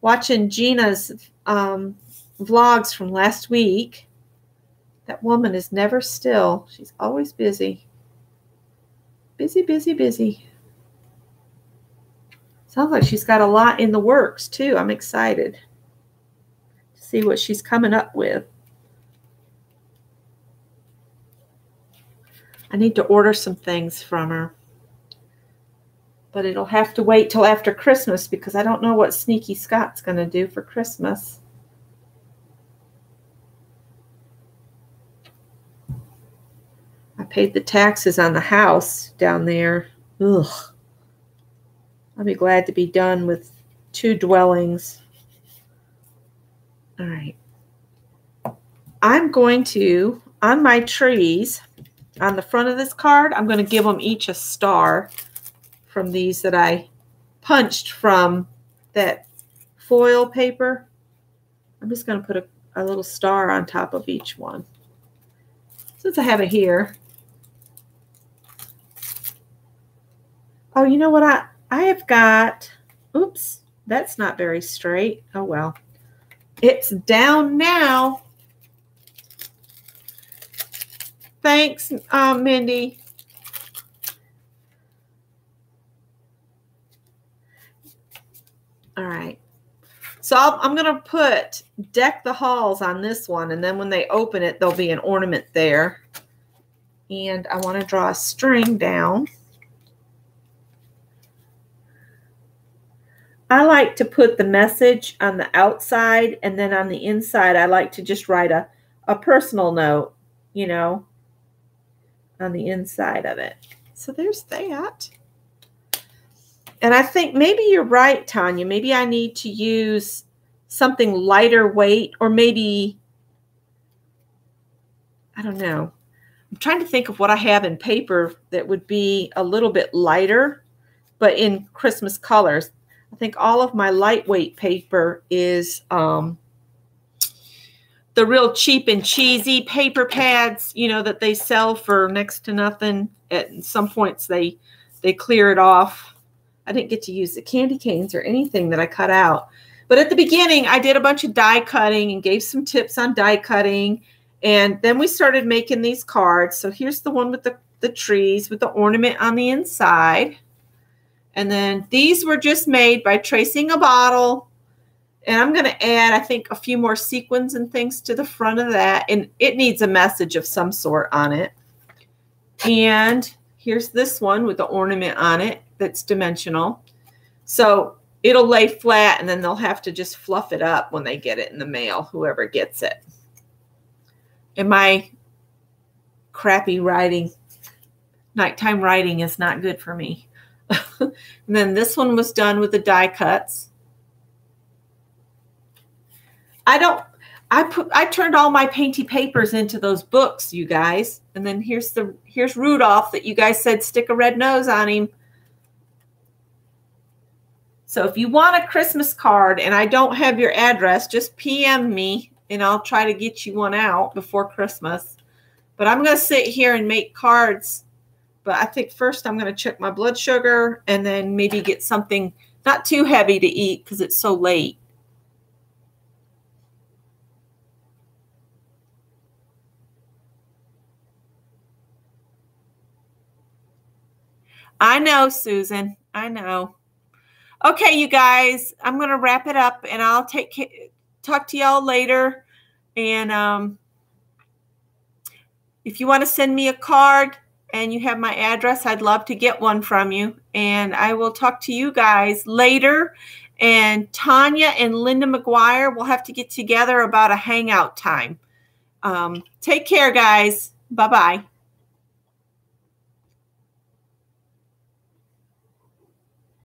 watching Gina's vlogs from last week. That woman is never still. She's always busy. Busy, busy, busy. Sounds like she's got a lot in the works, too. I'm excited to see what she's coming up with. I need to order some things from her. But it'll have to wait till after Christmas because I don't know what Sneaky Scott's going to do for Christmas. I paid the taxes on the house down there. Ugh. I'll be glad to be done with 2 dwellings. All right. I'm going to, on my trees, on the front of this card, I'm going to give them each a star from these that I punched from that foil paper. I'm just going to put a little star on top of each one. Since I have it here. Oh, you know what? I have got, oops, that's not very straight. Oh, well. It's down now. Thanks, Mindy. All right. So I'm going to put deck the halls on this one. And then when they open it, there'll be an ornament there. And I want to draw a string down. I like to put the message on the outside. And then on the inside, I like to just write a personal note, you know, on the inside of it. So there's that. And I think maybe you're right, Tanya. Maybe I need to use something lighter weight, or maybe, I don't know. I'm trying to think of what I have in paper that would be a little bit lighter, but in Christmas colors. I think all of my lightweight paper is the real cheap and cheesy paper pads, you know, that they sell for next to nothing. At some points they clear it off. I didn't get to use the candy canes or anything that I cut out. But at the beginning, I did a bunch of die cutting and gave some tips on die cutting. And then we started making these cards. So here's the one with the trees with the ornament on the inside. And then these were just made by tracing a bottle. And I'm going to add, I think, a few more sequins and things to the front of that. And it needs a message of some sort on it. And here's this one with the ornament on it that's dimensional. So it'll lay flat, and then they'll have to just fluff it up when they get it in the mail, whoever gets it. And my crappy writing, nighttime writing is not good for me. And then this one was done with the die cuts. I turned all my painty papers into those books, you guys. And then here's Rudolph that you guys said stick a red nose on him. So if you want a Christmas card and I don't have your address, just PM me and I'll try to get you one out before Christmas. But I'm going to sit here and make cards. But I think first I'm going to check my blood sugar and then maybe get something not too heavy to eat because it's so late. I know, Susan. I know. Okay, you guys, I'm going to wrap it up, and I'll talk to y'all later. And if you want to send me a card and you have my address, I'd love to get one from you. And I will talk to you guys later. And Tanya and Linda McGuire will have to get together about a hangout time. Take care, guys. Bye-bye.